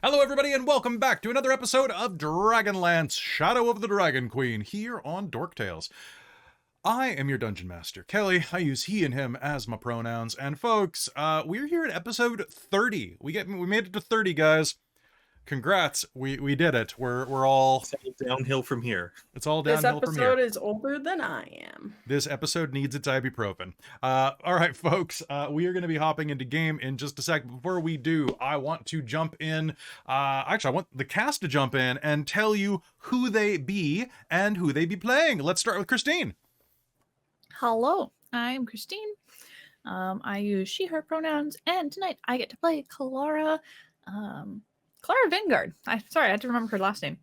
Hello everybody and welcome back to another episode of Dragonlance, Shadow of the Dragon Queen, here on Dork Tales. I am your Dungeon Master, Kelly. I use he and him as my pronouns. And folks, we're here at episode 30. We made it to 30, guys. Congrats, we did it. We're all... It's all downhill from here. It's all downhill from here. This episode is older than I am. This episode needs its ibuprofen. All right, folks, we are going to be hopping into game in just a sec. Before we do, I want to jump in. Actually, I want the cast to jump in and tell you who they be and who they be playing. Let's start with Christine. Hello, I'm Christine. I use she, her pronouns, and tonight I get to play Kelara. Kelara Vanguard. Sorry, I had to remember her last name.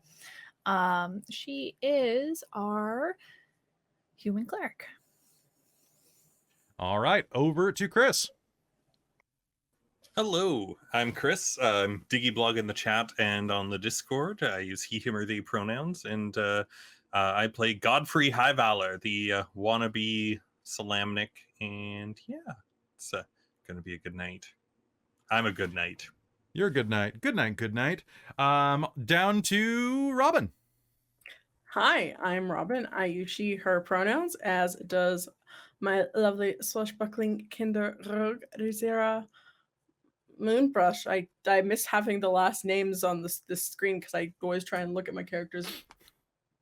She is our human cleric. All right, over to Chris. Hello, I'm Chris. I'm Diggy Blogg in the chat and on the Discord. I use he, him, or they pronouns, and I play Godfrey Highvalor, the wannabe Salamnic, and yeah, it's gonna be a good night. I'm a good night. You're a good night. Good night, good night. Down to Robin. Hi, I'm Robin. I use she, her pronouns, as does my lovely swashbuckling kinder rogue, Rizira. Moonbrush. I miss having the last names on this screen because I always try and look at my character's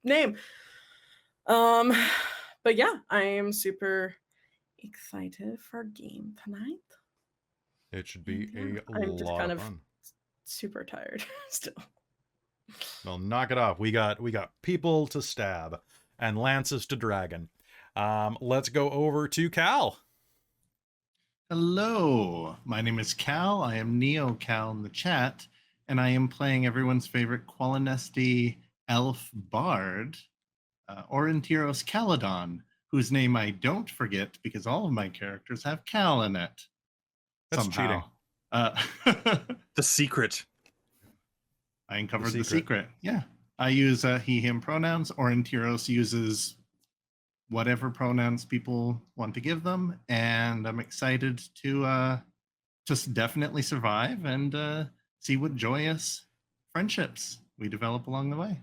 name. But yeah, I am super excited for game tonight. It should be I'm just lot kind of of fun. super tired still. Well, knock it off. We got people to stab and lances to dragon. Let's go over to Cal. Hello, my name is Cal. I am Neo Cal in the chat, and I am playing everyone's favorite Qualinesti elf bard, Aurontiros Caladon, whose name I don't forget because all of my characters have Cal in it. That's somehow. cheating. The secret. I uncovered the secret. Yeah. I use he, him pronouns. Aurontiros uses whatever pronouns people want to give them. And I'm excited to just definitely survive and see what joyous friendships we develop along the way.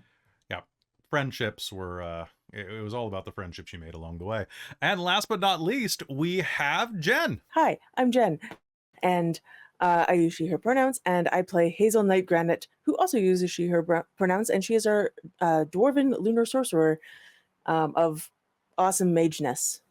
Yeah. Friendships were, it was all about the friendships you made along the way. And last but not least, we have Jen. Hi, I'm Jen. And I use she, her pronouns, and I play Hazeal Nightgranite, who also uses she, her pronouns, and she is our dwarven lunar sorcerer of awesome mageness.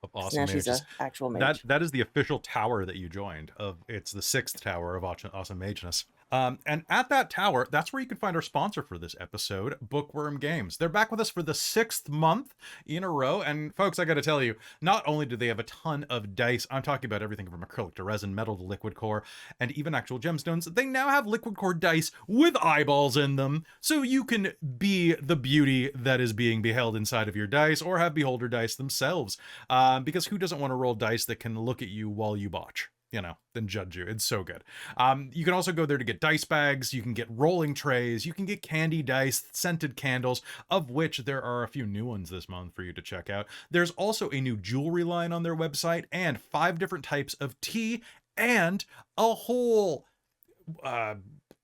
Of awesome now she's an mages. actual mage. That is the official tower that you joined. It's the 6th tower of awesome mageness. And at that tower, that's where you can find our sponsor for this episode, Bookwyrm Games. They're back with us for the 6th month in a row. And folks, I got to tell you, not only do they have a ton of dice, I'm talking about everything from acrylic to resin, metal to liquid core, and even actual gemstones. They now have liquid core dice with eyeballs in them, so you can be the beauty that is being beheld inside of your dice, or have beholder dice themselves. Because who doesn't want to roll dice that can look at you while you botch? You know, then judge you. It's so good. You can also go there to get dice bags. You can get rolling trays. You can get candy dice, scented candles, of which there are a few new ones this month for you to check out. There's also a new jewelry line on their website and 5 different types of tea and a whole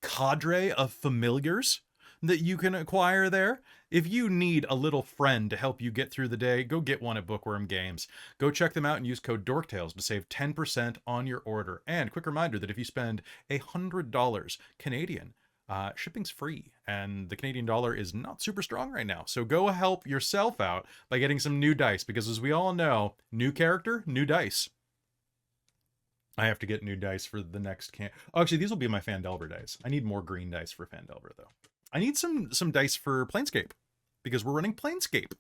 cadre of familiars that you can acquire there. If you need a little friend to help you get through the day, go get one at Bookwyrm Games. Go check them out and use code DORKTALES to save 10% on your order. And quick reminder that if you spend $100 Canadian, shipping's free. And the Canadian dollar is not super strong right now. So go help yourself out by getting some new dice, because as we all know, new character, new dice. I have to get new dice for the next Oh, actually, these will be my Phandelver dice. I need more green dice for Phandelver, though. I need some dice for Planescape, because we're running Planescape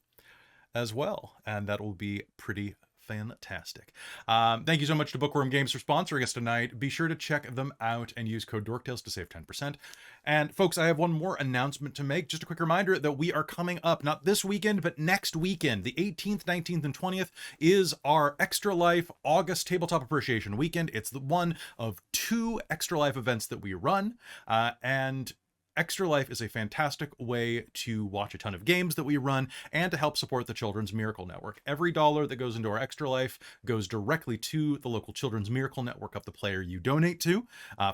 as well, and that will be pretty fantastic. Thank you so much to Bookwyrm Games for sponsoring us tonight. Be sure to check them out and use code DORKTALES to save 10%. And folks, I have one more announcement to make. Just a quick reminder that we are coming up, not this weekend, but next weekend. The 18th, 19th, and 20th is our Extra Life August Tabletop Appreciation Weekend. It's the one of 2 Extra Life events that we run, and Extra Life is a fantastic way to watch a ton of games that we run and to help support the Children's Miracle Network. Every dollar that goes into our Extra Life goes directly to the local Children's Miracle Network of the player you donate to.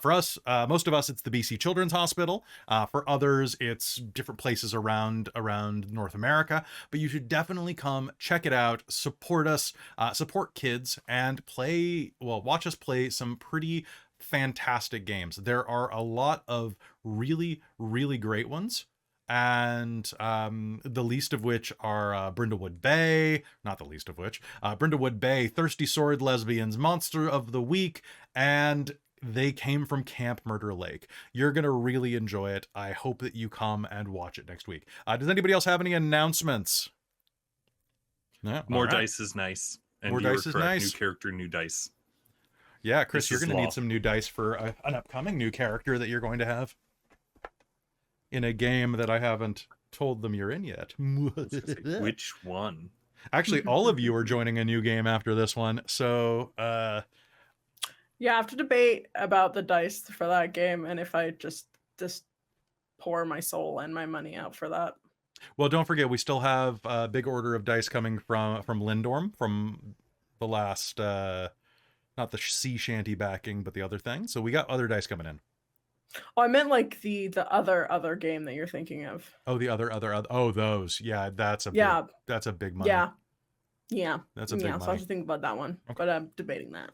For us, most of us, it's the BC Children's Hospital. For others, it's different places around North America. But you should definitely come check it out, support us, support kids, and watch us play some pretty fantastic games. There are a lot of really, really great ones, and the least of which are Brindlewood Bay, not the least of which, Brindlewood Bay, Thirsty Sword Lesbians, Monster of the Week, and They Came from Camp Murder Lake. You're going to really enjoy it. I hope that you come and watch it next week. Does anybody else have any announcements? No? More dice is nice. And More dice is nice. New character, new dice. Yeah, Chris, This you're is going to law. need some new dice for an upcoming new character that you're going to have in a game that I haven't told them you're in yet. Which one? Actually, all of you are joining a new game after this one, so Yeah, I have to debate about the dice for that game and if I just pour my soul and my money out for that. well, don't forget we still have a big order of dice coming from Lindorm from the last not the sea shanty backing, but the other thing. So we got other dice coming in. Oh, I meant like the other game that you're thinking of. Oh, the other oh, those. Yeah, that's a Yeah. that's a big money. Yeah. That's a big So I money. should think about that one. Okay. But I'm debating that.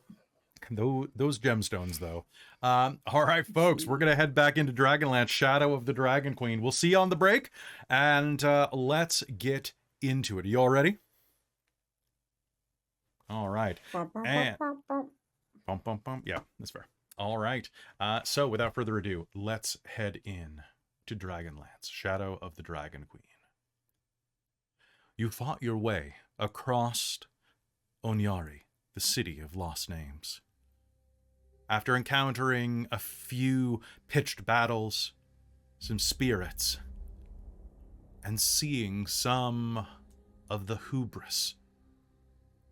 Those gemstones, though. All right, folks, we're going to head back into Dragonlance, Shadow of the Dragon Queen. We'll see you on the break, and let's get into it. Are you all ready? All right. And bum, bum, bum. Yeah, that's fair. All right. So without further ado, let's head in to Dragonlance, Shadow of the Dragon Queen. You fought your way across Onyari, the city of lost names. After encountering a few pitched battles, some spirits, and seeing some of the hubris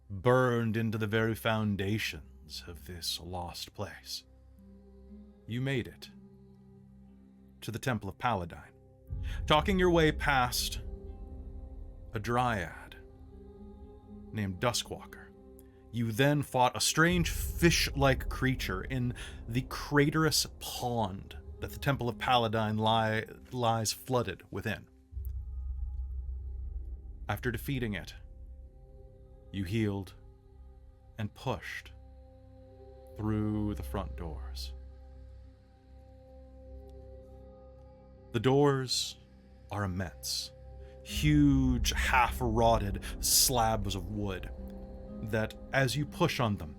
burned into the very foundations of this lost place, you made it to the Temple of Paladine, talking your way past a dryad named Duskwalker. You then fought a strange fish-like creature in the craterous pond that the Temple of Paladine lies flooded within. After defeating it, you healed and pushed through the front doors. The doors are immense, huge, half-rotted slabs of wood that, as you push on them,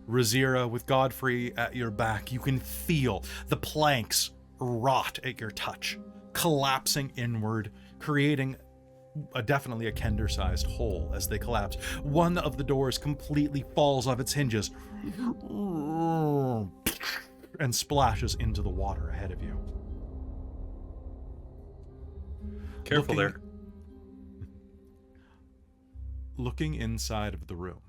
Rizira with Godfrey at your back, you can feel the planks rot at your touch, collapsing inward, creating definitely a Kender-sized hole as they collapse. One of the doors completely falls off its hinges and splashes into the water ahead of you. Careful there. Looking inside of the room,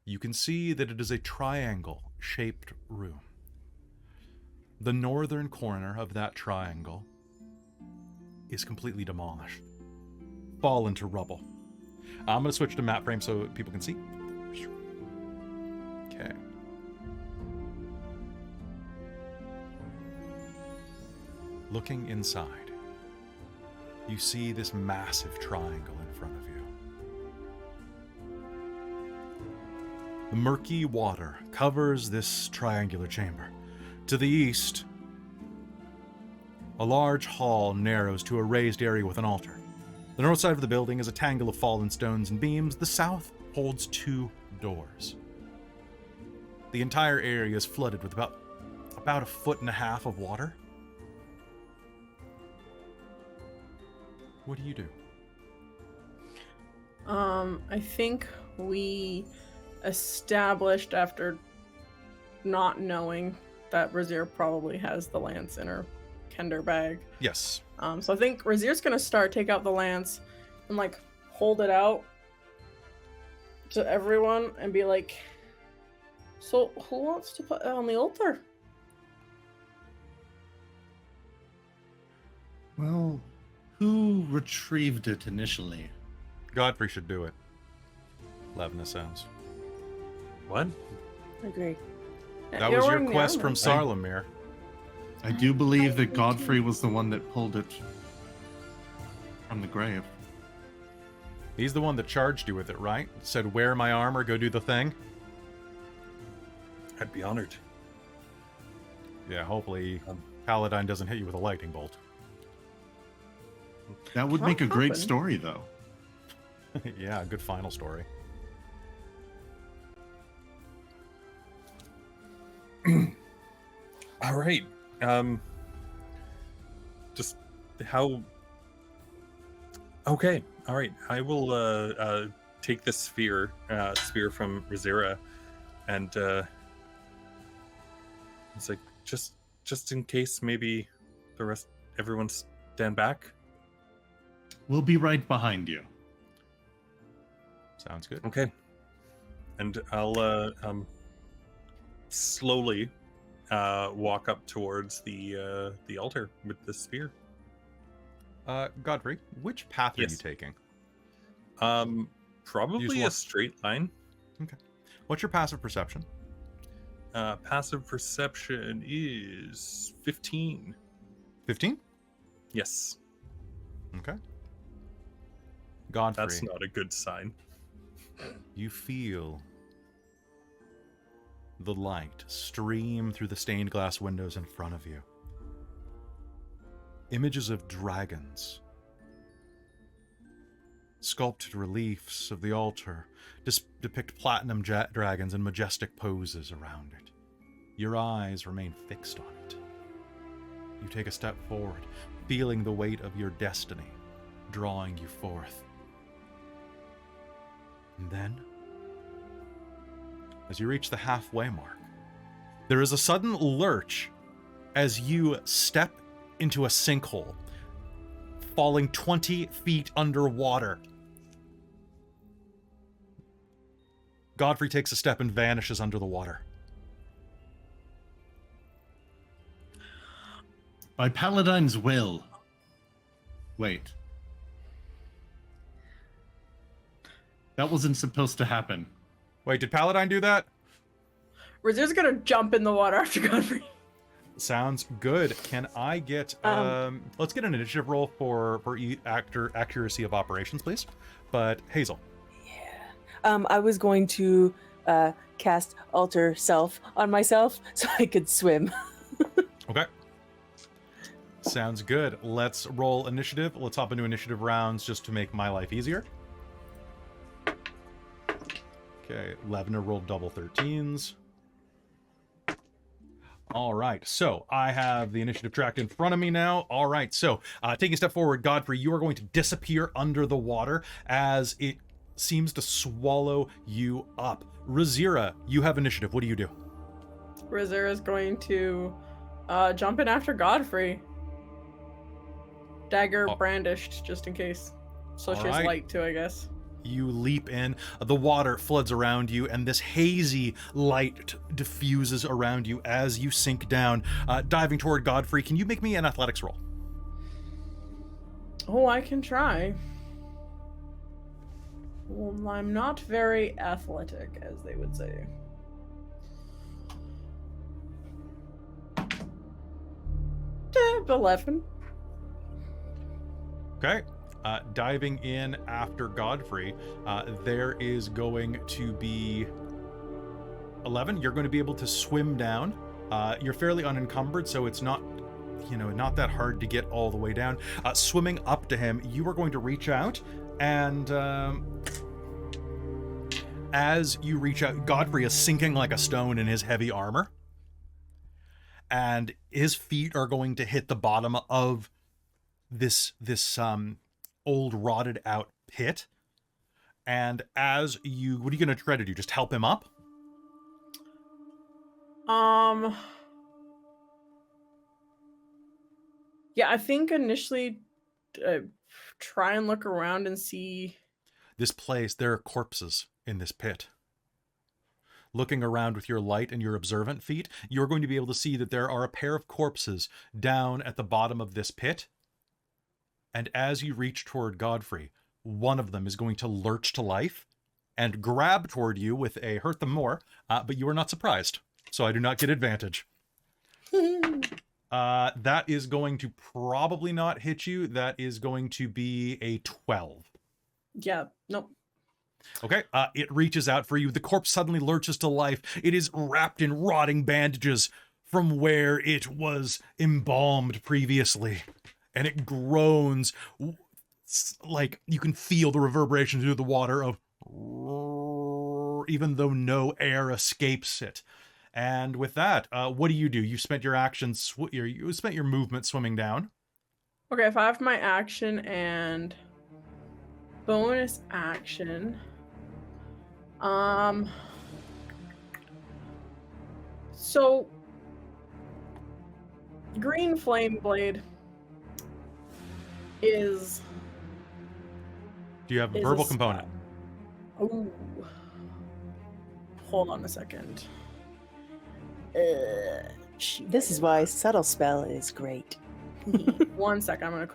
you can see that it is a triangle-shaped room. The northern corner of that triangle is completely demolished, fallen to rubble. I'm going to switch to map frame so people can see. Okay. Looking inside, you see this massive triangle in front of you. The murky water covers this triangular chamber. To the east, a large hall narrows to a raised area with an altar. The north side of the building is a tangle of fallen stones and beams. The south holds 2 doors. The entire area is flooded with about 1.5 feet of water. What do you do? I think we established, after not knowing, that Rizira probably has the lance in her Kender bag. Yes. So I think Rizira's gonna take out the lance and like hold it out to everyone and be like, so who wants to put it on the altar? Who retrieved it initially? Godfrey should do it. Levna sounds. What? I agree. That was your quest from Sarlamir. I do believe that Godfrey was the one that pulled it from the grave. He's the one that charged you with it, right? Said, wear my armor, go do the thing. I'd be honored. Yeah, hopefully Paladine doesn't hit you with a lightning bolt. That would make a great story, though. Yeah, good final story. All right. Just how... Okay. All right. I will take this spear from Rizira, and it's like just in case maybe everyone stand back. We'll be right behind you. Sounds good. Okay. And I'll slowly walk up towards the altar with the spear. Godfrey, which path are you Yes. taking? Probably a straight line. Okay. What's your passive perception? Passive perception is 15. 15? Yes. Okay. Godfrey, That's not a good sign. you feel the light stream through the stained glass windows in front of you. Images of dragons, sculpted reliefs of the altar depict platinum dragons in majestic poses around it. Your eyes remain fixed on it. You take a step forward, feeling the weight of your destiny drawing you forth. And then, as you reach the halfway mark, there is a sudden lurch as you step into a sinkhole, falling 20 feet underwater. Godfrey takes a step and vanishes under the water. By Paladine's will. Wait. That wasn't supposed to happen. Wait, did Paladine do that? Rizira's gonna jump in the water after Godfrey. Sounds good. Can I get let's get an initiative roll for accuracy of operations, please. But Hazeal. Yeah. I was going to cast Alter Self on myself so I could swim. Okay. Sounds good. Let's roll initiative. Let's hop into initiative rounds just to make my life easier. Okay, Levna rolled double 13s. All right, so I have the initiative tracked in front of me now. All right, so taking a step forward, Godfrey, you are going to disappear under the water as it seems to swallow you up. Rizira, you have initiative. What do you do? Rizira's going to jump in after Godfrey. Dagger brandished, just in case. So she has light too, I guess. You leap in, the water floods around you, and this hazy light diffuses around you as you sink down. Diving toward Godfrey, can you make me an athletics roll? Oh, I can try. Well, I'm not very athletic, as they would say. Eh, 11. Okay. Diving in after Godfrey, there is going to be 11. You're going to be able to swim down. You're fairly unencumbered, so it's not, not that hard to get all the way down. Swimming up to him, you are going to reach out, and as you reach out, Godfrey is sinking like a stone in his heavy armor, and his feet are going to hit the bottom of this old rotted out pit. And as you, what are you going to try to do? Just help him up? Yeah, I think initially try and look around and see. This place, there are corpses in this pit. Looking around with your light and your observant feet, you're going to be able to see that there are a pair of corpses down at the bottom of this pit. And as you reach toward Godfrey, one of them is going to lurch to life and grab toward you with a hurt them more, but you are not surprised, so I do not get advantage. That is going to probably not hit you. That is going to be a 12. Yeah, nope. Okay, it reaches out for you. The corpse suddenly lurches to life. It is wrapped in rotting bandages from where it was embalmed previously. And it groans, like you can feel the reverberation through the water of, even though no air escapes it. And with that, what do? You spent your action, you spent your movement swimming down. Okay, if I have my action and bonus action, so green flame blade is. Do you have a verbal component? Ooh. Hold on a second. This is why subtle spell is great. 1 second, I'm gonna.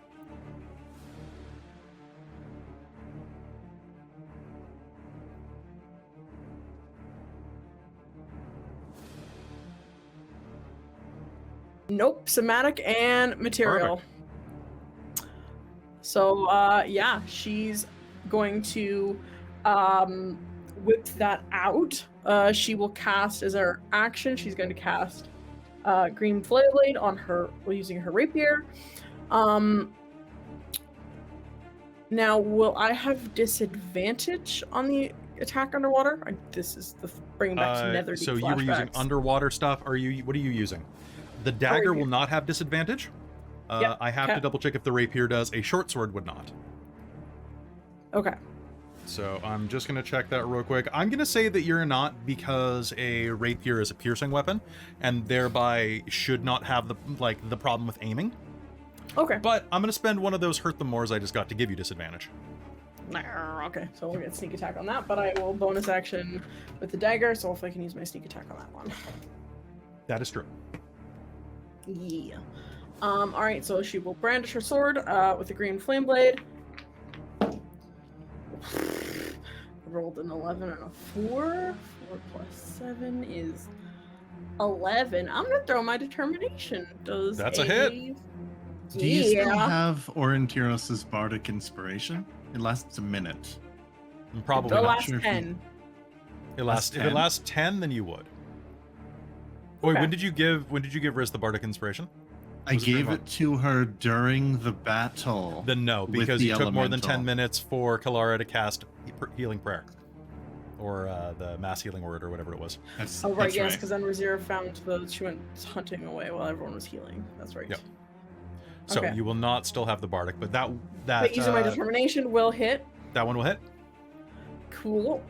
Nope, somatic and material. Perfect. So, yeah, she's going to whip that out. She will cast as her action. She's going to cast Green Flame Blade on her using her rapier. Now, will I have disadvantage on the attack underwater? This is the bringing back to Netherdeep So you were using flashbacks. underwater stuff. What are you using? The dagger will not have disadvantage. Yep, I have to double check if the rapier does. A short sword would not. Okay. So I'm just going to check that real quick. I'm going to say that you're not, because a rapier is a piercing weapon and thereby should not have the problem with aiming. Okay. But I'm going to spend one of those hurt the mores I just got to give you disadvantage. Okay, so we'll get sneak attack on that, but I will bonus action with the dagger, so hopefully I can use my sneak attack on that one. That is true. Yeah. Alright, so she will brandish her sword with the green flame blade. Rolled an 11 and a 4. 4 plus 7 is 11. I'm gonna throw my determination. That's a hit. Do you still have Aurontiros' Bardic Inspiration? It lasts a minute. Probably The not. last sure if 10. If it lasts 10, then you would. Wait, Okay. when did you give Riz the Bardic Inspiration? I gave it to her during the battle. Then no, with because the you took more than 10 elemental. minutes for Kelara to cast Healing Prayer. Or the Mass Healing Word, or whatever it was. Oh, right, that's yes, because then Rizira found those. She went hunting away while everyone was healing. That's right. Yep. So Okay. you will not still have the Bardic, but that But using my determination will hit. that one will hit. Cool.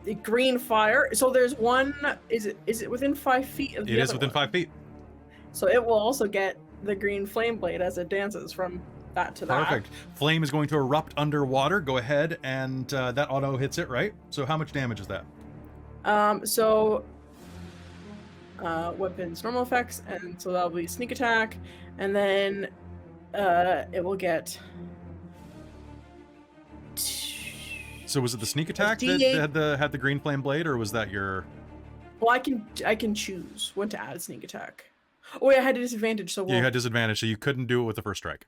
The green fire. So there's one. Is it within 5 feet of the It is other within one? 5 feet. So it will also get the green flame blade as it dances from that to that. Perfect. Flame is going to erupt underwater. Go ahead, and that auto hits it, right? So how much damage is that? Weapons normal effects, and so that'll be sneak attack, and then it will get. So was it the sneak attack that D8. had the green flame blade, or was that your? Well, I can choose when to add sneak attack. Oh wait, I had a disadvantage, so You had disadvantage, so you couldn't do it with the first strike.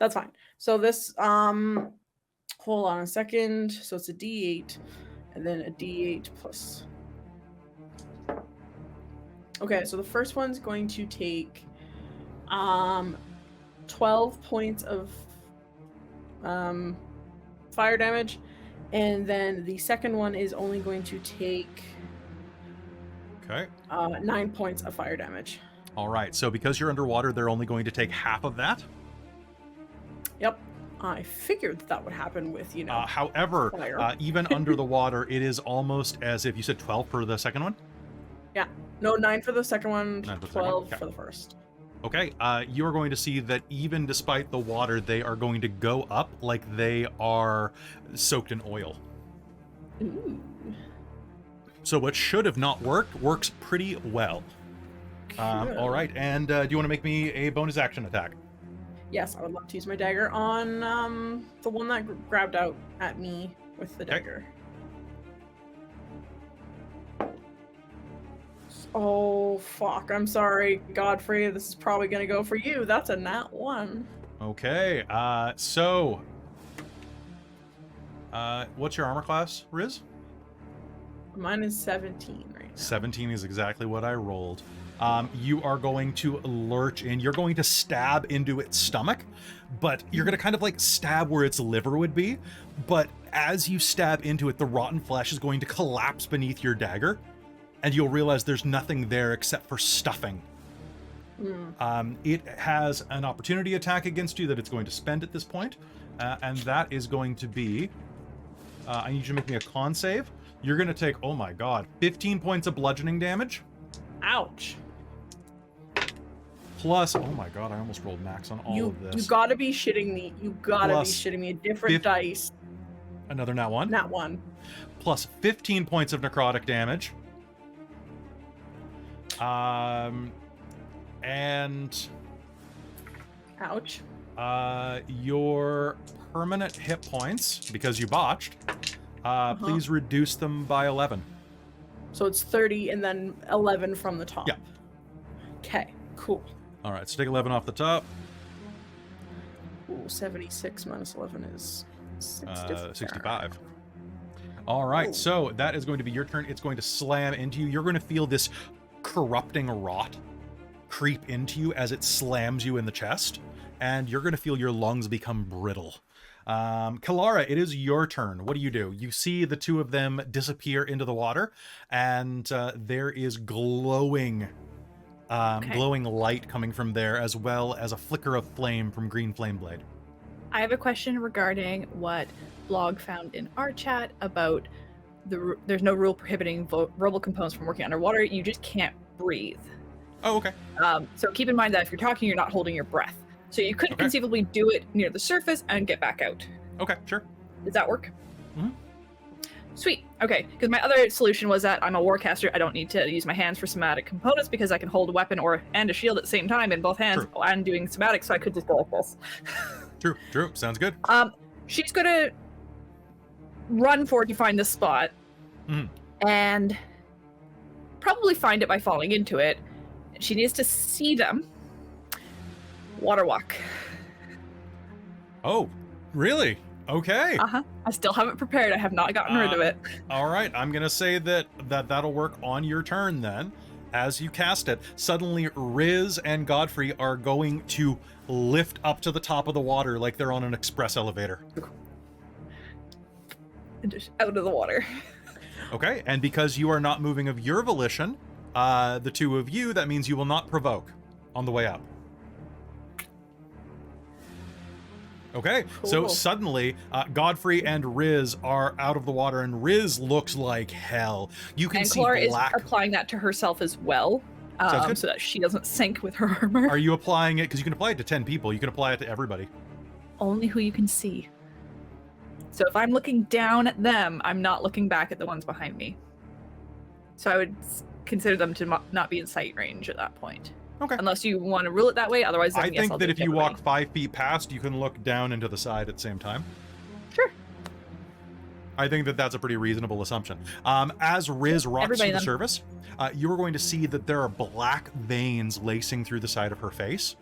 that's fine. So this hold on a second. So it's a D8, and then a D8 plus. Okay, so the first one's going to take 12 points of fire damage, and then the second one is only going to take Okay. 9 points of fire damage. All right. So because you're underwater, they're only going to take half of that. Yep. I figured that would happen with, However, fire. even under the water, it is almost as if you said 12 for the second one. Yeah. No, 9 for the second one, 9 for the second one, 12 okay. for the first. Okay. You are going to see that even despite the water, they are going to go up like they are soaked in oil. Ooh. So what should have not worked works pretty well. All right. And do you want to make me a bonus action attack? Yes, I would love to use my dagger on the one that grabbed out at me with the dagger. Oh, fuck. I'm sorry, Godfrey. This is probably going to go for you. That's a nat 1. Okay, what's your armor class, Riz? Mine is 17 right now. 17 is exactly what I rolled. You are going to lurch in. You're going to stab into its stomach, but you're going to kind of like stab where its liver would be. But as you stab into it, the rotten flesh is going to collapse beneath your dagger, and you'll realize there's nothing there except for stuffing. It has an opportunity attack against you that it's going to spend at this point, and that is going to be... I need you to make me a con save. You're going to take, oh my god, 15 points of bludgeoning damage. Ouch. Plus, oh my god, I almost rolled max on all of this. You gotta be shitting me. You gotta Plus be shitting me. A different dice. Another nat 1? Nat 1. Plus 15 points of necrotic damage. And... Ouch. Your permanent hit points, because you botched, please reduce them by 11. So it's 30 and then 11 from the top. Yeah. Okay, cool. All right, so take 11 off the top. Ooh, 76 minus 11 is 65. All right, so that is going to be your turn. It's going to slam into you. You're going to feel this corrupting rot creep into you as it slams you in the chest, and you're going to feel your lungs become brittle. Kelara, it is your turn. What do? You see the two of them disappear into the water, and there is glowing light coming from there, as well as a flicker of flame from Green Flame Blade. I have a question regarding what Blogg found in our chat about there's no rule prohibiting verbal components from working underwater. You just can't breathe. Oh, okay. So keep in mind that if you're talking, you're not holding your breath. So you could conceivably do it near the surface and get back out. Okay, sure. Does that work? Mm-hmm. Sweet. Okay, because my other solution was that I'm a warcaster. I don't need to use my hands for somatic components because I can hold a weapon and a shield at the same time in both hands. True. And doing somatic, so I could just go like this. True. Sounds good. She's gonna run forward to find this spot, and probably find it by falling into it. She needs to see them. Water walk. Oh, really? Okay. I still haven't prepared. I have not gotten rid of it. All right, I'm gonna say that'll work on your turn then. As you cast it, suddenly Riz and Godfrey are going to lift up to the top of the water like they're on an express elevator. And just out of the water. Okay, and because you are not moving of your volition, the two of you, that means you will not provoke on the way up. Okay, cool. So suddenly, Godfrey and Riz are out of the water, and Riz looks like hell. You can see Kelara black. is applying that to herself as well, so that she doesn't sink with her armor. Are you applying it? Because you can apply it to 10 people. You can apply it to everybody. Only who you can see. So if I'm looking down at them, I'm not looking back at the ones behind me. So I would consider them to not be in sight range at that point. Okay. Unless you want to rule it that way, otherwise then, I yes, think I'll that do if you everybody. walk 5 feet past, you can look down into the side at the same time. Sure. I think that that's a pretty reasonable assumption. As Riz rocks through the surface, you are going to see that there are black veins lacing through the side of her face.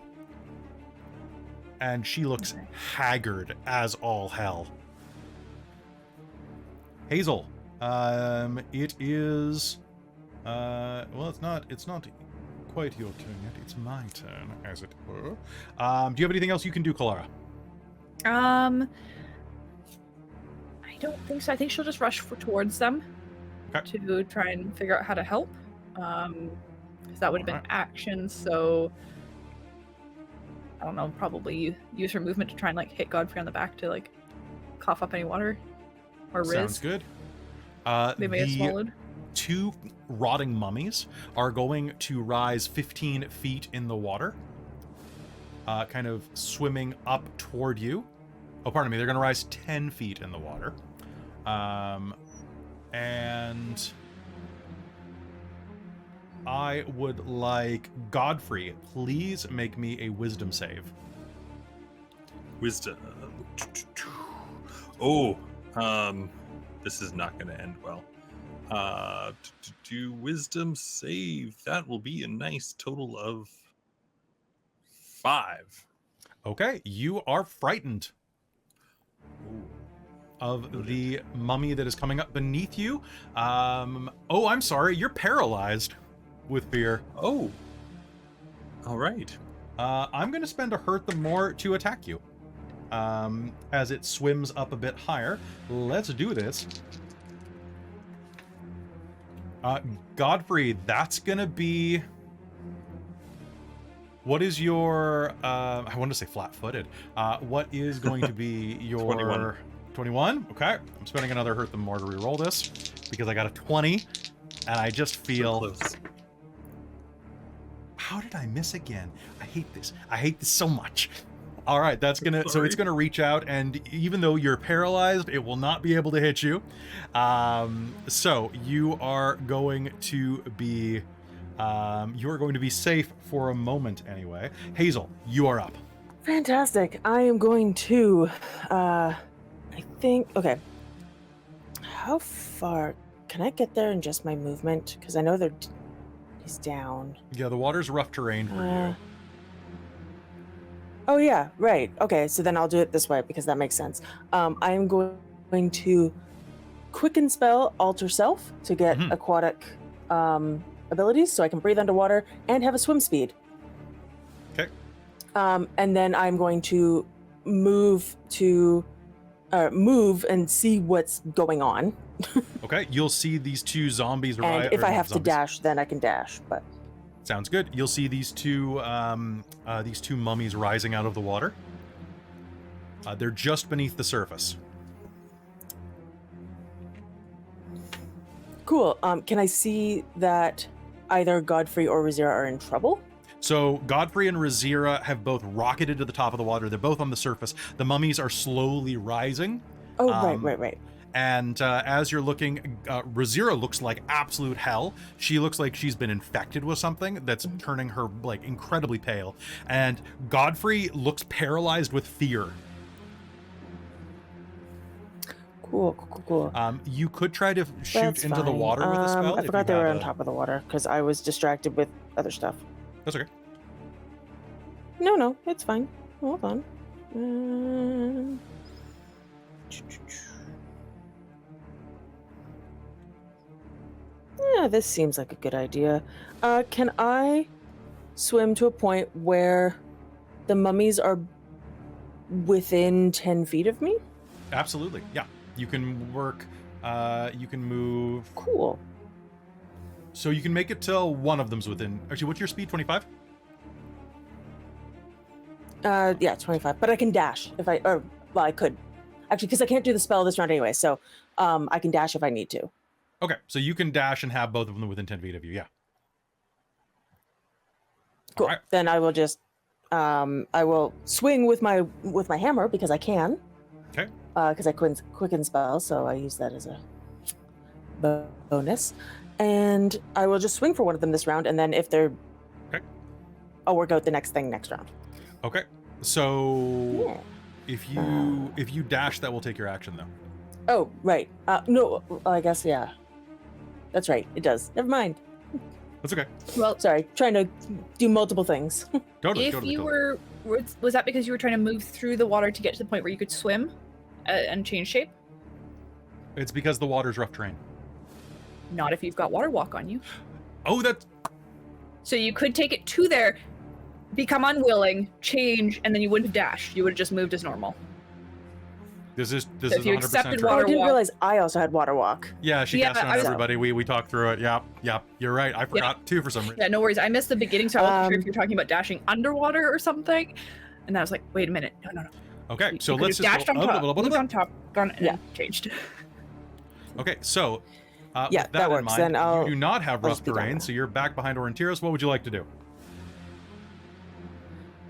And she looks haggard as all hell. Hazeal, it is... well, it's not quite your turn yet. It's my turn, as it were. Do you have anything else you can do, Kelara? I don't think so. I think she'll just rush towards them to try and figure out how to help. Because that would have been action, so I don't know, probably use her movement to try and like hit Godfrey on the back to like cough up any water. Or Riz. Sounds good. They may have swallowed. 2 rotting mummies are going to rise 15 feet in the water, kind of swimming up toward you. Oh, pardon me. They're going to rise 10 feet in the water. And I would like Godfrey, please make me a wisdom save. Wisdom. Oh, this is not going to end well. Do wisdom save. That will be a nice total of 5. Okay, you are frightened of the mummy that is coming up beneath you. Oh, I'm sorry, you're paralyzed with fear. Oh, all right. I'm going to spend a hurt them more to attack you. As it swims up a bit higher. Let's do this. Godfrey, that's going to be... What is your... I want to say flat-footed. What is going to be your... 21. 21? Okay. I'm spending another hurt them more to reroll this because I got a 20, and I just feel... So close. How did I miss again? I hate this. I hate this so much. All right, that's gonna. So it's gonna reach out, and even though you're paralyzed, it will not be able to hit you. So you are going to be, safe for a moment anyway. Hazeal, you are up. Fantastic. I am going to, I think, okay. How far can I get there in just my movement? Because I know he's down. Yeah, the water's rough terrain for you. Oh yeah, right. Okay, so then I'll do it this way because that makes sense. I am going to quicken spell Alter Self to get aquatic abilities, so I can breathe underwater and have a swim speed. Okay. And then I'm going to move and see what's going on. Okay, you'll see these two zombies. And if I have to dash, then I can dash. But sounds good. You'll see these two mummies rising out of the water. They're just beneath the surface. Cool. Can I see that either Godfrey or Rizira are in trouble? So Godfrey and Rizira have both rocketed to the top of the water. They're both on the surface. The mummies are slowly rising. Oh, right. And as you're looking, Rizira looks like absolute hell. She looks like she's been infected with something that's turning her like incredibly pale. And Godfrey looks paralyzed with fear. Cool. You could try to shoot into the water with a spell. I forgot they were on top of the water because I was distracted with other stuff. That's okay. No, it's fine. Hold on. Yeah, this seems like a good idea. Can I swim to a point where the mummies are within 10 feet of me? Absolutely, yeah. You can work, you can move... Cool. So you can make it till one of them's within... Actually, what's your speed, 25? Yeah, 25. But I can dash if I could. Actually, because I can't do the spell this round anyway, so I can dash if I need to. Okay, so you can dash and have both of them within 10 feet of you, yeah. Cool. Right. Then I will just, I will swing with my hammer because I can. Okay. Because I quicken spell, so I use that as a bonus. And I will just swing for one of them this round, and then if they're... Okay. I'll work out the next thing next round. Okay, so... Yeah. If you dash, that will take your action, though. Oh, right. No, I guess, yeah. That's right, it does. Never mind. That's okay. Well, Sorry, trying to do multiple things. Totally. Was that because you were trying to move through the water to get to the point where you could swim and change shape? It's because the water's rough terrain. Not if you've got water walk on you. Oh, that's... So you could take it to there, become unwilling, change, and then you wouldn't have dashed. You would have just moved as normal. This is if you 100% accepted true. Oh, I water didn't walk. realize I also had water walk. Yeah, she Yeah, cast it on I was- everybody. We talked through it. Yep. You're right. I forgot too for some reason. Yeah, no worries. I missed the beginning, so I wasn't sure if Um, you're talking about dashing underwater or something. And I was like, wait a minute. No. Okay, so You could've let's just dashed on top, moved on top, gone, and Yeah. then changed. Okay, so Yeah, with that in works. mind, Then I'll- you do not have I'll rough just be done terrain, with so you're back behind Aurontiros. What would you like to do?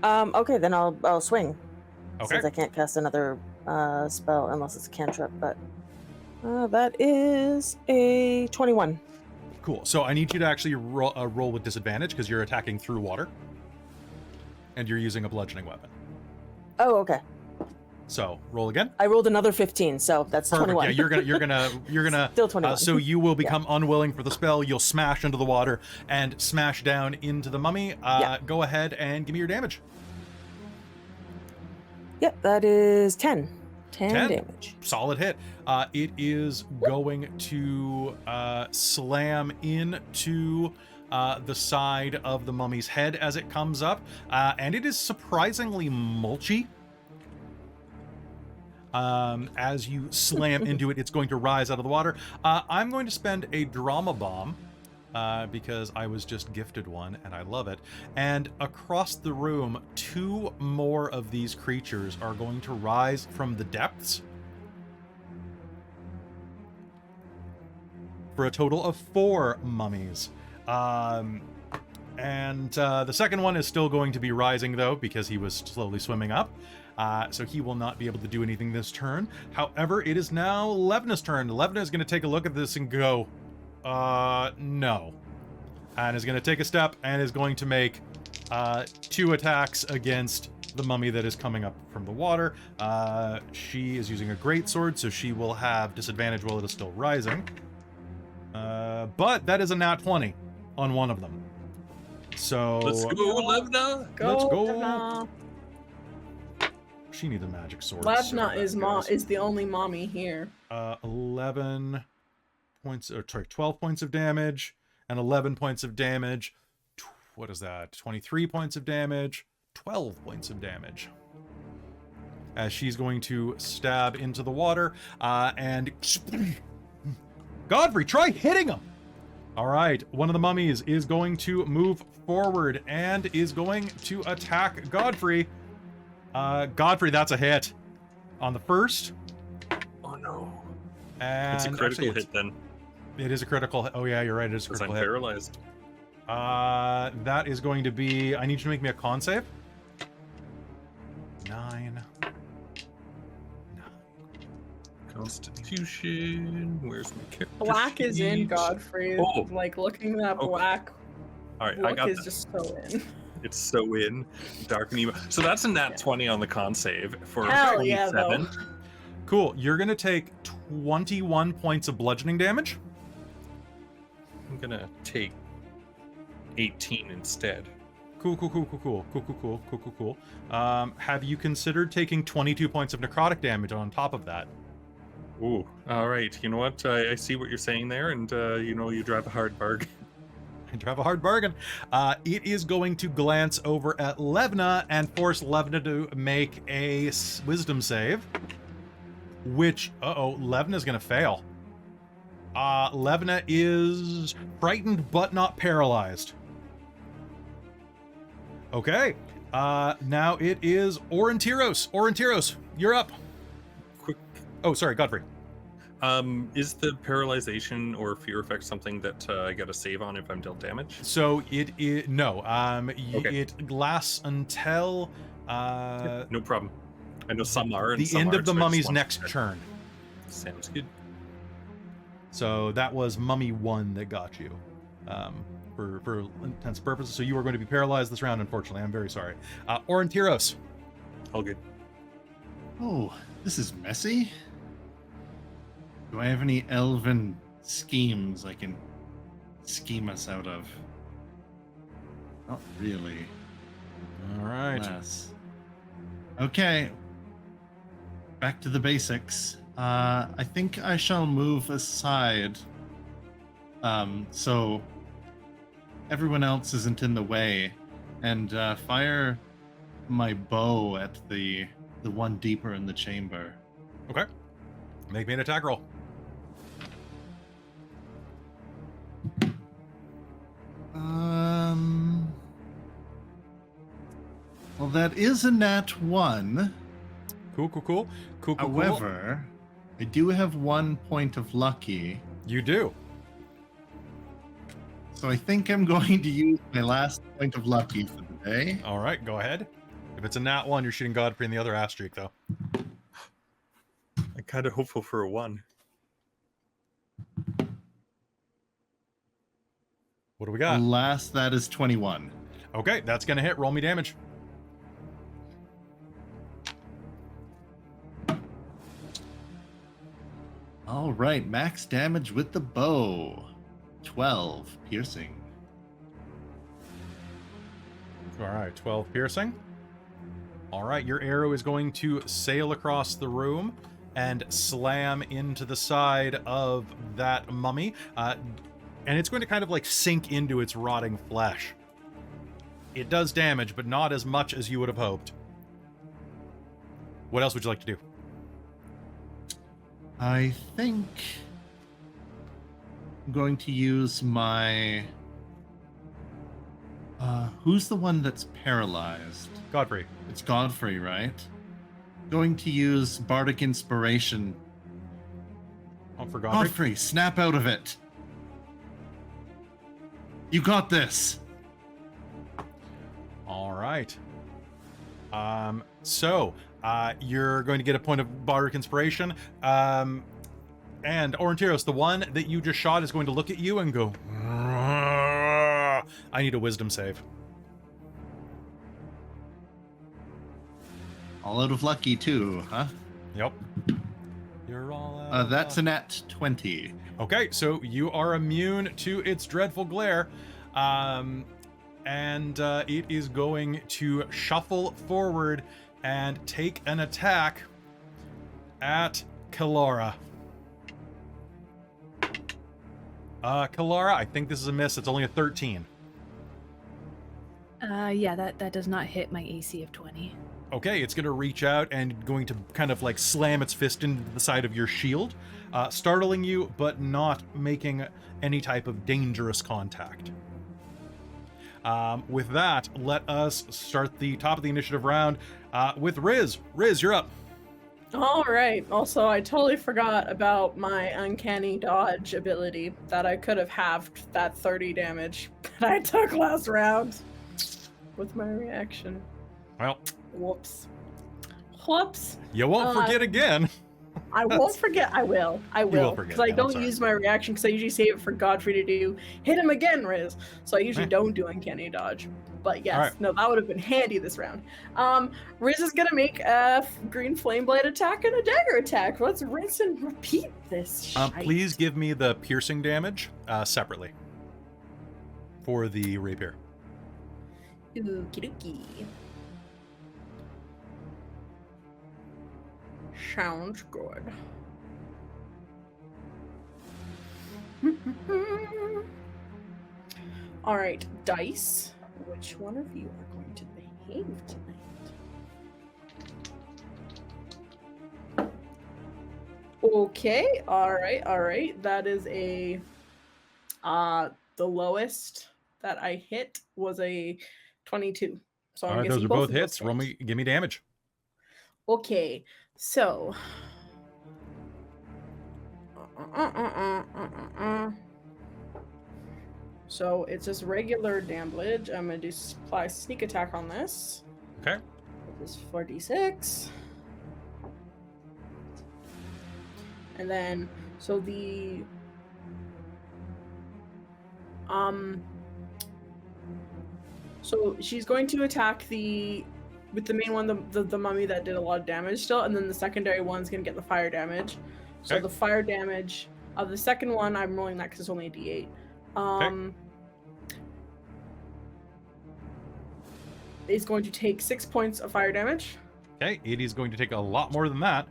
Okay, then I'll swing. Okay. Since I can't cast another spell unless it's a cantrip, but that is a 21. Cool. So I need you to actually roll with disadvantage because you're attacking through water, and you're using a bludgeoning weapon. Oh, okay. So roll again. I rolled another 15, so that's Perfect. 21. Yeah, you're gonna. Still 21. So you will become unwilling for the spell. You'll smash into the water and smash down into the mummy. Go ahead and give me your damage. Yep, that is 10. 10 damage. Solid hit. It is going to slam into the side of the mummy's head as it comes up, and it is surprisingly mulchy. As you slam into it, it's going to rise out of the water. I'm going to spend a drama bomb because I was just gifted one and I love it. And across the room, 2 more of these creatures are going to rise from the depths for a total of 4 mummies. And the second one is still going to be rising, though, because he was slowly swimming up. So he will not be able to do anything this turn. However, it is now Levna's turn. Levna is going to take a look at this and go, no. And is going to take a step and is going to make 2 attacks against the mummy that is coming up from the water. She is using a greatsword, so she will have disadvantage while it is still rising. But that is a nat 20 on one of them. So Let's go, Levna. Let's go. Levna. She needs a magic sword. Levna is the only mommy here. 11 points, or sorry, 12 points of damage and 11 points of damage. What is that? 23 points of damage, 12 points of damage. As she's going to stab into the water, and Godfrey, try hitting him. All right, one of the mummies is going to move forward and is going to attack Godfrey. Godfrey, that's a hit on the first. Oh no. And It's a critical hit then. It is a critical hit. Oh yeah, you're right, it is a Because critical I'm hit. paralyzed. That is going to be, I need you to make me a con save. 9. Constitution. Where's my character Black is in sheet? Godfrey. Oh. Like looking at Okay. black All right, I look got is that. just so in. It's so in. Dark and evil. So that's a nat 20 on the con save for Hell yeah, 27. though. Cool, you're gonna take 21 points of bludgeoning damage. I'm gonna take 18 instead. Cool. Have you considered taking 22 points of necrotic damage on top of that? Ooh, all right. You know what? I see what you're saying there, and you drive a hard bargain. I drive a hard bargain. It is going to glance over at Levna and force Levna to make a wisdom save. Which, Levna's gonna fail. Levna is frightened but not paralyzed. Okay. Now it is Aurontiros. Aurontiros, you're up. Quick. Oh, sorry, Godfrey. Is the paralyzation or fear effect something that I got to save on if I'm dealt damage? So no. Okay. It lasts until No problem. I know some are. And the some end of aren't, the so I just mummy's wanted to next check. turn. Sounds good. So that was Mummy 1 that got you, for intents and purposes. So you are going to be paralyzed this round, unfortunately. I'm very sorry. Aurontiros. All good. Oh, this is messy. Do I have any elven schemes I can scheme us out of? Not really. All right. Less. Okay. Back to the basics. I think I shall move aside, so everyone else isn't in the way, and fire my bow at the one deeper in the chamber. Okay. Make me an attack roll. Well, that is a nat 1. Cool. However, I do have 1 point of lucky, You do. so I think I'm going to use my last point of lucky for the day. All right, go ahead. If it's a nat 1, you're shooting Godfrey in the other ass streak, though. I'm kind of hopeful for a 1. What do we got? Alas, that is 21. Okay, that's gonna hit. Roll me damage. All right, max damage with the bow. 12 piercing. All right, 12 piercing. All right, your arrow is going to sail across the room and slam into the side of that mummy. And it's going to kind of like sink into its rotting flesh. It does damage, but not as much as you would have hoped. What else would you like to do? I think I'm going to use my... who's the one that's paralyzed? Godfrey. It's Godfrey, right? Going to use Bardic Inspiration. Oh, for Godfrey? Godfrey, snap out of it. You got this. All right. So, you're going to get a point of Bardic Inspiration. And Aurontiros, the one that you just shot is going to look at you and go, I need a wisdom save. All out of lucky too, huh? Yep. You're all out. That's a nat 20. Okay, so you are immune to its dreadful glare. And it is going to shuffle forward and take an attack at Kelara. Kelara, I think this is a miss. It's only a 13. Yeah, that does not hit my AC of 20. Okay, it's going to reach out and going to kind of like slam its fist into the side of your shield, startling you, but not making any type of dangerous contact. With that, let us start the top of the initiative round with Riz. Riz, you're up. All right. Also, I totally forgot about my uncanny dodge ability that I could have halved that 30 damage that I took last round with my reaction. Well, Whoops. Whoops. you won't forget again. I won't forget. I will. I will. forget Because I again, I'm don't sorry. use my reaction because I usually save it for Godfrey to do. Hit him again, Riz. So I usually don't do uncanny dodge. But yes, Alright. no, that would have been handy this round. Riz is gonna make a green flame blade attack and a dagger attack. Let's rinse and repeat this. Shite. Please give me the piercing damage separately for the rapier. Okie dokie. Sounds good. All right, dice. Which one of you are going to behave tonight? Okay, all right. That is a the lowest that I hit was a 22. So All I'm right, those guessing are both both of those hits. Roll me, give me damage. Okay, so so it's just regular damage. I'm gonna do apply sneak attack on this. Okay. This is 4d6, and then so the so she's going to attack with the main one, the mummy that did a lot of damage still, and then the secondary one's gonna get the fire damage. So Okay. the fire damage of the second one, I'm rolling that because it's only a d8. Is going to take 6 points of fire damage. Okay, it is going to take a lot more than that.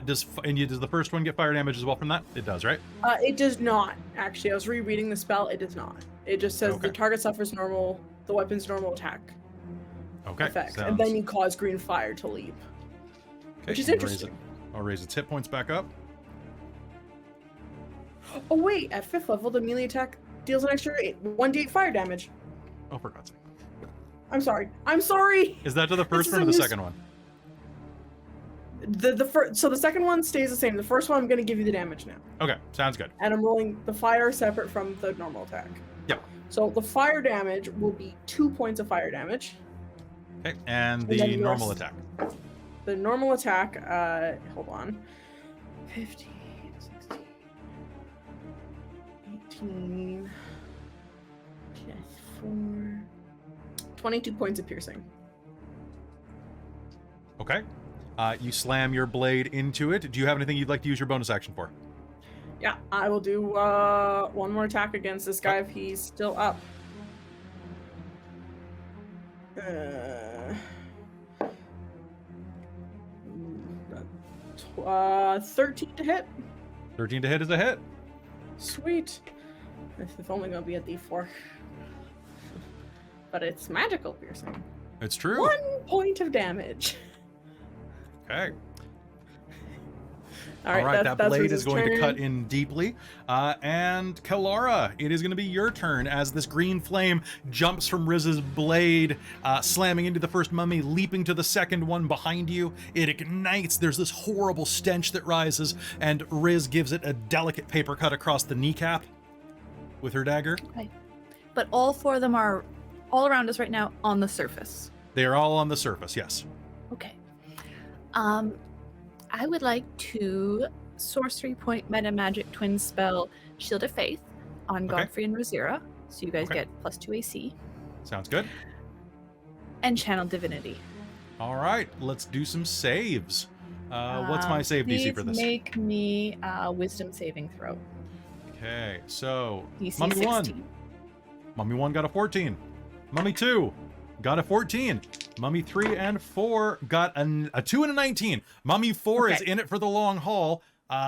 Does the first one get fire damage as well from that? It does, right? It does not, actually. I was rereading the spell. It does not. It just says Okay. the target suffers the weapon's normal attack Okay. effect, and sounds- then you cause green fire to leap, okay, which is I'll raise interesting. I'll raise its hit points back up. Oh wait, at 5th level, the melee attack deals an extra 1d8 fire damage. Oh, for God's sake. I'm sorry. Is that to the first is one a or the new second one? So the second one stays the same. The first one, I'm going to give you the damage now, Okay, sounds good. and I'm rolling the fire separate from the normal attack. Yep. So the fire damage will be 2 points of fire damage. Okay, and And the then normal yours. attack. The normal attack, hold on. 15, 16, 18, plus 4, 22 points of piercing. Okay. You slam your blade into it. Do you have anything you'd like to use your bonus action for? Yeah, I will do one more attack against this guy if he's still up. 13 to hit. 13 to hit is a hit. Sweet. It's only gonna be a D4. But it's magical piercing. It's true. 1 point of damage. Okay. All All right, that's that blade is Riz's going to turn. cut in deeply. And Kelara, it is going to be your turn as this green flame jumps from Riz's blade, slamming into the first mummy, leaping to the second one behind you. It ignites. There's this horrible stench that rises, and Riz gives it a delicate paper cut across the kneecap with her dagger. Okay. But all 4 of them are all around us right now on the surface. They are all on the surface, yes. Okay. I would like to sorcery point meta magic twin spell Shield of Faith on Okay. Godfrey and Rizira, so you guys Okay. get +2 AC, Sounds good. and channel divinity. All right, let's do some saves. What's my save DC for this? Please make me a wisdom saving throw. Okay, so DC Mummy 16. 1. Mummy 1 got a 14. Mummy 2 got a 14. Mummy 3 and 4 got a 2 and a 19. Mummy 4 is Okay. in it for the long haul.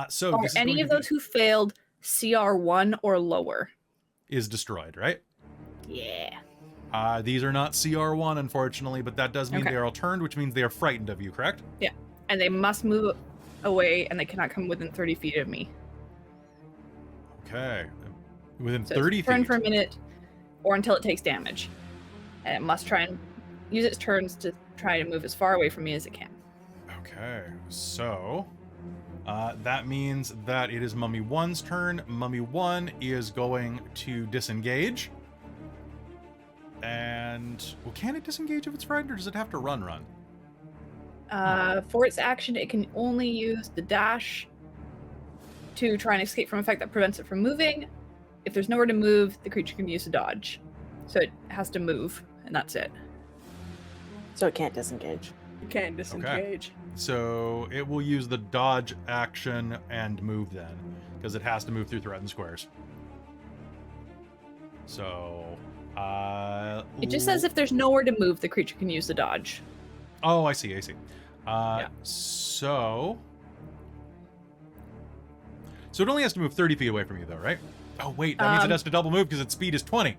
So Are this is any going of to those who failed CR1 or lower? is destroyed, right? Yeah. These are not CR1, unfortunately, but that does mean Okay. they are all turned, which means they are frightened of you, correct? And they must move away, and they cannot come within 30 feet of me. Okay. Within So 30 it's turn feet. for a minute, or until it takes damage. And it must try and use its turns to try to move as far away from me as it can. Okay, so that means that it is Mummy 1's turn. Mummy 1 is going to disengage. And, well, can it disengage if it's frightened, or does it have to run? For its action, it can only use the dash to try and escape from an effect that prevents it from moving. If there's nowhere to move, the creature can use a dodge. So it has to move, and that's it. So it can't disengage. You can't disengage. So it will use the dodge action and move then, because it has to move through threatened squares. So, It just says if there's nowhere to move, the creature can use the dodge. Oh, I see. Yeah. So it only has to move 30 feet away from you, though, right? Oh, wait, that means it has to double move because its speed is 20.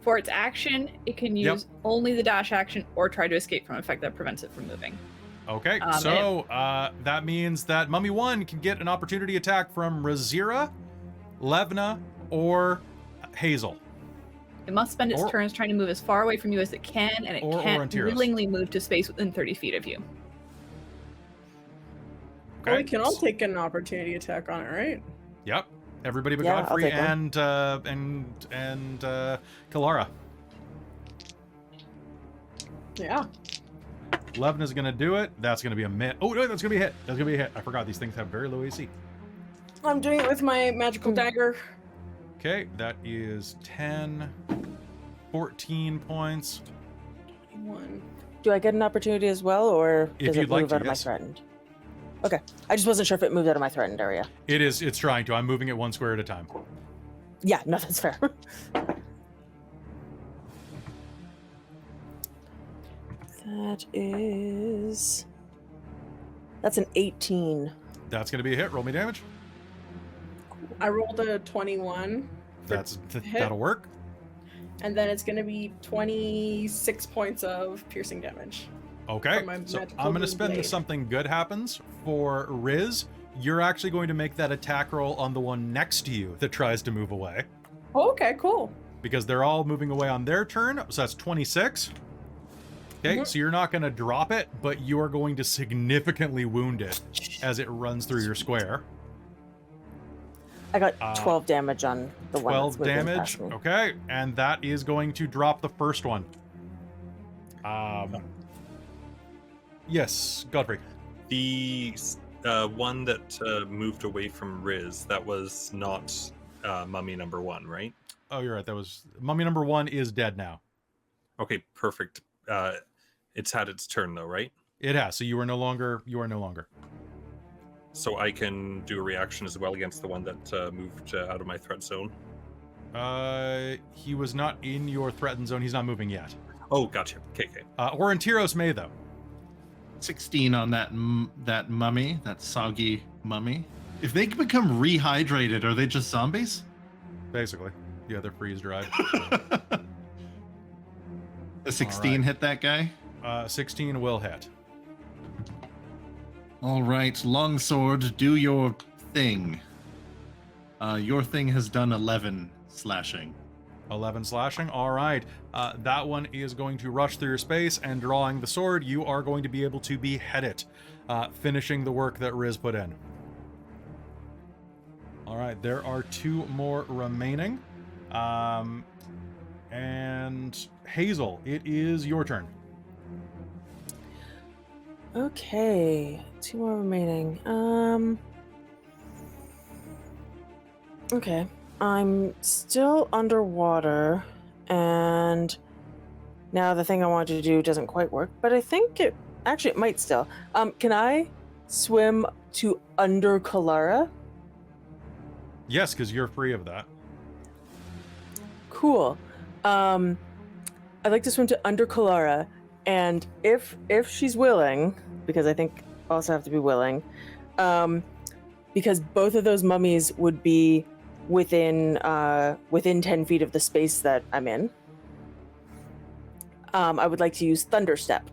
For its action, it can Yep. use only the dash action or try to escape from an effect that prevents it from moving. Okay, so that means that Mummy 1 can get an opportunity attack from Rizira, Levna, or Hazeal. It must spend its Or- turns trying to move as far away from you as it can, and it Or can't Aurontiros. willingly move to space within 30 feet of you. Well, we can all take an opportunity attack on it, right? Yep. Everybody but Yeah, I'll Godfrey take one. and Kelara. Yeah. Levna's gonna do it. That's gonna be a miss. Oh no, that's gonna be a hit. That's gonna be a hit. I forgot these things have very low AC. I'm doing it with my magical dagger. Okay, that is 10, 14 points. 21. Do I get an opportunity as well, or If does you'd it like move to, out of my yes. threatened? Okay. I just wasn't sure if it moved out of my threatened area. It's trying to. I'm moving it one square at a time. Yeah, no, that's fair. That's an 18. That's gonna be a hit. Roll me damage. I rolled a 21. for hit, That'll work. And then it's going to be 26 points of piercing damage. Okay, For my so magical I'm going to blue spend the blade. something good happens for Riz. You're actually going to make that attack roll on the one next to you that tries to move away, Oh, okay, cool. because they're all moving away on their turn. So that's 26. Okay, Mhm. so you're not going to drop it, but you are going to significantly wound it as it runs through your square. I got 12 damage on the one 12 that's moving damage. past me. Okay, and that is going to drop the first one. Yes, Godfrey. The one that moved away from Riz, that was not mummy number 1, right? Oh, you're right. That was mummy number 1 is dead now. Okay, perfect. It's had its turn though, right? It has. So you are no longer. so I can do a reaction as well against the one that moved out of my threat zone. He was not in your threatened zone. He's not moving yet. Oh, gotcha. Okay. Aurontiros may, though. 16 on that mummy, that soggy mummy. If they become rehydrated, are they just zombies? Basically. Yeah, they're freeze-dried. A 16 hit that guy? 16 will hit. All right, longsword, do your thing. Your thing has done 11 slashing. 11 slashing. All right. That one is going to rush through your space, and drawing the sword, you are going to be able to behead it, finishing the work that Riz put in. All right, there are 2 more remaining. And Hazeal, it is your turn. Okay, 2 more remaining. Okay, I'm still underwater, and now the thing I wanted to do doesn't quite work, but I think it might still. Can I swim to under Kelara? Yes, because you're free of that. Cool. I'd like to swim to under Kelara, and if she's willing, because I think I also have to be willing, because both of those mummies would be within 10 feet of the space that I'm in. I would like to use Thunderstep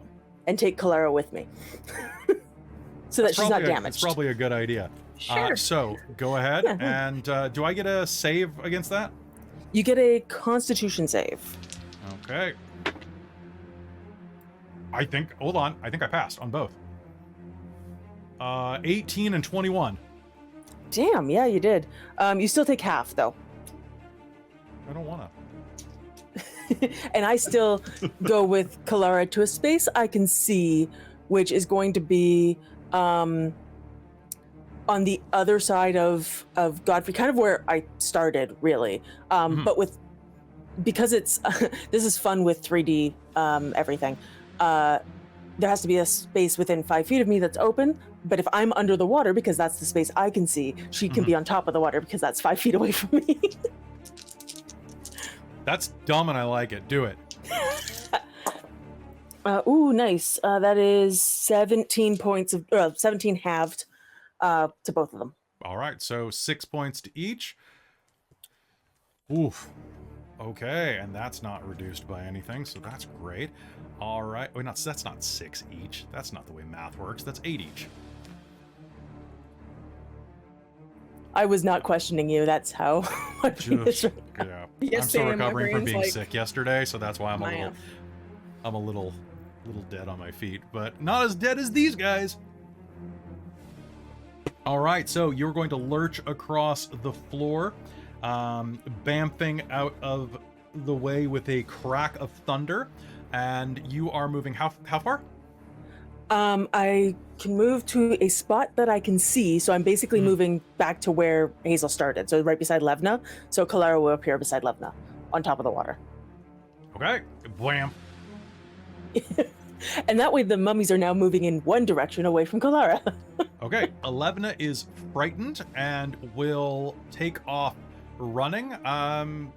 and take Kelara with me, so that she's not damaged. It's probably a good idea. Sure. So go ahead, Yeah. and do I get a save against that? You get a Constitution save. Okay. Hold on, I think I passed on both. 18 and 21. Damn, yeah, you did. You still take half, though. I don't want to. And I still go with Kelara to a space I can see, which is going to be on the other side of Godfrey, kind of where I started, really. But because it's this is fun with 3D everything. There has to be a space within 5 feet of me that's open. But if I'm under the water, because that's the space I can see, she can be on top of the water because that's 5 feet away from me. That's dumb, and I like it. Do it. Ooh, nice. That is 17 points of 17 halved to both of them. All right, so 6 points to each. Oof. Okay, and that's not reduced by anything, so that's great. All right. Wait, that's not 6 each. That's not the way math works. That's 8 each. I was not questioning you. That's how my brain is right now. Yeah. Yes, I'm still same. My recovering from brain's being like, sick yesterday, so that's why I'm a little dead on my feet, but not as dead as these guys. All right, so you're going to lurch across the floor, bamfing out of the way with a crack of thunder, and you are moving how far? I can move to a spot that I can see, so I'm basically moving back to where Hazeal started, so right beside Levna. So Kelara will appear beside Levna, on top of the water. Okay, wham. And that way the mummies are now moving in one direction away from Kelara. Okay, Alevna is frightened and will take off running. Now,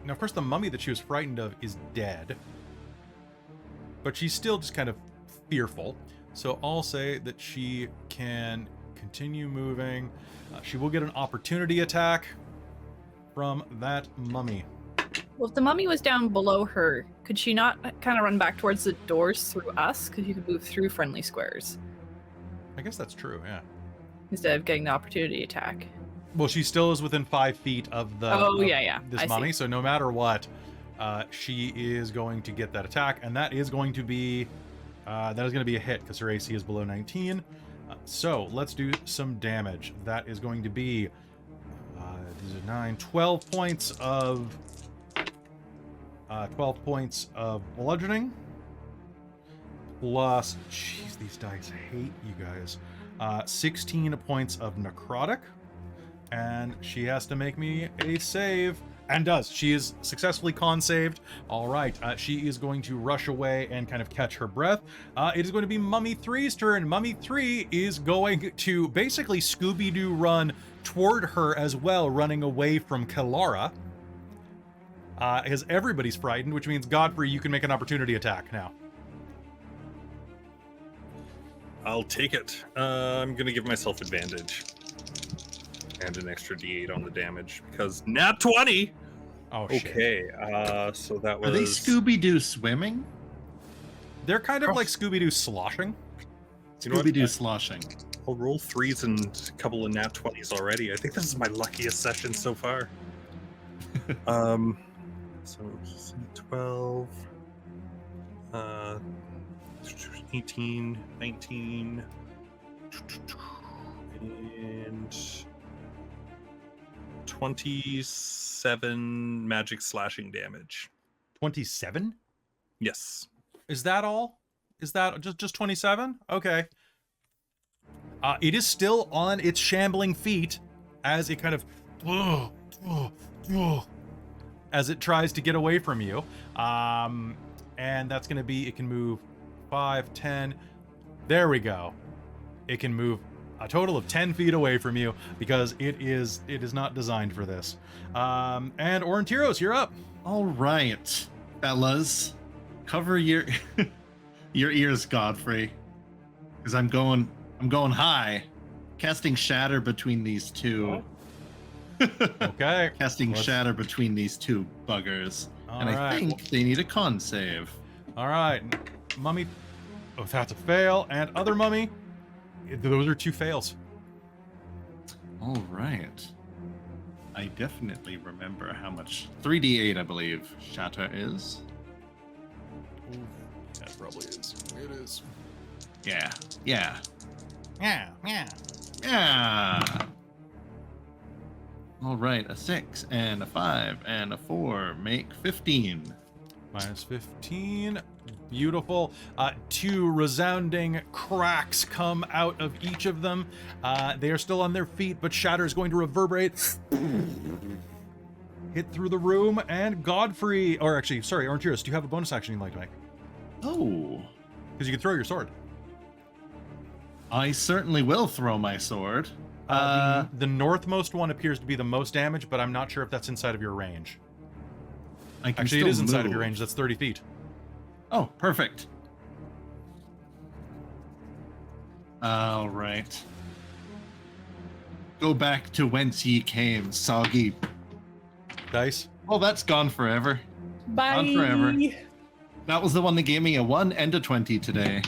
of course, the mummy that she was frightened of is dead, but she's still just kind of fearful. So I'll say that she can continue moving. She will get an opportunity attack from that mummy. Well, if the mummy was down below her, could she not kind of run back towards the doors through us? Because you could move through friendly squares. I guess that's true, yeah. Instead of getting the opportunity attack. Well, she still is within 5 feet of the this I mummy, see. so no matter what, she is going to get that attack, and that is going to be a hit because her AC is below 19. So let's do some damage. That is going to be 12 points of bludgeoning plus, jeez, these dice hate you guys. 16 points of necrotic, and she has to make me a save And does. She is successfully con saved. All right. She is going to rush away and kind of catch her breath. It is going to be Mummy 3's turn. Mummy 3 is going to basically Scooby-Doo run toward her as well, running away from Kelara. Because everybody's frightened, which means, Godfrey, you can make an opportunity attack now. I'll take it. I'm going to give myself advantage. And an extra d8 on the damage, because nat 20! Oh, shit. Okay, so that was... Are they Scooby-Doo swimming? They're kind of like Scooby-Doo sloshing. You know what? Scooby-Doo sloshing. I'll roll 3s and a couple of nat 20s already. I think this is my luckiest session so far. So 12, 18, 19, and 27 magic slashing damage. 27? Yes. Is that all? Is that just 27? Okay. It is still on its shambling feet as it kind of as it tries to get away from you. And that's going to be, it can move 5, 10. There we go. It can move a total of 10 feet away from you because it is not designed for this. And Aurontiros, you're up. All right, fellas, cover your your ears, Godfrey, because I'm going high, casting shatter between these two. Okay. Casting shatter between these two buggers, and I right. think they need a con save. All right, Mummy. Oh, that's a fail. And other Mummy. Those are 2 fails. All right. I definitely remember how much 3d8, I believe, shatter is. That probably is. It is. Yeah. Yeah. All right, a 6 and a 5 and a 4 make 15. Minus 15. Beautiful. 2 resounding cracks come out of each of them. They are still on their feet, but shatter is going to reverberate. Hit through the room, and Godfrey, or actually, sorry, Aurontiros, do you have a bonus action you'd like to make? Oh. Because you can throw your sword. I certainly will throw my sword. The northmost one appears to be the most damage, but I'm not sure if that's inside of your range. I can Actually, still it is inside move. of your range. That's 30 feet. Oh, perfect. All right. Go back to whence ye came, soggy. Dice. Oh, that's gone forever. Bye. Gone forever. That was the one that gave me a 1 and a 20 today.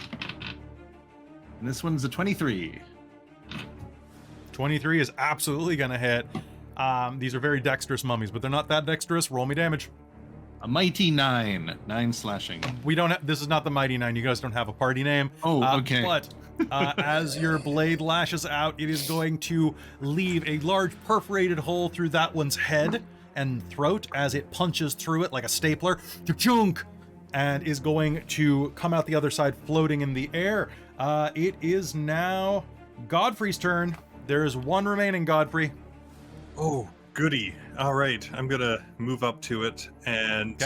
And this one's a 23. 23 is absolutely going to hit. These are very dexterous mummies, but they're not that dexterous. Roll me damage. A mighty 9. 9 slashing. We don't have, this is not the Mighty Nine. You guys don't have a party name. Oh, okay. But as your blade lashes out, it is going to leave a large perforated hole through that one's head and throat as it punches through it like a stapler. Chunk! And is going to come out the other side floating in the air. It is now Godfrey's turn. There is 1 remaining, Godfrey. Oh, goody. All right, I'm gonna move up to it and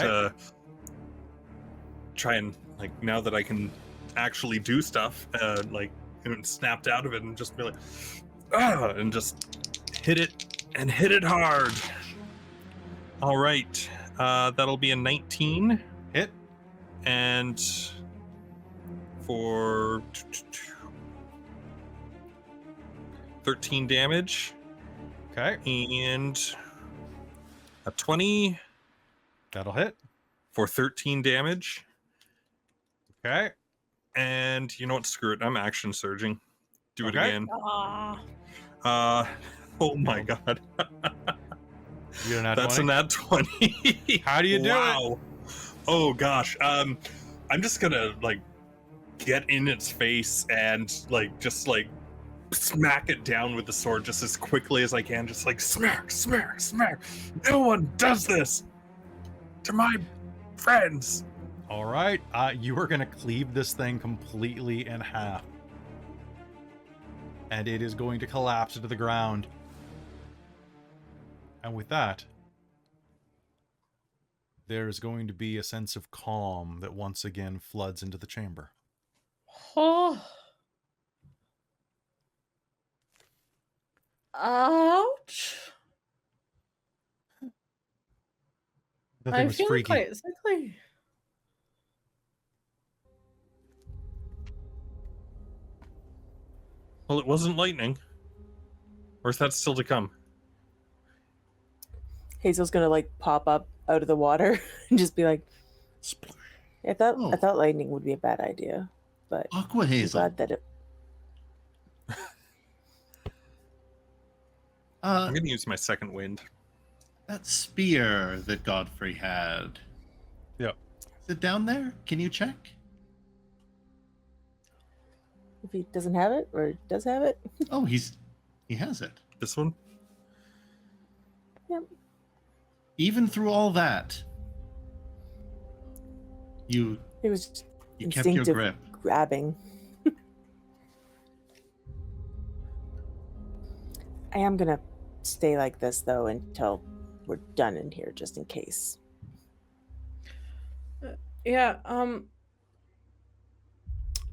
try and, like, now that I can actually do stuff, like, snapped out of it and just be like, and just hit it hard. All right, that'll be a 19 hit, and for 13 damage. Okay. And a 20. That'll hit. For 13 damage. Okay. And you know what? Screw it. I'm action surging. Do it Okay. again. Ah. Oh my god. You got a nat That's 20? a nat 20. How do you do it? Oh gosh. I'm just gonna, like, get in its face and, like, just, like, smack it down with the sword just as quickly as I can. Just like smack, smack, smack. No one does this to my friends. All right. You are going to cleave this thing completely in half. And it is going to collapse to the ground. And with that, there's going to be a sense of calm that once again floods into the chamber. Oh. Ouch. That thing I'm was feeling freaky. quite sickly. Well, it wasn't lightning. Or is that still to come? Hazel's gonna like pop up out of the water and just be like, I thought lightning would be a bad idea, but Aqua I'm Hazel. glad that it. I'm going to use my second wind. That spear that Godfrey had. Yep. Is it down there? Can you check? If he doesn't have it or does have it. Oh, he has it. This one? Yep. Even through all that, you It was kept your instinctive grip. grabbing. I am gonna stay like this though until we're done in here, just in case. Yeah,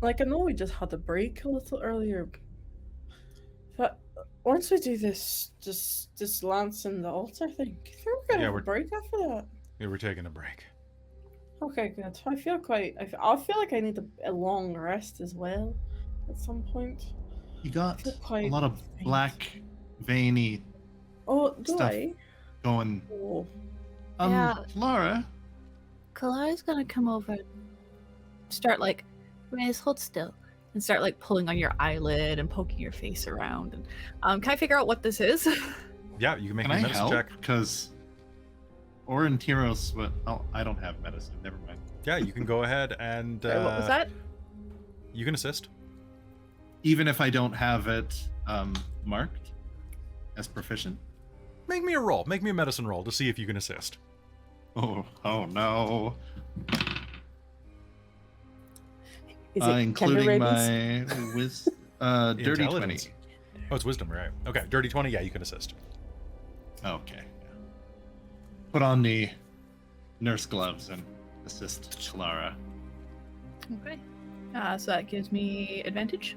like I know we just had a break a little earlier, but once we do this lance and the altar thing, I think we're gonna have a break after that. Yeah, we're taking a break. Okay, good. I feel like I need a long rest as well at some point. You got feel a quite lot of faint. black, veiny Oh, do stuff I? going. Oh. Yeah. Laura, Kalara's gonna come over and start like, Reyes, hold still, and start like pulling on your eyelid and poking your face around. And can I figure out what this is? Yeah, you can make can a I medicine help? check. Because Aurontiros, oh, I don't have medicine. Never mind. Yeah, you can go ahead and Sorry, what was that? you can assist. Even if I don't have it marked as proficient. Make me a roll. Make me a medicine roll to see if you can assist. Oh no. Is it Including ratings? my dirty 20. Intelligence. Oh, it's wisdom, right? Okay, dirty 20. Yeah, you can assist. Okay. Put on the nurse gloves and assist Kelara. Okay. So that gives me advantage.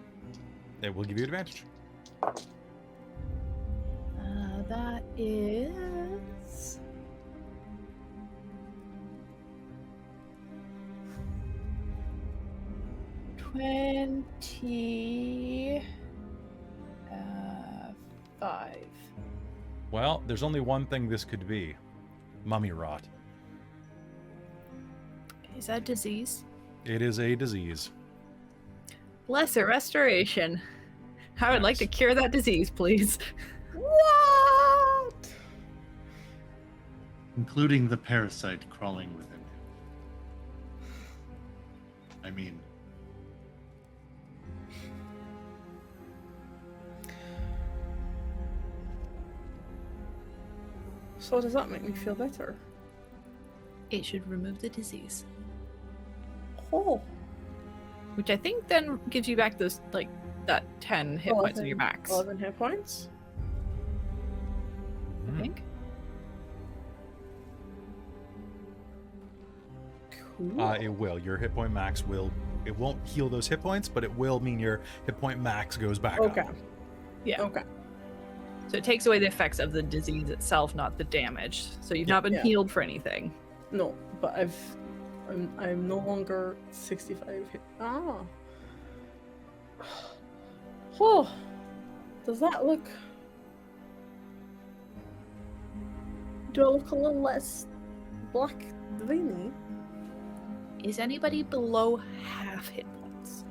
It will give you advantage. That is... $25. Well, there's only one thing this could be. Mummy rot. Is that disease? It is a disease. Lesser restoration. I would like to cure that disease, please. What? Including the parasite crawling within him. I mean, So does that make me feel better? It should remove the disease. Oh. Which I think then gives you back those, like, that 10 hit points of your max. 11 hit points? I think. Cool. It will. Your hit point max will. It won't heal those hit points, but it will mean your hit point max goes back Okay. up. Yeah. Okay. So it takes away the effects of the disease itself, not the damage. So you've not been Yeah. healed for anything. No, but I'm no longer 65 hit. Ah. Oh. Does that look? Do I look a little less black veiny? Is anybody below half hit points?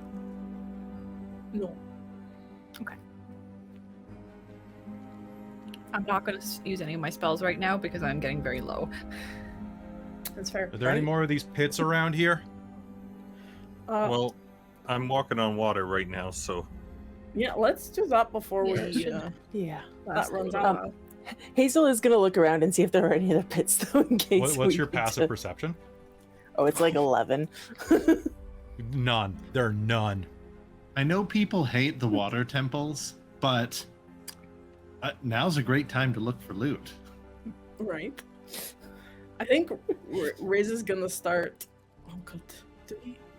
No. Okay. I'm not going to use any of my spells right now because I'm getting very low. That's fair. Are there any right? more of these pits around here? Well, I'm walking on water right now, so Yeah, let's do that before Yeah, we it should. Yeah. that runs out. Hazel is gonna look around and see if there are any other pits though, in case. What's we your need passive to- perception? Oh, it's like 11. None. There are none. I know people hate the water temples, but now's a great time to look for loot. Right. I think Riz is gonna start. Oh god,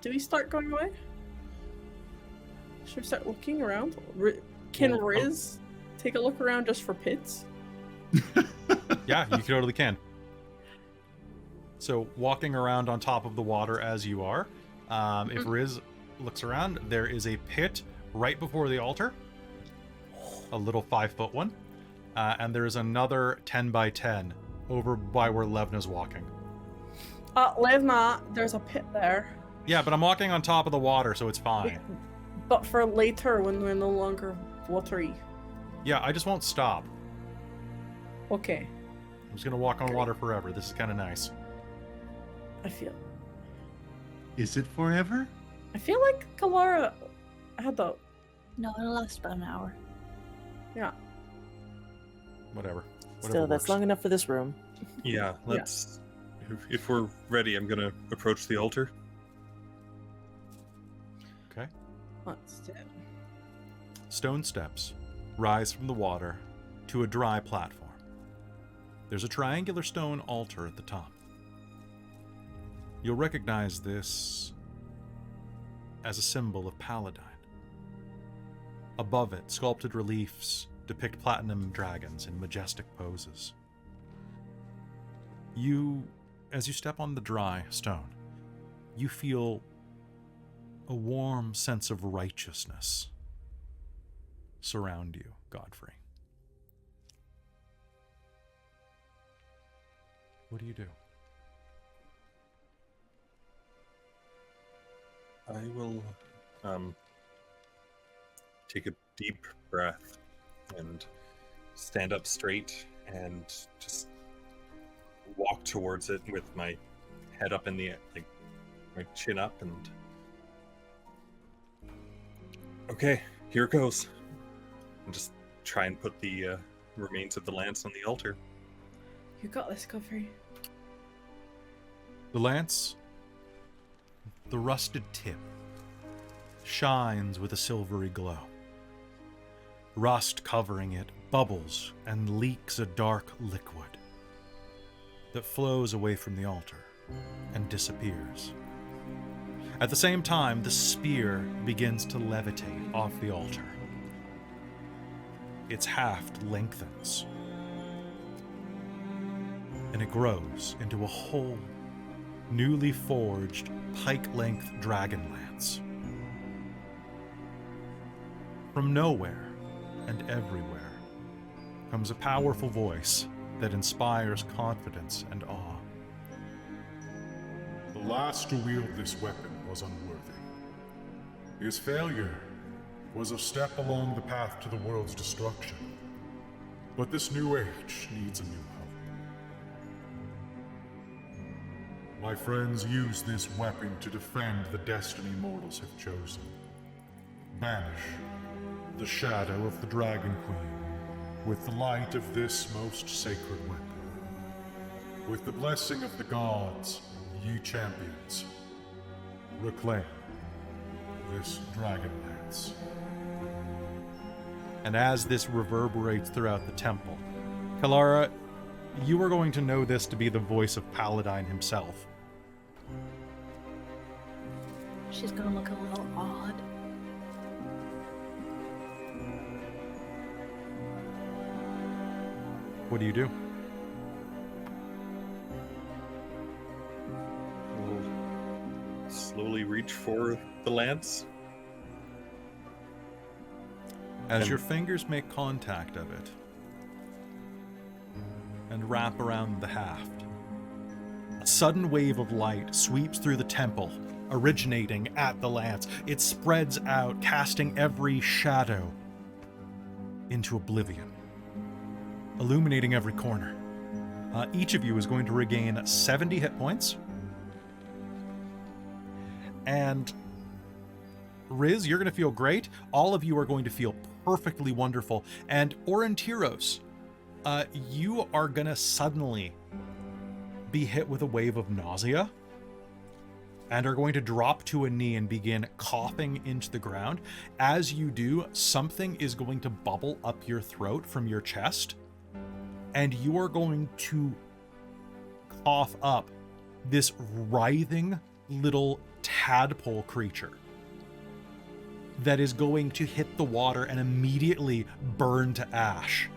do we start going away? Should we start looking around? Can Well, Riz take a look around just for pits? Yeah, you totally can. So walking around on top of the water as you are, if Riz looks around, there is a pit right before the altar, a little 5-foot one, and there's another 10 by 10 over by where Levna's walking. Levna, there's a pit there. Yeah, but I'm walking on top of the water, so it's fine. But for later when we're no longer watery. Yeah, I just won't stop. Okay, I'm just gonna walk on water forever. This is kind of nice. I feel forever? like Kelara had the No, it'll last about an hour. Whatever. Still, that's works. long enough for this room. Yeah, let's. If we're ready, I'm gonna approach the altar. Okay. let's do. Stone steps rise from the water to a dry platform. There's a triangular stone altar at the top. You'll recognize this as a symbol of Paladine. Above it, sculpted reliefs depict platinum dragons in majestic poses. As you step on the dry stone, you feel a warm sense of righteousness surround you, Godfrey. What do you do? I will take a deep breath and stand up straight and just walk towards it with my head up in the air, like my chin up, and okay, here it goes. And just try and put the remains of the lance on the altar. You got this, Godfrey. The lance, the rusted tip, shines with a silvery glow. Rust covering it bubbles and leaks a dark liquid that flows away from the altar and disappears. At the same time, the spear begins to levitate off the altar. Its haft lengthens, and it grows into a whole, newly forged, pike-length Dragonlance. From nowhere and everywhere comes a powerful voice that inspires confidence and awe. The last to wield this weapon was unworthy. His failure was a step along the path to the world's destruction. But this new age needs a new hope. My friends use this weapon to defend the destiny mortals have chosen. Banish the shadow of the Dragon Queen with the light of this most sacred weapon. With the blessing of the gods, ye champions, reclaim this Dragonlance. And as this reverberates throughout the temple, Kelara, you are going to know this to be the voice of Paladine himself. She's gonna look a little odd. What do you do? We'll slowly reach for the lance. As your fingers make contact of it and wrap around the haft, a sudden wave of light sweeps through the temple, originating at the lance. It spreads out, casting every shadow into oblivion, illuminating every corner. Each of you is going to regain 70 hit points. And Riz, you're going to feel great. All of you are going to feel perfectly wonderful. And Aurontiros, you are going to suddenly be hit with a wave of nausea and are going to drop to a knee and begin coughing into the ground. As you do, something is going to bubble up your throat from your chest, and you are going to cough up this writhing little tadpole creature that is going to hit the water and immediately burn to ash.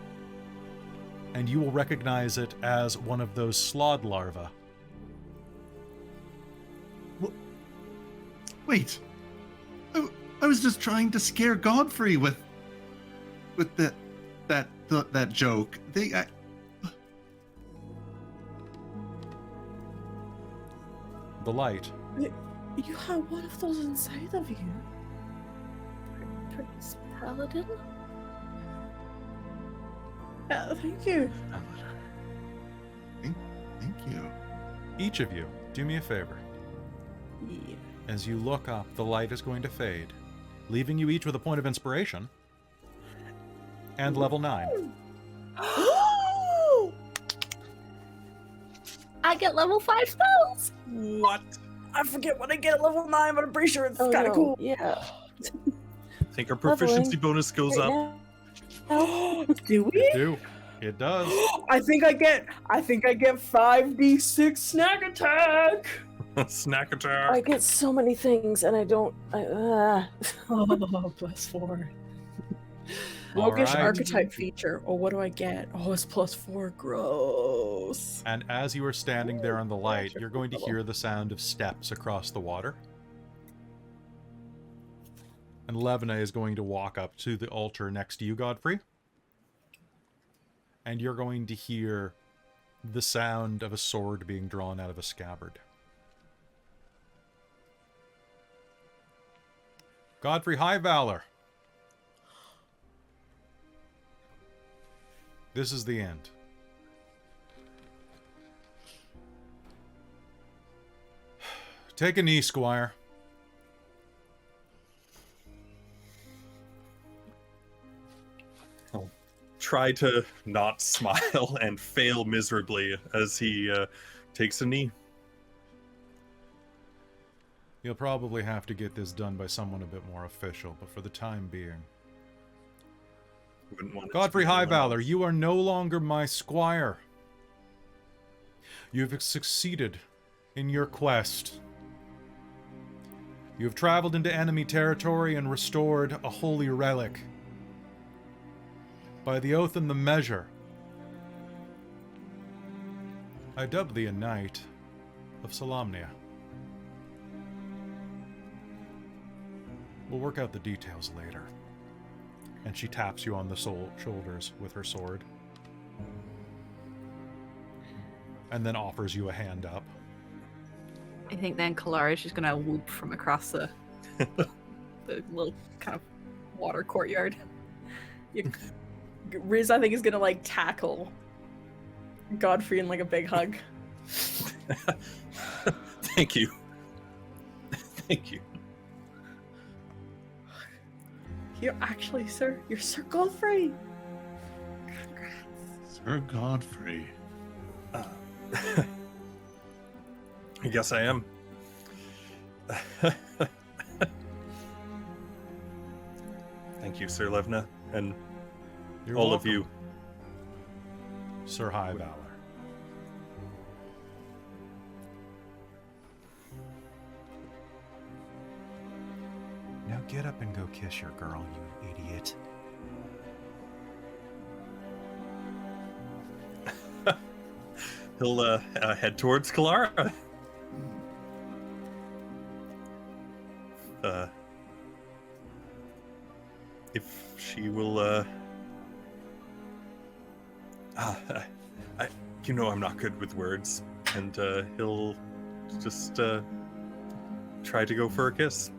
And you will recognize it as one of those slod larvae. Wait. I was just trying to scare Godfrey with that joke. The light. You have one of those inside of you. Prince Paladin? Yeah, thank you. Thank you. Each of you, do me a favor. Yeah. As you look up, the light is going to fade, leaving you each with a point of inspiration and level 9. I get level 5 spells! What? I forget when I get at level 9, but I'm pretty sure it's Oh, kind of no. cool. Yeah. I think our proficiency bonus goes Right up. now. Do we? It do. It does. I think I get 5d6 snack attack. Snack attack. I get so many things, and I don't. Oh, +4. All Roguish right. archetype feature. Oh, what do I get? Oh, it's +4. Gross. And as you are standing there on the light, you're going to hear the sound of steps across the water. And Levina is going to walk up to the altar next to you, Godfrey. And you're going to hear the sound of a sword being drawn out of a scabbard. Godfrey Highvalor. This is the end. Take a knee, Squire. I'll try to not smile and fail miserably as he takes a knee. You'll probably have to get this done by someone a bit more official, but for the time being. Wouldn't want it to Godfrey be anyone Highvalor, else. you are no longer my squire. You have succeeded in your quest. You have traveled into enemy territory and restored a holy relic. By the oath and the measure, I dub thee a knight of Solamnia. We'll work out the details later. And she taps you on the shoulders with her sword. And then offers you a hand up. I think then Kelara is just gonna whoop from across the little kind of water courtyard. Riz, I think, is gonna like tackle Godfrey in like a big hug. Thank you. Thank you. You're actually, sir, you're Sir Godfrey. Sir Godfrey. I guess I am. Thank you, Sir Levna, and You're all welcome, of you. Sir Highvalor. Now get up and go kiss your girl, you idiot. He'll head towards Kelara. If she will, you know, I'm not good with words, and he'll just try to go for a kiss.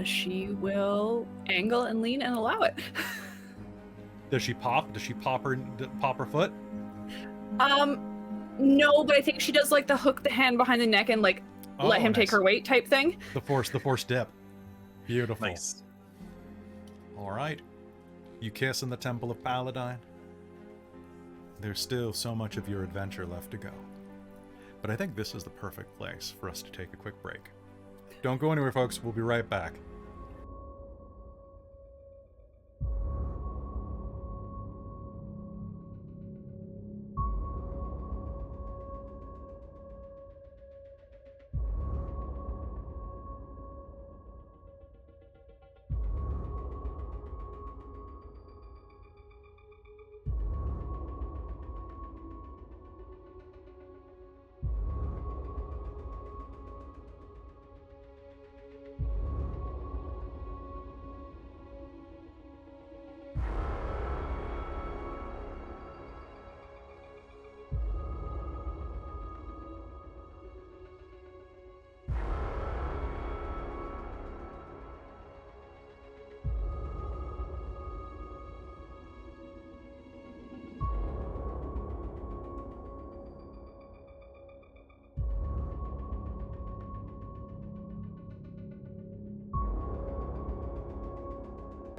She will angle and lean and allow it. Does she pop? Does she pop her foot? No, but I think she does like the hook the hand behind the neck and like let him take nice. her weight type thing. The force dip. Beautiful. Nice. All right. You kiss in the Temple of Paladine. There's still so much of your adventure left to go. But I think this is the perfect place for us to take a quick break. Don't go anywhere, folks. We'll be right back.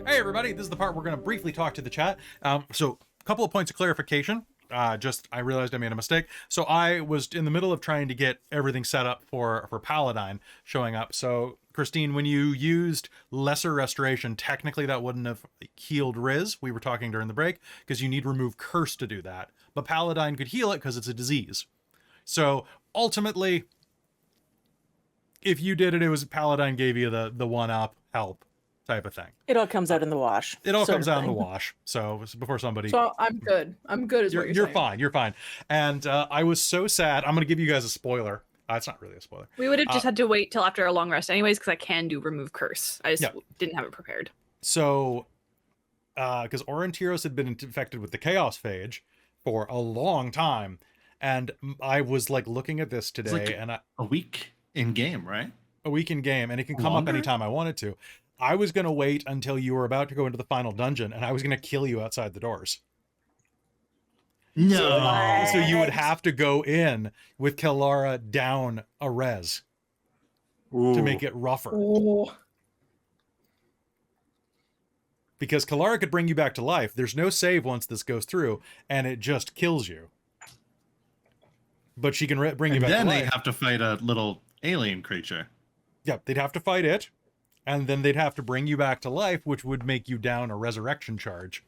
Hey everybody, this is the part we're going to briefly talk to the chat. So a couple of points of clarification. I realized I made a mistake. So I was in the middle of trying to get everything set up for Paladine showing up. So Christine, when you used Lesser Restoration, technically that wouldn't have healed Riz. We were talking during the break, because you need Remove Curse to do that. But Paladine could heal it because it's a disease. So ultimately, if you did it, it was Paladine gave you the 1-up help type of thing. It all comes out in the wash. It all sort comes of out in the thing. wash. So before somebody... So I'm good. I'm good is what you're saying. fine. You're fine. And I was so sad. I'm going to give you guys a spoiler. It's not really a spoiler. We would have just had to wait till after a long rest anyways, because I can do Remove Curse. I just didn't have it prepared. So, because Aurontiros had been infected with the Chaos Phage for a long time, and I was like looking at this today, like and a week in game, right? A week in game, and it can come Longer? up anytime I wanted to. I was going to wait until you were about to go into the final dungeon, and I was going to kill you outside the doors. No. So you would have to go in with Kelara down a res to make it rougher. Oh. Because Kelara could bring you back to life. There's no save once this goes through, and it just kills you. But she can bring you And back then to they life. have to fight a little alien creature. Yep, they'd have to fight it, and then they'd have to bring you back to life, which would make you down a resurrection charge.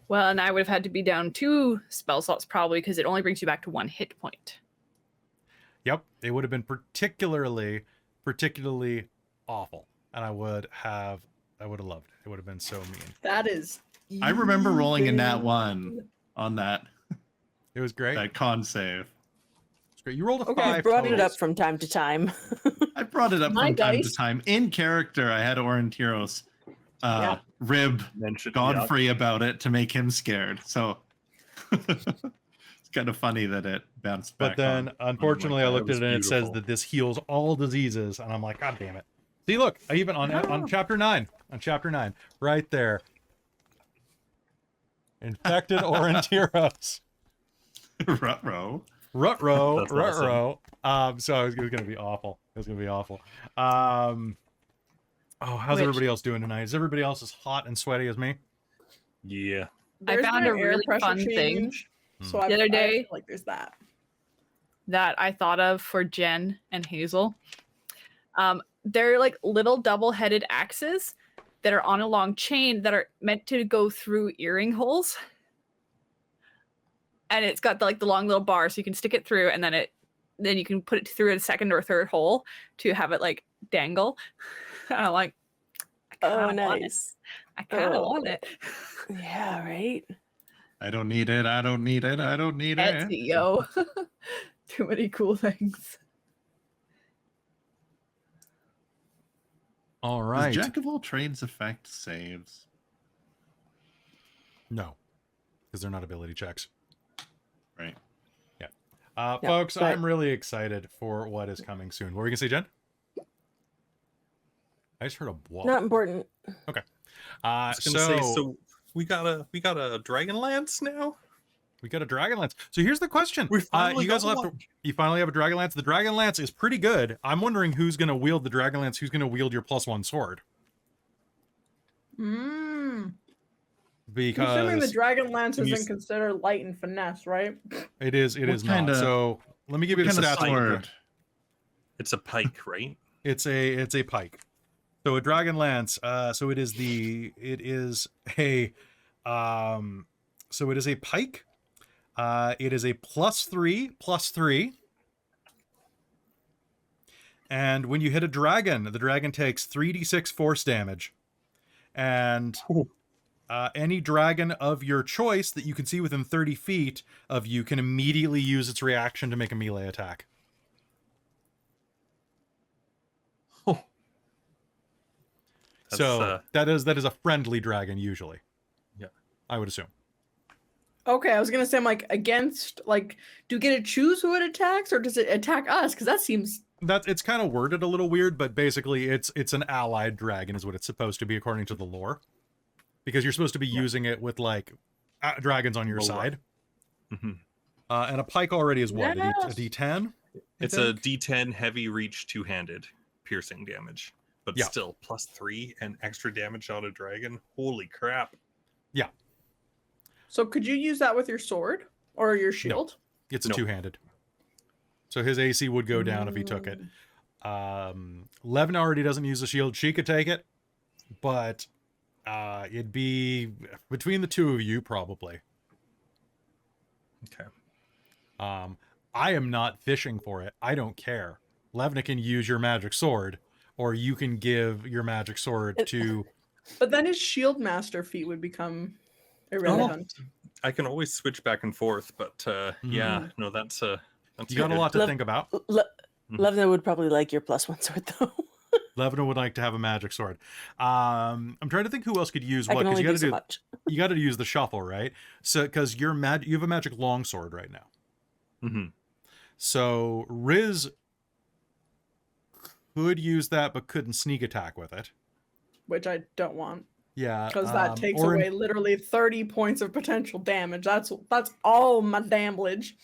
Well, and I would have had to be down 2 spell slots probably, because it only brings you back to 1 hit point. Yep, it would have been particularly awful, and I would have loved it. It would have been so mean. That is. I remember rolling a nat evil. 1 on that It was great. that con save. It's great. You rolled a Okay, 5. I brought it totals. up from time to time. I brought it up My from time to dice. time. In character, I had Aurontiros rib Mentioned Godfrey about it to make him scared. So it's kind of funny that it bounced back. But then, unfortunately, I that looked at was it and it says beautiful. that this heals all diseases, and I'm like, God damn it! See, look, I even on chapter 9, right there, infected Aurontiros, Ruh-roh. Ruh-roh. So it was gonna be awful. How's everybody else doing tonight? Is everybody else as hot and sweaty as me? Yeah. There's found been a an air really pressure fun thing change, So the other I day. feel like there's that. That I thought of for Jen and Hazel. They're like little double-headed axes that are on a long chain that are meant to go through earring holes. And it's got the long little bar, so you can stick it through, and then you can put it through a second or third hole to have it like dangle. And I'm like, Oh, want it. nice. I kind of Oh. want it. Yeah, right? I don't need it. I don't need it. I don't need Etsy, it. yo. Too many cool things. All right. Does Jack of all trades affect saves? No, because they're not ability checks. Right. Yeah, Folks, but- I'm really excited for what is coming soon. What were you gonna say, Jen? I just heard a wall. Not important. I was gonna say, so we got a Dragonlance now. We got a Dragonlance. So here's the question: We finally you guys got will have one. to. You finally have a Dragonlance. The Dragonlance is pretty good. I'm wondering who's gonna wield the Dragonlance. Who's gonna wield your +1 sword? Assuming the Because Dragonlance Can you isn't considered light and finesse, right? it is. It What is not. kinda- So let me give you the What kind stats. of on it. sword? It's a pike, right? It's a pike. So a Dragonlance. So it is a pike. It is a +3/+3. And when you hit a dragon, the dragon takes 3d6 force damage. And any dragon of your choice that you can see within 30 feet of you can immediately use its reaction to make a melee attack. So that is a friendly dragon usually. Yeah. I would assume. Okay, I was gonna say, I'm like, against, like, do you get to choose who it attacks, or does it attack us? Because that seems. It's kind of worded a little weird, but basically it's an allied dragon is what it's supposed to be according to the lore, because you're supposed to be using it with like dragons on your Well, side. Mm-hmm. And a pike already is what, Yes. a D10? It's a D10 heavy reach 2-handed piercing damage, but Yeah. still +3 and extra damage on a dragon. Holy crap! So could you use that with your sword or your shield? It's a No. two-handed. So his AC would go down if he took it. Levna already doesn't use the shield. She could take it, but it'd be between the two of you probably. Okay. I am not fishing for it. I don't care. Levna can use your magic sword, or you can give your magic sword to... But then his shield master feat would become irrelevant. I can always switch back and forth, but yeah, no, that's You got a lot to think about. Levna would probably like your +1 sword though. Levna would like to have a magic sword. I'm trying to think who else could use I what, can only because do so much. you got to use the shuffle, right? So because you have a magic longsword right now. Mm-hmm. So Riz could use that, but couldn't sneak attack with it. Which I don't want. Yeah, Because that takes or in- away literally 30 points of potential damage. That's all my damage.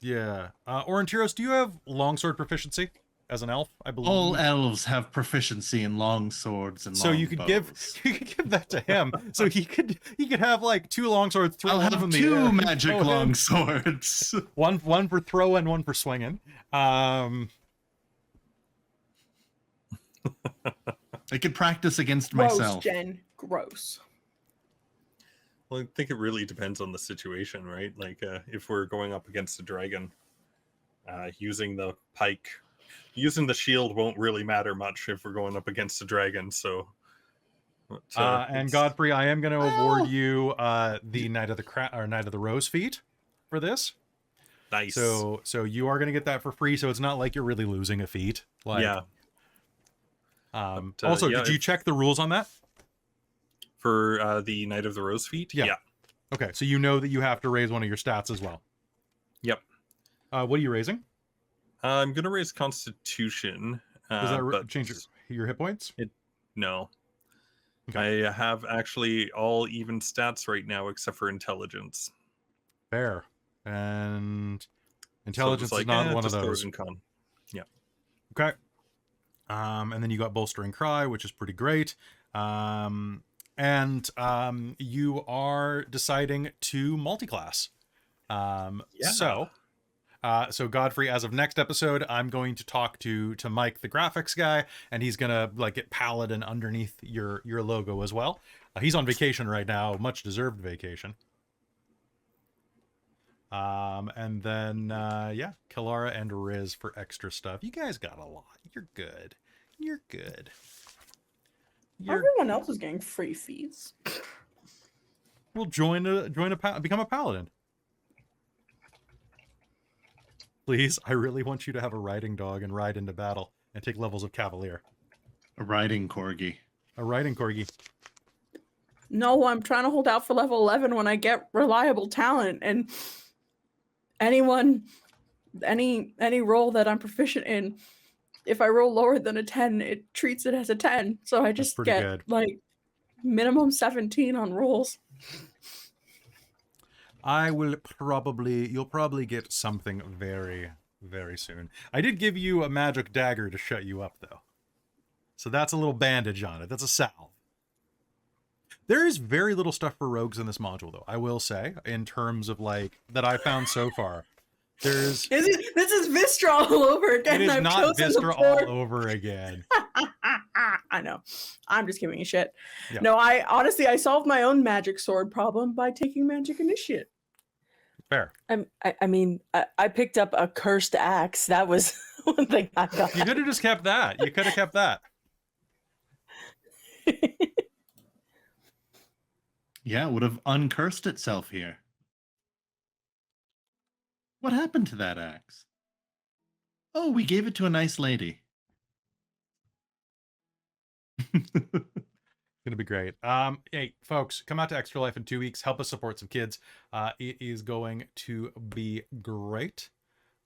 Yeah. Aurontiros, do you have longsword proficiency as an elf? I believe. All elves have proficiency in long swords and So long you could bows. give that to him. So he could have like 2 longswords. Throw I'll one have in the 2 air. magic Throw him. long swords. One for throw and one for swinging. I could practice against Gross, myself. Jen. Gross. Well, I think it really depends on the situation, right? Like, if we're going up against a dragon, using the pike, using the shield won't really matter much if we're going up against a dragon. So, And it's- Godfrey, I am going to award you the Knight of the Rose feat for this. nice. So you are going to get that for free. So it's not like you're really losing a feat. Like, yeah, also, yeah, did you check the rules on that? for the Knight of the Rose feat. Yeah. Okay, so you know that you have to raise one of your stats as well. Yep. What are you raising? I'm gonna raise Constitution. Does that but change your hit points? No. Okay. I have actually all even stats right now except for Intelligence. Fair. And So it intelligence was is not one of just throw it those. in con. Okay. And then you got Bolster and Cry, which is pretty great. And you are deciding to multiclass. So Godfrey, as of next episode, I'm going to talk to Mike, the graphics guy, and he's gonna like get Paladin underneath your logo as well. He's on vacation right now, much deserved vacation. And then Kelara and Riz for extra stuff. You guys got a lot. You're good. You're good. Everyone else is getting free fees. We'll become a paladin. Please, I really want you to have a riding dog and ride into battle and take levels of cavalier. A riding corgi. A riding corgi. No, I'm trying to hold out for level 11 when I get reliable talent, and any role that I'm proficient in, if I roll lower than a 10, it treats it as a 10. So I just pretty get good. like minimum 17 on rolls. You'll probably get something very, very soon. I did give you a magic dagger to shut you up, though. So that's a little bandage on it. That's a salve. There is very little stuff for rogues in this module, though, I will say, in terms of, like, that I found so far. This is Vistra all over again. It is I've not chosen the Vistra poor- all over again. I know. I'm just giving you shit. Yeah. No, I solved my own magic sword problem by taking magic initiate. Fair. I picked up a cursed axe. That was one thing I got. You could have just kept that. You could have kept that. Yeah, it would have uncursed itself here. What happened to that axe? Oh, we gave it to a nice lady. Gonna be great. Hey, folks, come out to Extra Life in 2 weeks. Help us support some kids. It is going to be great.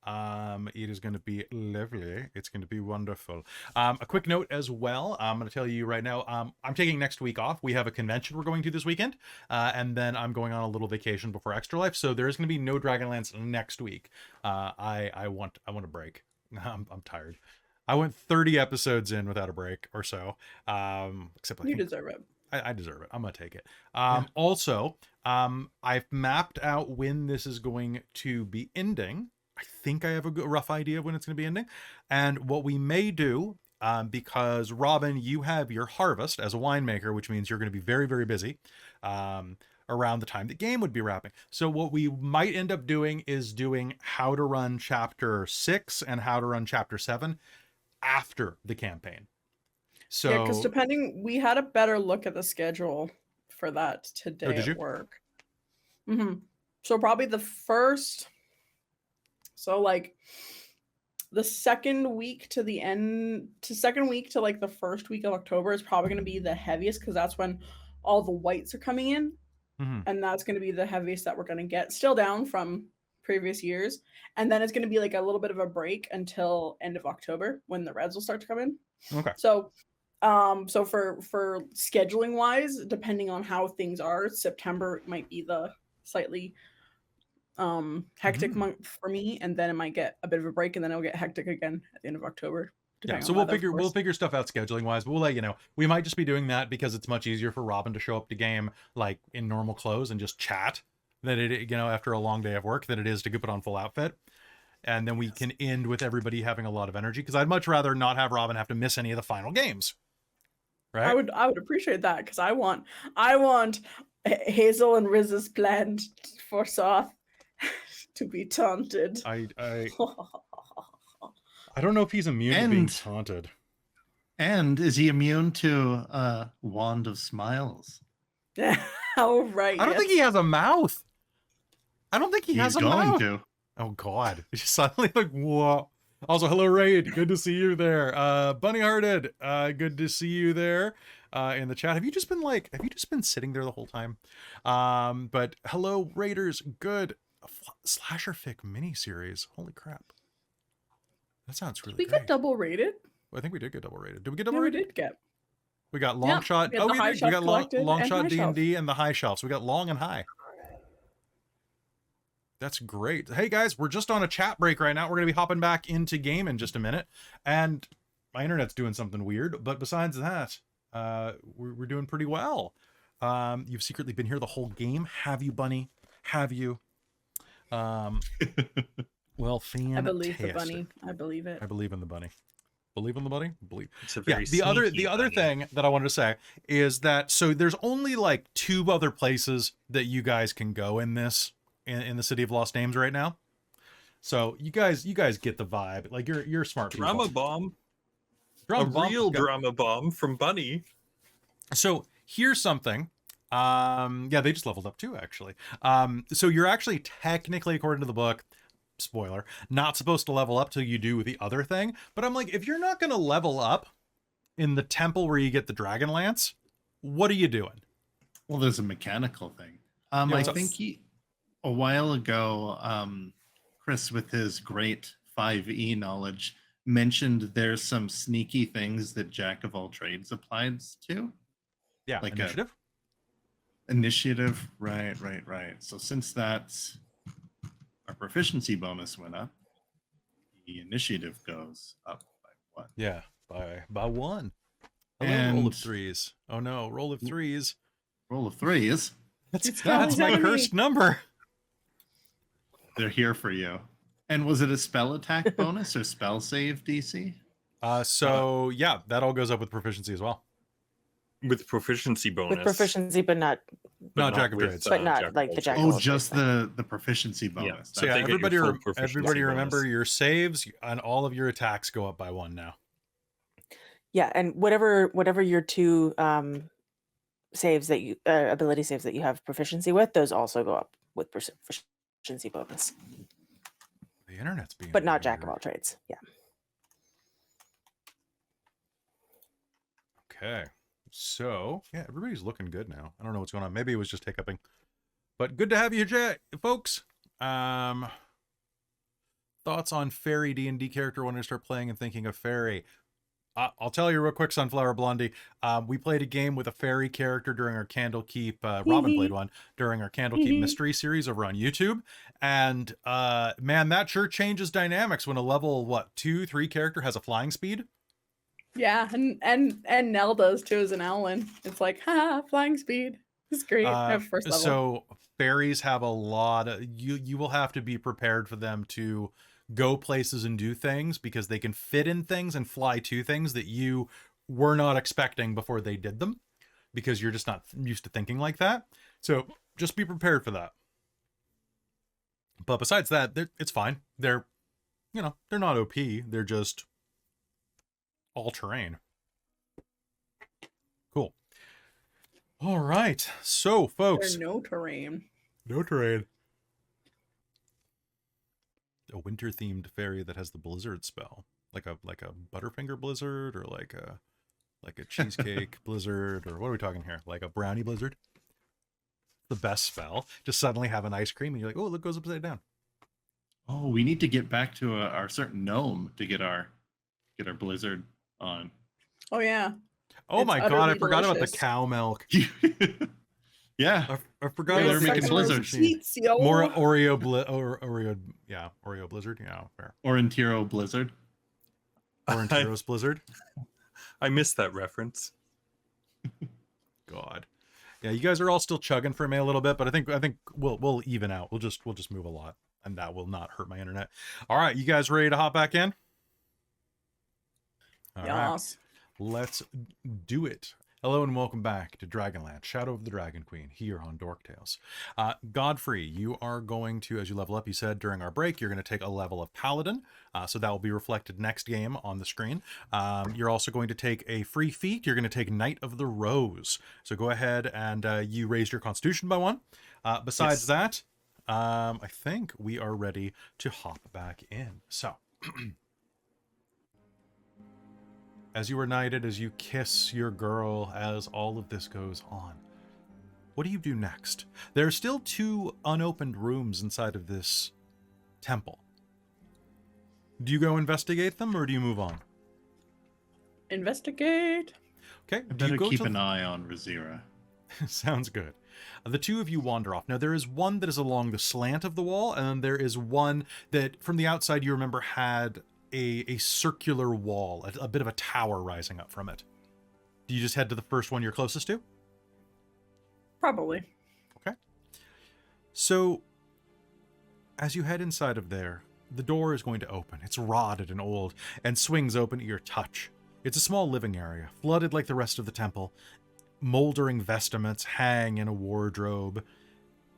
It is going to be lovely. It's going to be wonderful. A quick note as well. I'm going to tell you right now, I'm taking next week off. We have a convention we're going to this weekend. And then I'm going on a little vacation before Extra Life. So there is going to be no Dragonlance next week. I want a break. I'm tired. I went 30 episodes in without a break or so. Except You deserve it. I deserve it. I'm gonna take it. Yeah. Also, I've mapped out when this is going to be ending. I think I have a rough idea of when it's going to be ending. And what we may do, because Robin, you have your harvest as a winemaker, which means you're going to be very, very busy around the time the game would be wrapping. So what we might end up doing is doing how to run chapter 6 and how to run chapter 7 after the campaign. So Yeah, because we had a better look at the schedule for that today did you? at work. So probably the first, like the second week to the like the first week of October is probably going to be the heaviest because that's when all the whites are coming in. And that's going to be the heaviest that we're going to get, still down from previous years. And then it's going to be like a little bit of a break until end of October when the reds will start to come in. Okay. So for scheduling wise, depending on how things are, September might be the slightly hectic month for me, and then it might get a bit of a break, and then it'll get hectic again at the end of October. Yeah, so we'll figure stuff out scheduling wise, but we'll let you know. We might just be doing that because it's much easier for Robin to show up to game like in normal clothes and just chat than it, after a long day of work than it is to put on full outfit. And then we can end with everybody having a lot of energy, because I'd much rather not have Robin have to miss any of the final games. Right? I would appreciate that, because I want Hazeal and Riz's plan for Soth to be taunted. I don't know if he's immune to being taunted. And is he immune to Wand of Smiles? Oh, right. I don't think he has a mouth. I don't think he has a mouth. He's going to. Oh, God. It's just suddenly like, whoa. Also, hello, Raid. Good to see you there. Bunny Hearted. Good to see you there in the chat. Have you just been sitting there the whole time? But hello, Raiders. Good. Slasher Fic miniseries. Holy crap. That sounds really great. We got double rated? Well, I think we did get double rated. Did we get double rated? We did get. We got long shot. We got long shot D&D and the high shelf. So we got long and high. That's great. Hey guys, we're just on a chat break right now. We're going to be hopping back into game in just a minute. And my internet's doing something weird. But besides that, we're doing pretty well. You've secretly been here the whole game. Have you, Bunny? Have you? Well, fantastic. I believe the bunny. I believe it. I believe in the bunny. Believe in the bunny? Believe. It's a very the other bunny. thing that I wanted to say is that so there's only like 2 other places that you guys can go in this in the City of Lost Names right now. So you guys get the vibe. Like you're smart people. Drama bomb. Real drama bomb from Bunny. So here's something. Yeah, they just leveled up too, actually. So you're actually technically, according to the book, spoiler, not supposed to level up till you do the other thing. But I'm like, if you're not going to level up in the temple where you get the Dragonlance, what are you doing? Well, there's a mechanical thing. I think a while ago, Chris, with his great 5e knowledge, mentioned there's some sneaky things that Jack of all trades applies to. Yeah, like initiative. Initiative, right. So since that's our proficiency bonus went up, the initiative goes up by 1. Yeah, by 1. Hello, roll of 3s. Oh no, roll of 3s. Roll of 3s. That's my cursed number. They're here for you. And was it a spell attack bonus or spell save DC? So yeah, that all goes up with proficiency as well. With proficiency bonus. With proficiency, but not Jack of with, trades. but not like the Jack of Oh, all just trades the proficiency bonus. So yeah, They get your full proficiency everybody remember bonus. your saves and all of your attacks go up by 1 now. Yeah, and whatever your 2 saves that you ability saves that you have proficiency with, those also go up with proficiency bonus. The internet's being But not weird. Jack of all trades. Yeah. Okay. So, yeah, everybody's looking good now. I don't know what's going on. Maybe it was just hiccuping. But good to have you, folks. Thoughts on Fairy D&D character when I start playing and thinking of Fairy. I'll tell you real quick, Sunflower Blondie. We played a game with a fairy character during our Candlekeep. Robin played one during our Candlekeep mystery series over on YouTube. And man, that sure changes dynamics when a level 2, 3 character has a flying speed. Yeah, and Nell does too as an Owlin. It's like, ha, flying speed. It's great. I have first level. So fairies have a lot of you will have to be prepared for them to go places and do things because they can fit in things and fly to things that you were not expecting before they did them because you're just not used to thinking like that. So just be prepared for that. But besides that, it's fine. They're not OP. They're just all terrain. Cool. All right. So, folks. There's no terrain. No terrain. A winter-themed fairy that has the blizzard spell. Like a Butterfinger blizzard or like a cheesecake blizzard, or what are we talking here? Like a brownie blizzard? The best spell. Just suddenly have an ice cream and you're like, oh, look, it goes upside down. Oh, we need to get back to our certain gnome to get our blizzard on. Oh yeah. Oh It's my god, I forgot about the delicious. cow milk. Yeah. I forgot They're about making the blizzard. Sweets, yo. More Oreo blizzard. Yeah, fair. Aurontiros blizzard. Aurontiros blizzard. I missed that reference. God. Yeah, you guys are all still chugging for me a little bit, but I think we'll even out. We'll just move a lot, and that will not hurt my internet. All right, you guys ready to hop back in? All right, Yes. let's do it. Hello and welcome back to Dragonlance, Shadow of the Dragon Queen, here on Dork Tales. Godfrey, you are going to, as you level up, you said during our break, you're going to take a level of Paladin, so that will be reflected next game on the screen. You're also going to take a free feat. You're going to take Knight of the Rose. So go ahead and you raised your Constitution by 1. Besides that, I think we are ready to hop back in. So... as you are knighted, as you kiss your girl, as all of this goes on, what do you do next? There are still 2 unopened rooms inside of this temple. Do you go investigate them, or do you move on? Investigate. Okay. I Do you better go keep to an eye on Rizira. Sounds good. The 2 of you wander off. Now, there is one that is along the slant of the wall, and then there is one that, from the outside, you remember had a circular wall, a bit of a tower rising up from it. Do you just head to the first one you're closest to? Probably. Okay. So, as you head inside of there, the door is going to open. It's rotted and old, and swings open at your touch. It's a small living area, flooded like the rest of the temple. Moldering vestments hang in a wardrobe,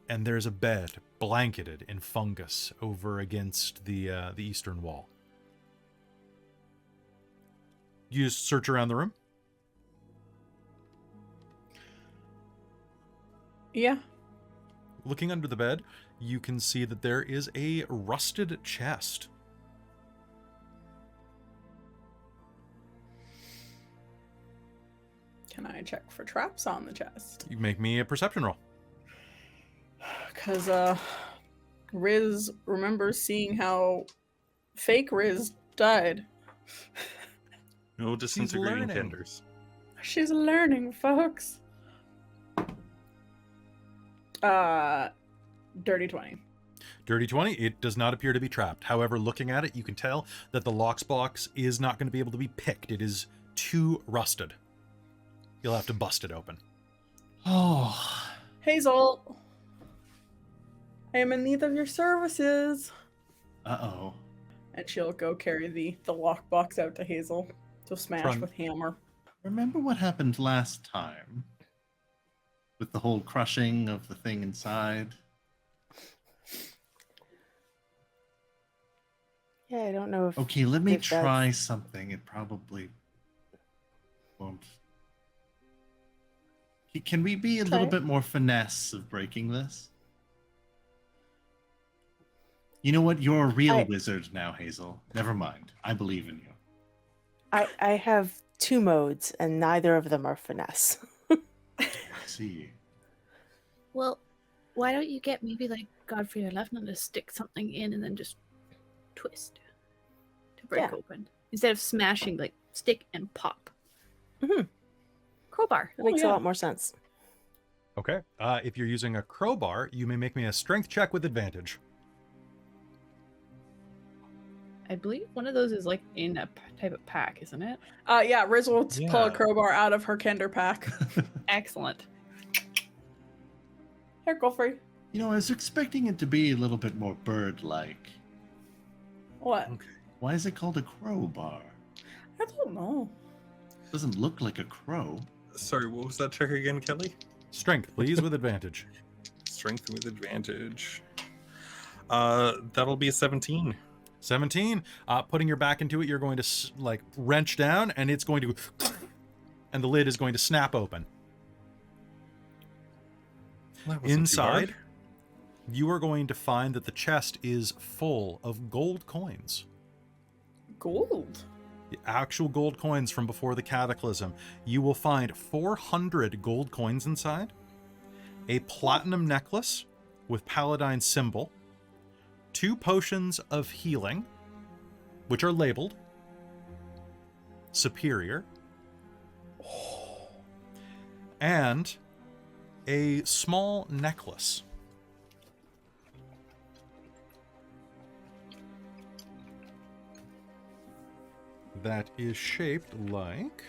and there's a bed blanketed in fungus over against the eastern wall. You just search around the room? Yeah. Looking under the bed, you can see that there is a rusted chest. Can I check for traps on the chest? You make me a perception roll. Because Riz remembers seeing how fake Riz died. No disintegrating learning. tenders. She's learning, folks. Dirty 20. Dirty 20, it does not appear to be trapped. However, looking at it, you can tell that the lock's box is not going to be able to be picked. It is too rusted. You'll have to bust it open. Oh. Hazeal, I am in need of your services. Uh-oh. And she'll go carry the lockbox out to Hazeal to smash From- with hammer. Remember what happened last time? With the whole crushing of the thing inside? Yeah, I don't know if. Okay, let me if that's- try something. It probably won't. Can we be a little Okay. bit more finesse of breaking this? You know what? You're a real wizard now, Hazeal. Never mind. I believe in you. I have 2 modes, and neither of them are finesse. I see. Well, why don't you get maybe like Godfrey or Lefna to stick something in and then just twist to break Yeah. open instead of smashing, like stick and pop. Mhm. Crowbar. That makes yeah. a lot more sense. Okay. If you're using a crowbar, you may make me a strength check with advantage. I believe one of those is like in a type of pack, isn't it? Yeah, Riz will pull a Yeah. crowbar out of her Kinder pack. Excellent. Here, Godfrey. You know, I was expecting it to be a little bit more bird-like. What? Okay. Why is it called a crowbar? I don't know. Doesn't look like a crow. Sorry, what was that check again, Kelly? Strength, please, with advantage. Strength with advantage. That'll be a 17. 17. Putting your back into it, you're going to like wrench down, and it's going to, and the lid is going to snap open. That wasn't too Inside, hard. you are going to find that the chest is full of gold coins. Gold. The actual gold coins from before the cataclysm. You will find 400 gold coins inside, a platinum necklace with Paladine symbol, 2 potions of healing, which are labeled superior, and a small necklace. That is shaped like...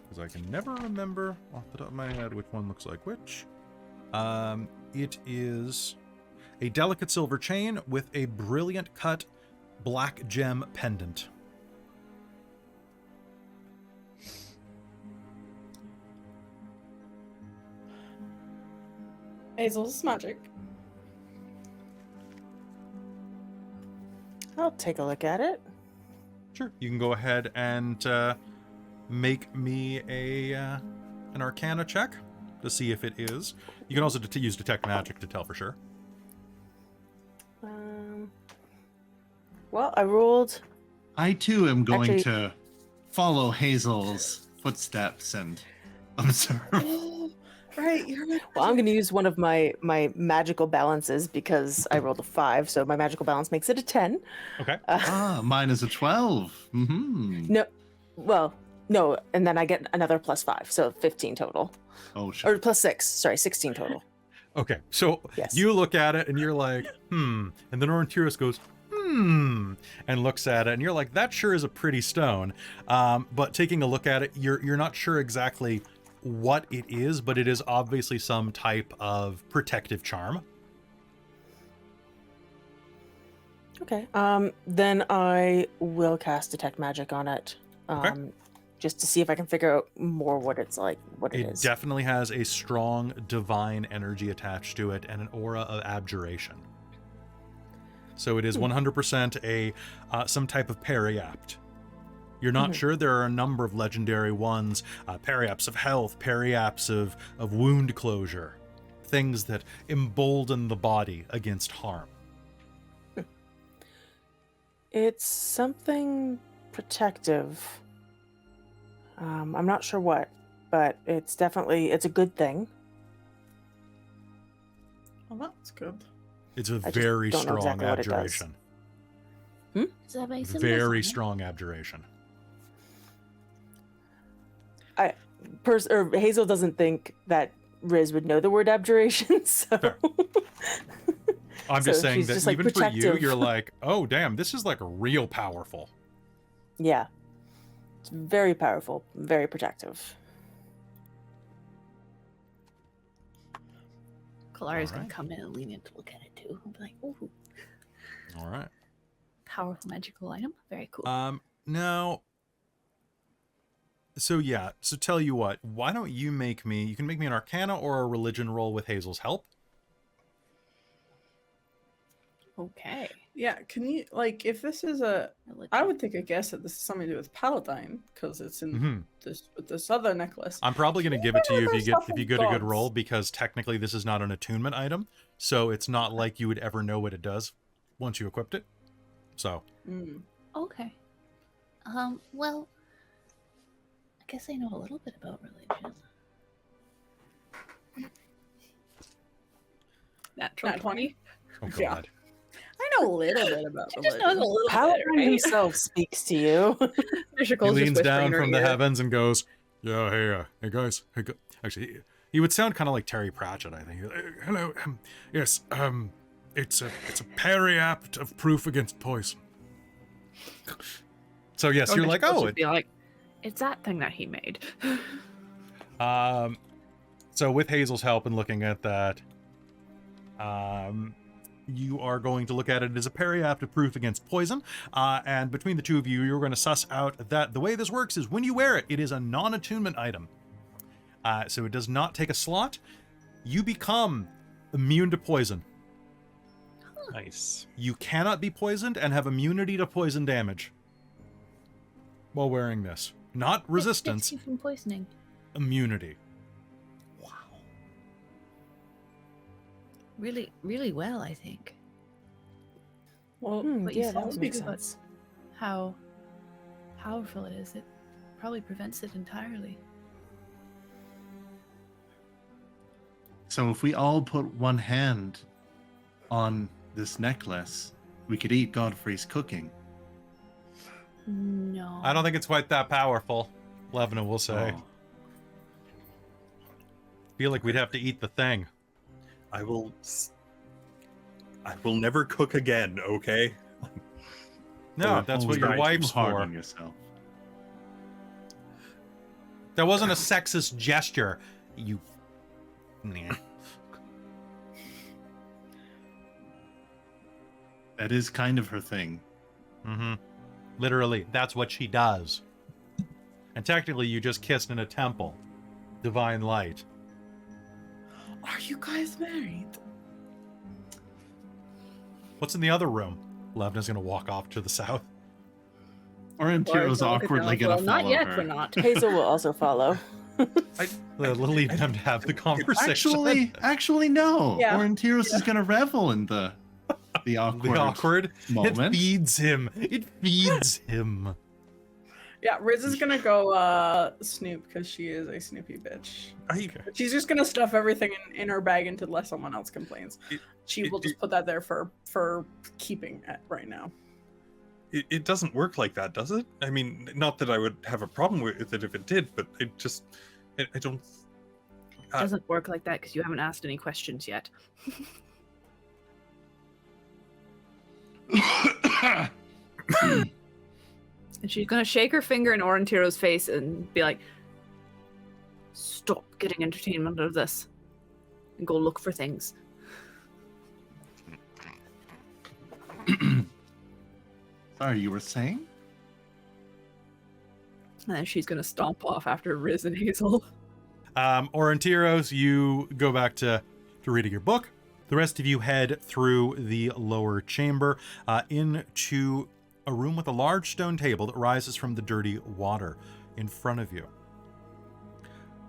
because I can never remember off the top of my head which one looks like which. It is a delicate silver chain with a brilliant cut black gem pendant. Hazel's magic. I'll take a look at it. Sure. You can go ahead and make me an Arcana check to see if it is. You can also use Detect Magic to tell for sure. Well, I rolled. I too am going Actually- to follow Hazel's footsteps and observe. Right, you're right. Well, I'm going to use one of my magical balances because I rolled a 5, so my magical balance makes it a 10. Okay. Mine is a 12. Mm-hmm. No, well, no, and then I get another +5, so 15 total. Oh, sure. Or +6, sorry, 16 total. Okay. So Yes. you look at it and you're like, And then Aurontiros goes, and looks at it and you're like, that sure is a pretty stone. But taking a look at it, you're not sure exactly what it is, but it is obviously some type of protective charm. Okay. Then I will cast Detect Magic on it. Okay. Just to see if I can figure out more what it's like, what it It is. definitely has a strong divine energy attached to it and an aura of abjuration. So it is 100% a some type of periapt. You're not sure. There are a number of legendary ones, periapts of health, periapts of wound closure, things that embolden the body against harm. It's something protective. I'm not sure what, but it's a good thing. Well, that's good. It's a I just very don't know strong exactly what it does. abjuration. Is that my symbols Very on it? strong abjuration. Hazel doesn't think that Riz would know the word abjuration, so Fair. I'm So just saying she's that just, like, even for you, protective. you're like, oh, damn, this is like real powerful. yeah. It's very powerful, very protective. Kalara's gonna Alright. come in and lean in to look at it too. I'll be like, ooh, All right. powerful magical item. Very cool. Now, so tell you what, why don't you can make me an Arcana or a Religion roll with Hazel's help. Okay. Yeah, can you, like, if this is I Religion. would take a guess that this is something to do with Paladine, because it's in Mhm. this other necklace. I'm probably going to give it to you if you get a good roll, Gods. because technically this is not an attunement item, so it's not like you would ever know what it does once you equipped it. So Mm. Okay. Well, I guess I know a little bit about religion. Natural Nat 20. oh Yeah. god. I know a little bit about She just knows a religion. little Paladin bit, right? himself speaks to you. He Cole's just leans down whispering in her from the ear. heavens and goes, "Yeah, hey guys, actually, he would sound kind of like Terry Pratchett, I think. Hello, yes, it's a periapt of proof against poison." So yes, Or you're just like, supposed oh, to be like, it's that thing that he made. So with Hazel's help and looking at that, you are going to look at it as a periapt of proof against poison. And between the two of you, you're going to suss out that the way this works is when you wear it, it is a non-attunement item. So it does not take a slot. You become immune to poison. Nice. You cannot be poisoned and have immunity to poison damage while wearing this. Not resistance, It protects you from poisoning. immunity. Really, really well, I think. Well, But you yeah, that said would make something about sense. how powerful it is. It probably prevents it entirely. So if we all put one hand on this necklace, we could eat Godfrey's cooking. No. I don't think it's quite that powerful, Levna will say. Oh. Feel like we'd have to eat the thing. I will never cook again, okay? No, Don't that's what your try too wife's hard for. on yourself. That wasn't a sexist gesture. You. Nah. That is kind of her thing. Mm-hmm. Literally, that's what she does. And technically, you just kissed in a temple. Divine light. are you guys married? What's in the other room? Levna's gonna walk off to the south. Aurontiro's awkwardly gonna follow Not yet, her. we're not. Hazel will also follow. Leave them to have the conversation. Actually, no. Yeah. Aurontiros is gonna revel in the awkward, The awkward. moment. It feeds him. It feeds him. Yeah, Riz is gonna go snoop because she is a snoopy bitch. She's just gonna stuff everything in her bag until someone else complains. She will just put that there for keeping it right now. It doesn't work like that, does it? I mean, not that I would have a problem with it if it did, but I don't. It doesn't work like that because you haven't asked any questions yet. And she's gonna shake her finger in Aurontiro's face and be like, "Stop getting entertainment out of this, and go look for things." Sorry, you were saying? And then she's gonna stomp off after Riz and Hazel. Aurontiros, you go back to reading your book. The rest of you head through the lower chamber into a room with a large stone table that rises from the dirty water in front of you.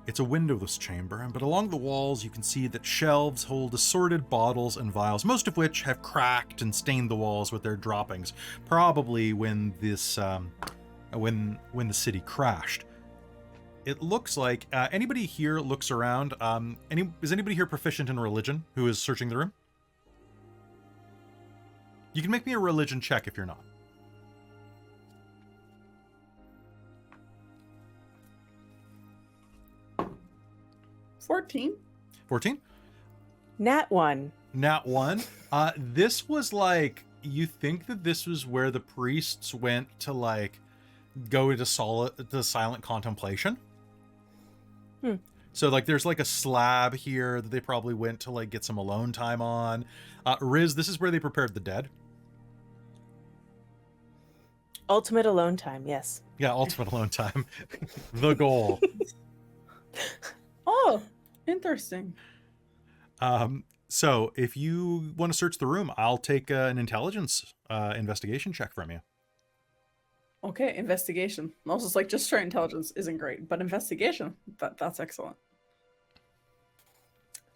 It's a windowless chamber, but along the walls you can see that shelves hold assorted bottles and vials, most of which have cracked and stained the walls with their droppings, probably when this when the city crashed. It looks like anybody here looks around. Is anybody here proficient in religion who is searching the room? You can make me a religion check if you're not. 14. 14? Nat 1. Nat 1. This was like, you think that this was where the priests went to like go into silent contemplation? So like there's like a slab here that they probably went to like get some alone time on. Riz, this is where they prepared the dead. Ultimate alone time, yes. Yeah, ultimate alone time. The goal. Oh, interesting. So if you want to search the room, I'll take an intelligence investigation check from you. Okay, investigation. Also, it's like just straight intelligence isn't great, but investigation, that's excellent.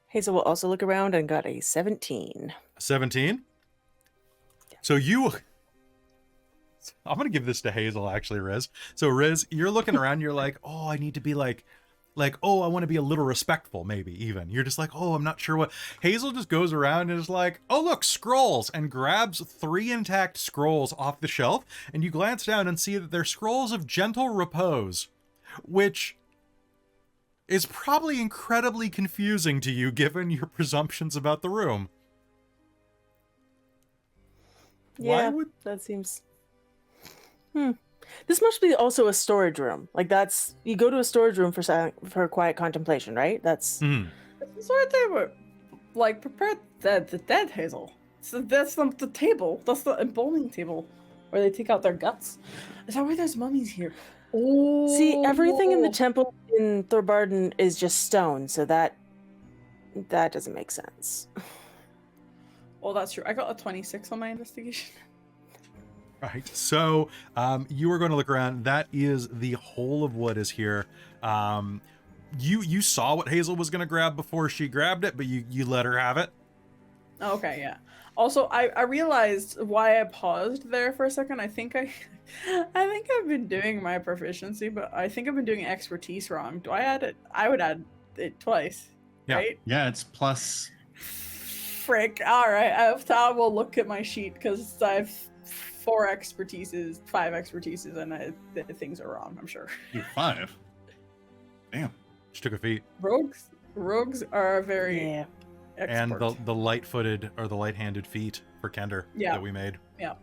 Hazel will also look around and got a 17. 17? So I'm going to give this to Hazel, actually, Riz. So Riz, you're looking around, you're like, oh, I need to be like Like, oh, I want to be a little respectful, maybe even. You're just like, oh, I'm not sure what. Hazeal just goes around and is like, oh, look, scrolls, and grabs 3 intact scrolls off the shelf. And you glance down and see that they're scrolls of gentle repose, which is probably incredibly confusing to you given your presumptions about the room. Yeah, that seems... This must be also a storage room. Like, that's... You go to a storage room for quiet contemplation, right? That's... That's what they were, like, prepared the dead, Hazeal. So that's the table. That's the embalming table where they take out their guts. Is that why there's mummies here? Oh. See, everything in the temple in Thorbarden is just stone, so that doesn't make sense. Oh, that's true. I got a 26 on my investigation. Right. So you are going to look around. That is the whole of what is here. You saw what Hazeal was going to grab before she grabbed it, but you let her have it. Okay, yeah. Also, I realized why I paused there for a second. I think I've been doing my proficiency, but I think I've been doing expertise wrong. Do I add it? I would add it twice. Yeah. Right? Yeah, it's plus. Frick. All right. I will look at my sheet because I've 4 expertises, 5 expertises, and the things are wrong, I'm sure. You're 5. Damn. She took a feat. Rogues are very expert. And the light-footed or the light-handed feat for Kender that we made. Yeah.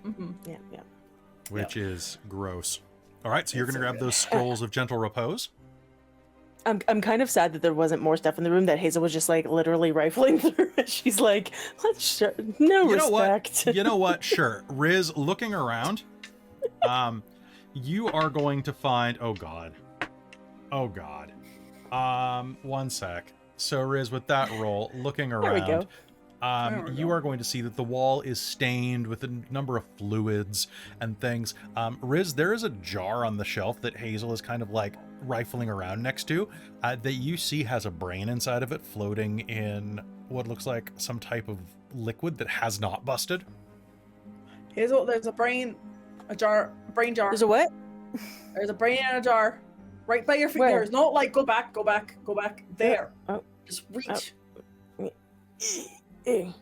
Mm-hmm. Yeah. Which is gross. All right, so you're going to grab those scrolls of gentle repose. I'm kind of sad that there wasn't more stuff in the room, that Hazeal was just like literally rifling through it. She's like, no respect. You know what? Sure. Riz, looking around, you are going to find, oh God. One sec. So Riz, with that roll, looking around, there we go. You are going to see that the wall is stained with a number of fluids and things. Riz, there is a jar on the shelf that Hazeal is kind of like rifling around next to that you see has a brain inside of it floating in what looks like some type of liquid that has not busted. Hazeal, there's a brain jar. There's a what? There's a brain in a jar. Right by your fingers. Where? No, like go back. There. Oh. Just reach. She's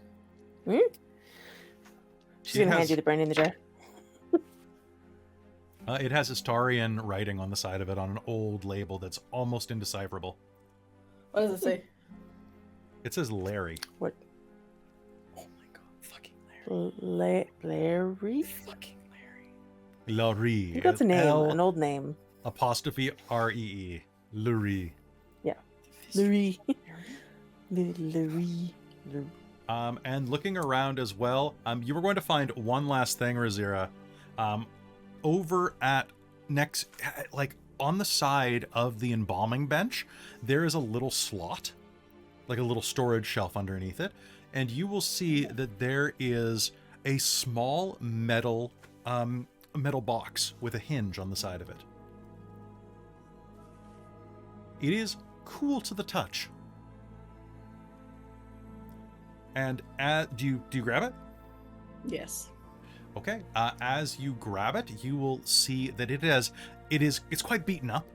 gonna hand you the brain in the jar. It has Astarian writing on the side of it on an old label that's almost indecipherable. What does it say? It says Larry. What? Oh my god, fucking Larry. Larry? Fucking Larry. Larry. I think that's a name, an old name. Apostrophe R-E-E. Larry. Yeah. Larry. Larry. And looking around as well, you were going to find one last thing, Rizira. Over at next, like on the side of the embalming bench, there is a little slot, like a little storage shelf underneath it. And you will see that there is a small metal box with a hinge on the side of it. It is cool to the touch. And do you grab it? Yes. Okay. As you grab it, you will see that it's quite beaten up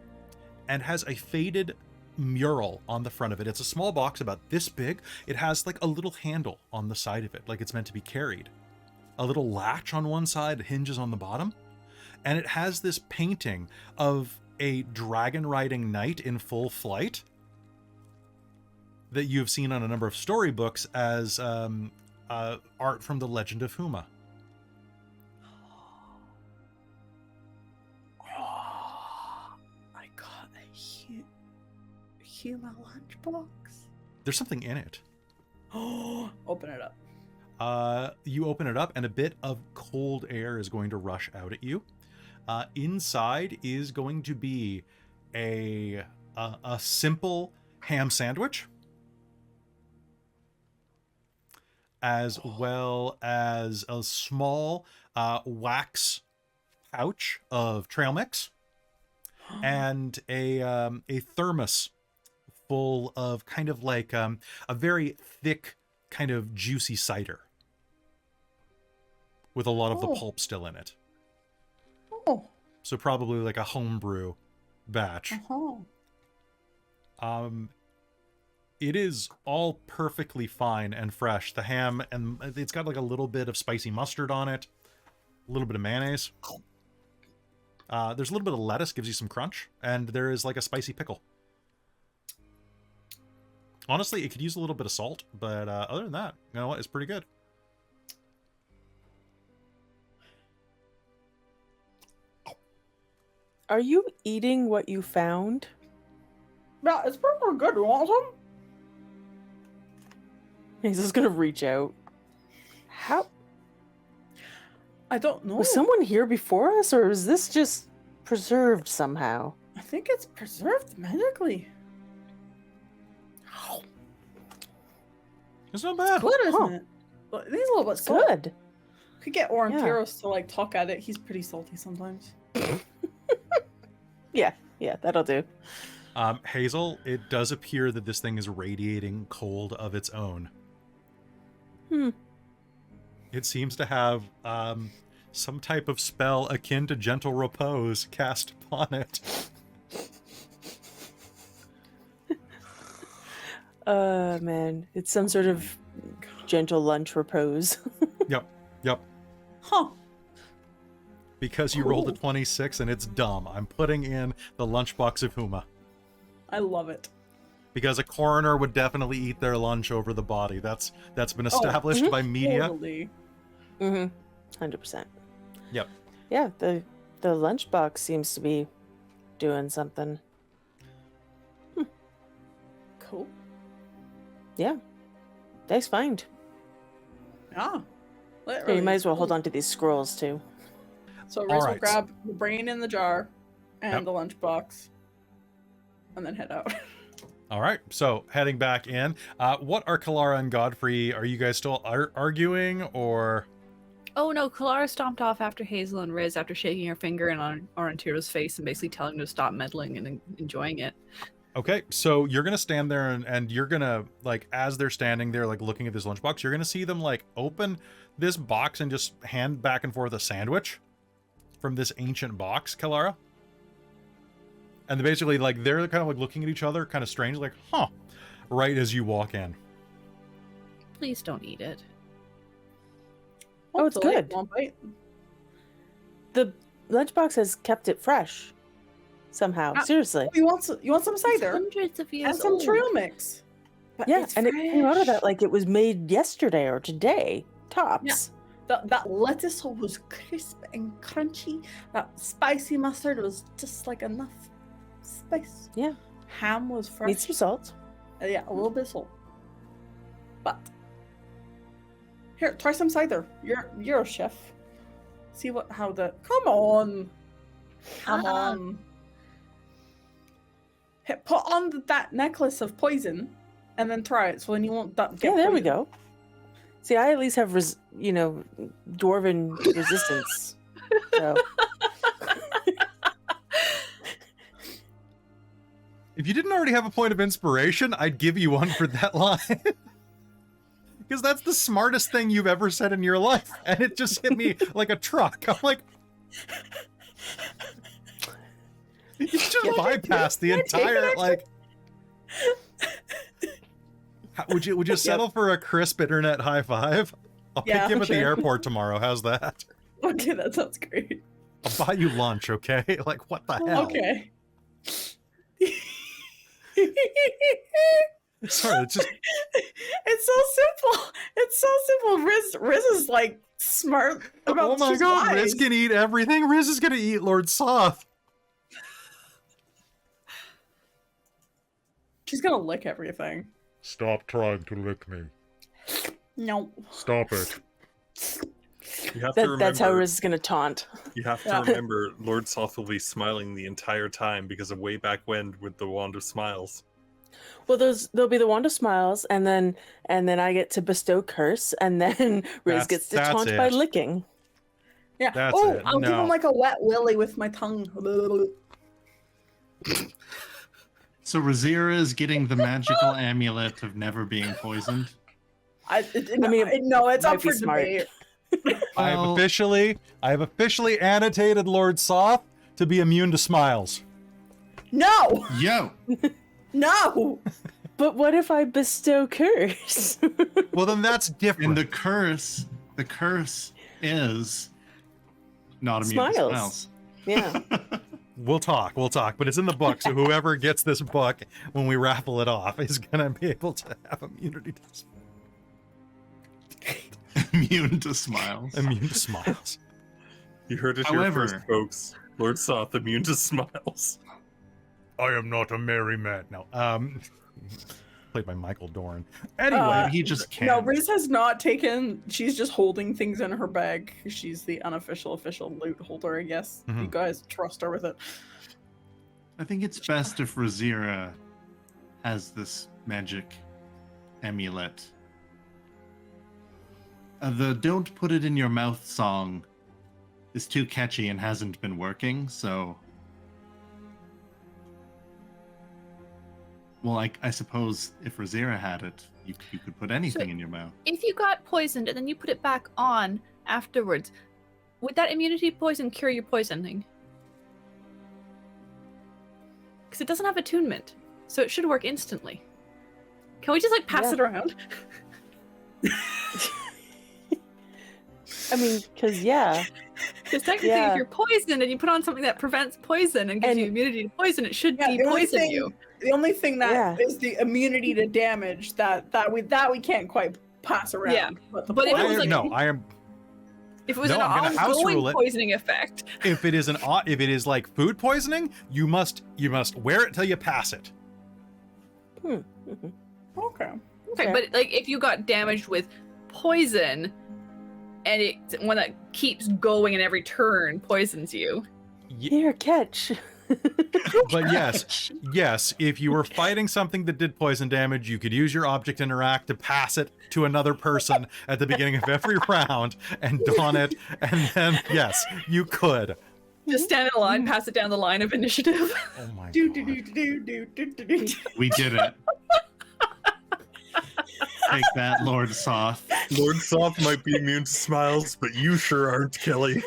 and has a faded mural on the front of it. It's a small box about this big. It has like a little handle on the side of it, like it's meant to be carried. A little latch on one side, hinges on the bottom, and it has this painting of a dragon riding knight in full flight that you've seen on a number of storybooks as art from the Legend of Huma. I got a Huma lunchbox. There's something in it. Oh, open it up. You open it up and a bit of cold air is going to rush out at you. Inside is going to be a simple ham sandwich, as well as a small wax pouch of trail mix, and a thermos full of kind of like a very thick, kind of juicy cider with a lot of the pulp still in it. Oh. So probably like a homebrew batch. It is all perfectly fine and fresh. The ham, and it's got like a little bit of spicy mustard on it, a little bit of mayonnaise. There's a little bit of lettuce, gives you some crunch, and there is like a spicy pickle. Honestly, it could use a little bit of salt, but other than that, you know what, it's pretty good. Are you eating what you found? Yeah, it's pretty good. You want some? He's just gonna reach out. How? I don't know. Was someone here before us, or is this just preserved somehow? I think it's preserved magically. It's not bad. Good, isn't Huh. it? But it needs a little bit salt. Good. Could get Aurontiros to like talk at it. He's pretty salty sometimes. Yeah, that'll do. Hazeal, it does appear that this thing is radiating cold of its own. It seems to have some type of spell akin to gentle repose cast upon it. Man, it's some sort of gentle lunch repose. Yep. Huh. Because you rolled a 26 and it's dumb. I'm putting in the lunchbox of Huma. I love it. Because a coroner would definitely eat their lunch over the body. That's been established by media. Totally. 100%. Yep. Yeah, the lunchbox seems to be doing something. Cool. Yeah. Nice find. Yeah. Yeah, you might as well hold on to these scrolls too. So Riz will right. grab the brain in the jar and Yep. the lunchbox, and then head out. All right, so heading back in. What are Kelara and Godfrey? Are you guys still arguing, or? Oh no, Kelara stomped off after Hazeal and Riz after shaking her finger in Aurontiros' face and basically telling him to stop meddling and enjoying it. Okay, so you're gonna stand there and you're gonna, like, as they're standing there, like, looking at this lunchbox, you're gonna see them, like, open this box and just hand back and forth a sandwich from this ancient box, Kelara. And they basically, like, they're kind of like looking at each other, kind of strange, like, huh, right as you walk in. Please don't eat it. Oh, it's Hopefully, good. one bite. The lunchbox has kept it fresh somehow. Seriously. You want some It's cider hundreds of years and some old. trail mix. But Yeah, it's and it came out of that like it was made yesterday or today, tops. That lettuce was crisp and crunchy. That spicy mustard was just like enough spice. Yeah. Ham was fresh. Needs some salt. Yeah, a little bit of salt. But here, try some cider. You're a chef. See how the come on. Come on. Hey, put on that necklace of poison and then try it so then you won't get Yeah, there we poisoned. go. See, I at least have, dwarven resistance. So. If you didn't already have a point of inspiration, I'd give you one for that line. Because that's the smartest thing you've ever said in your life. And it just hit me like a truck. I'm like, you just bypassed the entire, like... Would you settle for a crisp internet high five? I'll pick Yeah, you up at the sure. airport tomorrow. How's that? Okay, that sounds great. I'll buy you lunch, okay? Like, what the hell? Okay. Sorry, it's just... It's so simple. It's so simple. Riz is like smart about Oh my she's god, wise. Riz can eat everything. Riz is gonna eat Lord Soth. She's gonna lick everything. Stop trying to lick me. No. Stop it. You have to remember. That's how Riz is going to taunt. You have to Yeah. remember, Lord Soth will be smiling the entire time because of way back when with the Wand of Smiles. Well, there'll be the Wand of Smiles, and then I get to bestow curse, and then Riz gets to That's taunt by it. licking. Yeah. That's oh, it. I'll give No. him like a wet willy with my tongue. So Rizira is getting the magical amulet of never being poisoned. I mean, no, it's might up be for smart. debate. I have Well- officially annotated Lord Soth to be immune to smiles. No. Yo, No. But what if I bestow curse? Well, then that's different. And the curse is not immune to Smiles. smiles. Yeah. We'll talk, but it's in the book, so whoever gets this book when we raffle it off is gonna be able to have immunity to Immune to smiles. immune to smiles. You heard it here first, folks. Lord Soth, immune to smiles. I am not a merry man. No, played by Michael Dorn. Anyway, He just can't. No, Riz has not taken. She's just holding things in her bag. She's the unofficial official loot holder, I guess. Mhm. You guys trust her with it. I think it's best if Rizira has this magic amulet. The "Don't Put It in Your Mouth" song is too catchy and hasn't been working, so... Well, I suppose if Rizira had it, you could put anything in your mouth. If you got poisoned and then you put it back on afterwards, would that immunity poison cure your poisoning? Because it doesn't have attunement, so it should work instantly. Can we just like pass Yeah. it around? I mean, because yeah. Because technically, Yeah. if you're poisoned and you put on something that prevents poison and gives you And- immunity to poison, it should Yeah, the only de-poison thing- you. The only thing that is Yeah. the immunity to damage that we can't quite pass around. Yeah. But the But if it I was am, like- no, I am. If it was No, an I'm gonna house ongoing rule it. poisoning effect, If it is like food poisoning, you must wear it till you pass it. Mhm. Okay. okay, Okay. but like if you got damaged with poison, and it's one that keeps going and every turn poisons you. Here, catch. But yes, if you were fighting something that did poison damage, you could use your object interact to pass it to another person at the beginning of every round and don it, and then yes, you could. Just stand in a line, pass it down the line of initiative. Oh my Do god. do do do do do do do. We did it. Take that, Lord Soth. Lord Soth might be immune to smiles, but you sure aren't, Kelly.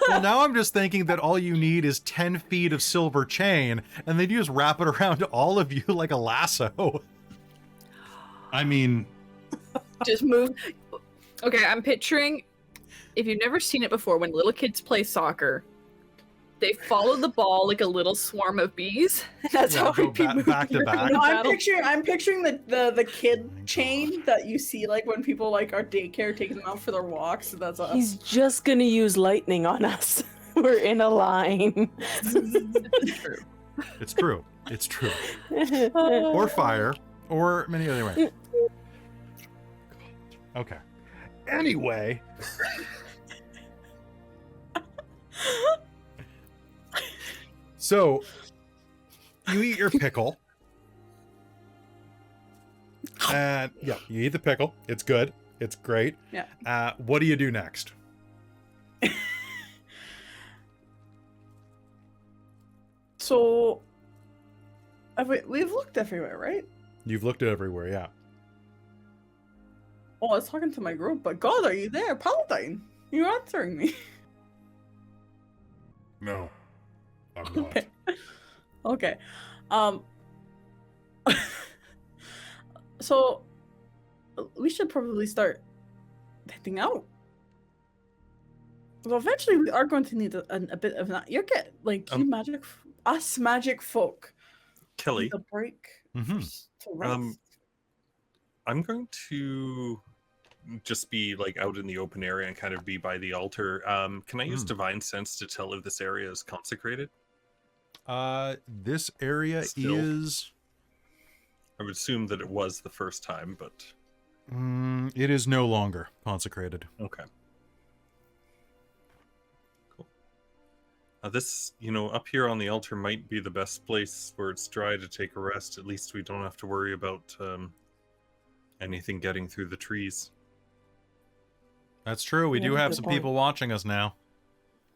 Well, now I'm just thinking that all you need is 10 feet of silver chain, and then you just wrap it around all of you like a lasso. I mean, Just move. Okay, I'm picturing, if you've never seen it before, when little kids play soccer, they follow the ball like a little swarm of bees. That's Yeah, how go we'd be moving back to around back. in No, battle. I'm picturing the kid my chain that you see like when people like are daycare taking them out for their walks. That's us. He's just gonna use lightning on us. We're in a line. True. It's true. It's true. Or fire, or many other ways. Okay. Anyway. So, you eat your pickle. And yeah, you eat the pickle. It's good. It's great. Yeah. What do you do next? So, we've looked everywhere, right? You've looked everywhere, yeah. Oh, I was talking to my group, but God, are you there, Paladine? You're answering me. No, I'm not. Okay. Okay. So we should probably start heading out. Well, eventually we are going to need a bit of that. You're get like you us magic folk. Kelly, Need a break. Mhm. To rest. I'm going to just be like out in the open area and kind of be by the altar. Can I use divine sense to tell if this area is consecrated? This area Still. is... I would assume that it was the first time, but it is no longer consecrated. okay. Cool. This, up here on the altar might be the best place where it's dry to take a rest. At least we don't have to worry about anything getting through the trees. That's true. We Yeah, do have good some point. people watching us now.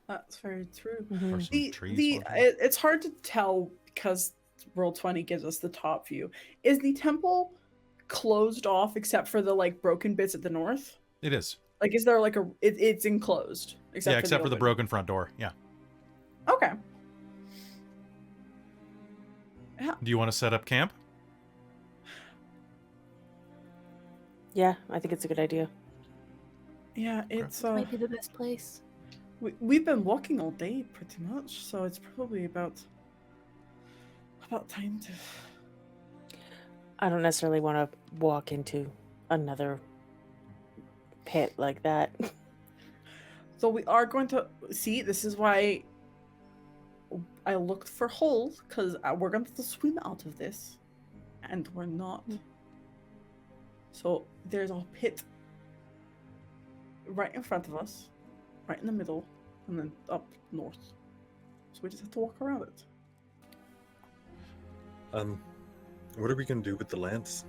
That's very true. Mhm. Or some trees. watching. It's hard to tell because Roll20 gives us the top view. Is the temple closed off except for the like broken bits at the north? It is. Like, is there like it's enclosed Yeah, except for the open- broken front door. Yeah. Okay. Yeah. Do you want to set up camp? Yeah, I think it's a good idea. Yeah, it's Might be the best place. we've been walking all day pretty much, so it's probably about time to. I don't necessarily want to walk into another pit like that. So we are going to see. This is why I looked for holes, because we're going to swim out of this, and we're not. So there's a pit right in front of us, right in the middle, and then up north. So we just have to walk around it. What are we gonna do with the lance?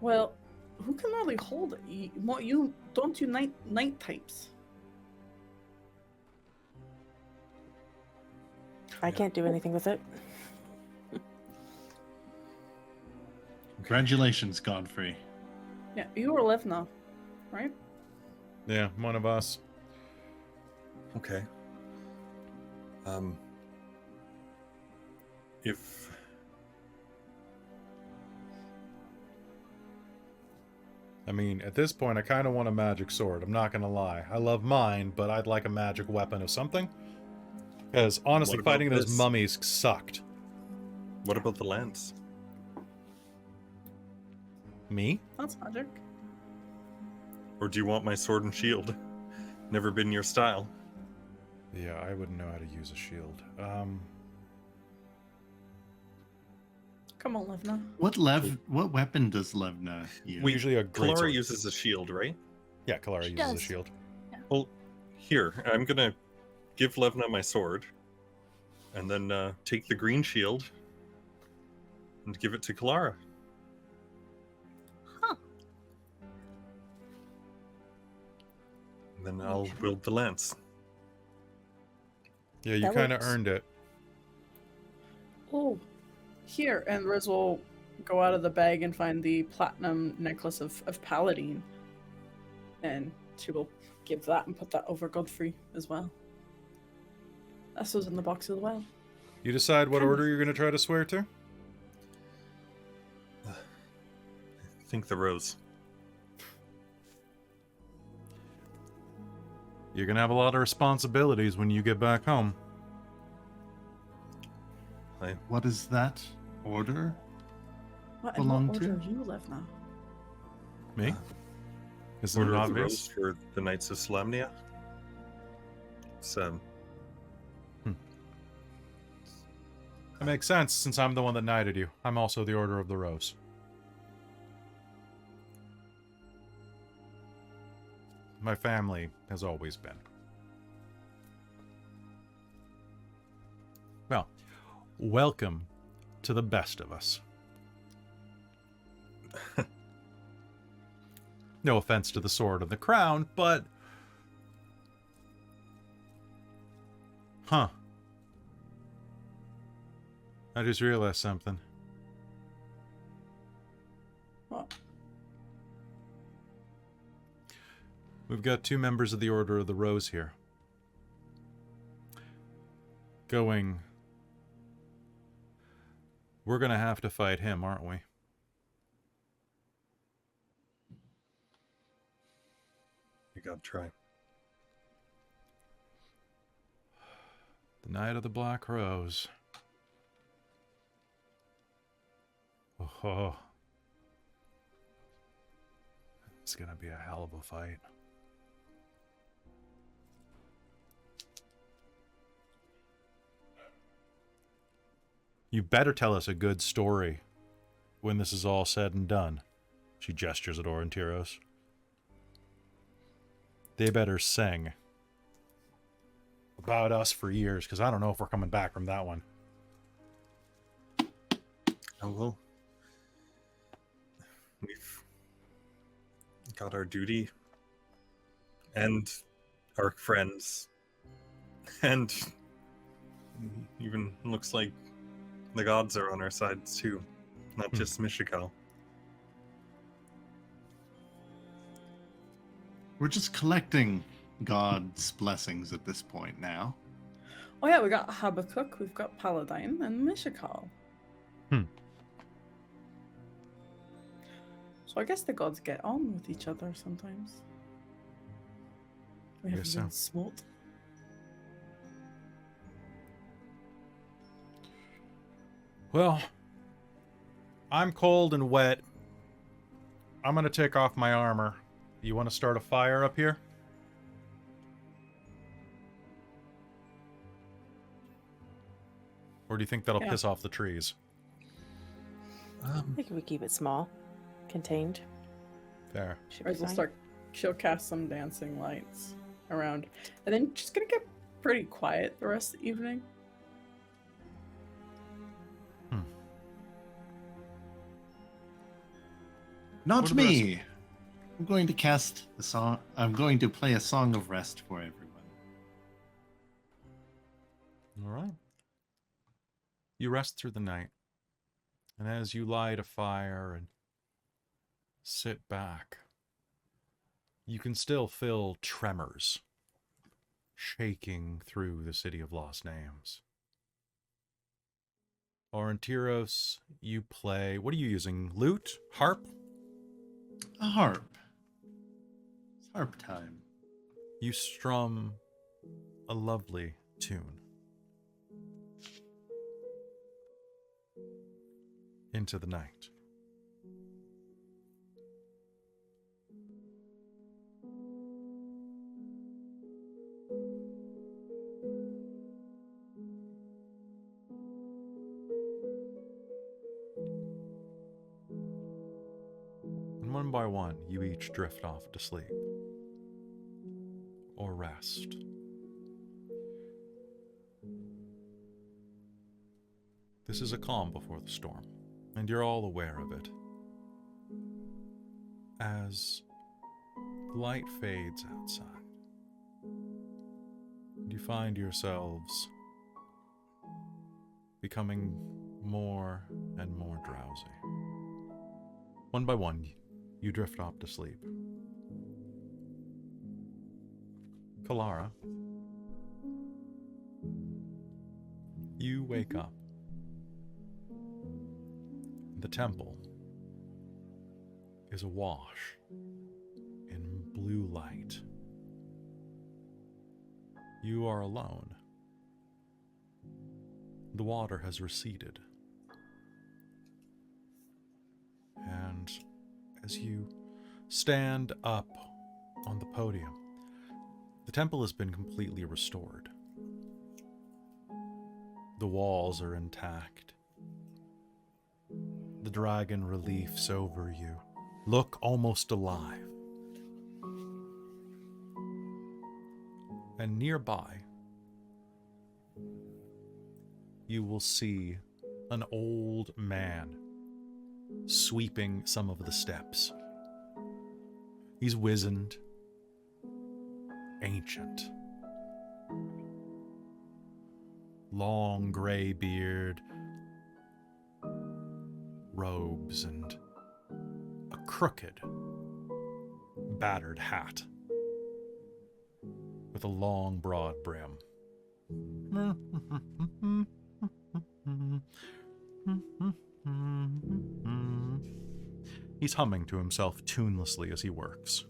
Well, who can really hold it? You don't you night types? I can't do anything with it. Congratulations, Godfrey. Yeah, you were Levna, right? Yeah, one of us. Okay. If I mean, at this point, I kind of want a magic sword. I'm not going to lie. I love mine, but I'd like a magic weapon of something. Because honestly, What about fighting those this? mummies sucked. what about the lance? Me? That's magic. Or do you want my sword and shield? Never been your style. Yeah, I wouldn't know how to use a shield. Come on, Levna. What weapon does Levna use? Usually a great Kalara sword. uses a shield, right? Yeah, Kelara She uses a does. shield. Well, here, I'm gonna give Levna my sword, and then take the green shield and give it to Kalara. Huh. And then I'll wield the lance. Yeah, you That kind of works. earned it. Oh, here, and Riz will go out of the bag and find the platinum necklace of Paladine, and she will give that and put that over Godfrey as well. That's was in the box as well. You decide what Kind of. order you're going to try to swear to? I think the rose. You're going to have a lot of responsibilities when you get back home. What is that order? What, Belong what to? order you left now? Me? Isn't Order it of the Rose obvious? for the Knights of Solamnia. So, That makes sense, since I'm the one that knighted you. I'm also the Order of the Rose. My family has always been. Well, welcome to the best of us. No offense to the sword and the crown, but... Huh. I just realized something. What? We've got 2 members of the Order of the Rose here. We're gonna have to fight him, aren't we? you gotta try. The Knight of the Black Rose. Oh. It's gonna be a hell of a fight. You better tell us a good story when this is all said and done. She gestures at Aurontiros. They better sing about us for years, because I don't know if we're coming back from that one. Oh well. We've got our duty and our friends, and even looks like the gods are on our side too, not just Mishikal. We're just collecting God's blessings at this point now. Oh yeah, we got Habakkuk, we've got Paladine, and Mishakal. Hmm. So I guess the gods get on with each other sometimes. We I haven't guess been so. smote. Well, I'm cold and wet. I'm gonna take off my armor. You want to start a fire up here? Or do you think that'll Yeah. piss off the trees? I think we keep it small, contained. There. Should be Right, we'll fine. start. She'll cast some dancing lights around, and then she's gonna get pretty quiet the rest of the evening. Not What are the rest- me. I'm going to cast the song. I'm going to play a song of rest for everyone. All right. You rest through the night. And as you light a fire and sit back, you can still feel tremors shaking through the city of lost names. Aurontiros, you play. What are you using? Lute? Harp? A harp. It's harp time. You strum a lovely tune into the night. And one by one, you each drift off to sleep or rest. This is a calm before the storm, and you're all aware of it. As the light fades outside, and you find yourselves becoming more and more drowsy. One by one, you drift off to sleep. Kelara, you wake up. The temple is awash in blue light. You are alone. The water has receded. And as you stand up on the podium, the temple has been completely restored. The walls are intact. The dragon reliefs over you look almost alive. And nearby, you will see an old man sweeping some of the steps. He's wizened, ancient. Long gray beard, robes, and a crooked, battered hat with a long, broad brim. He's humming to himself tunelessly as he works.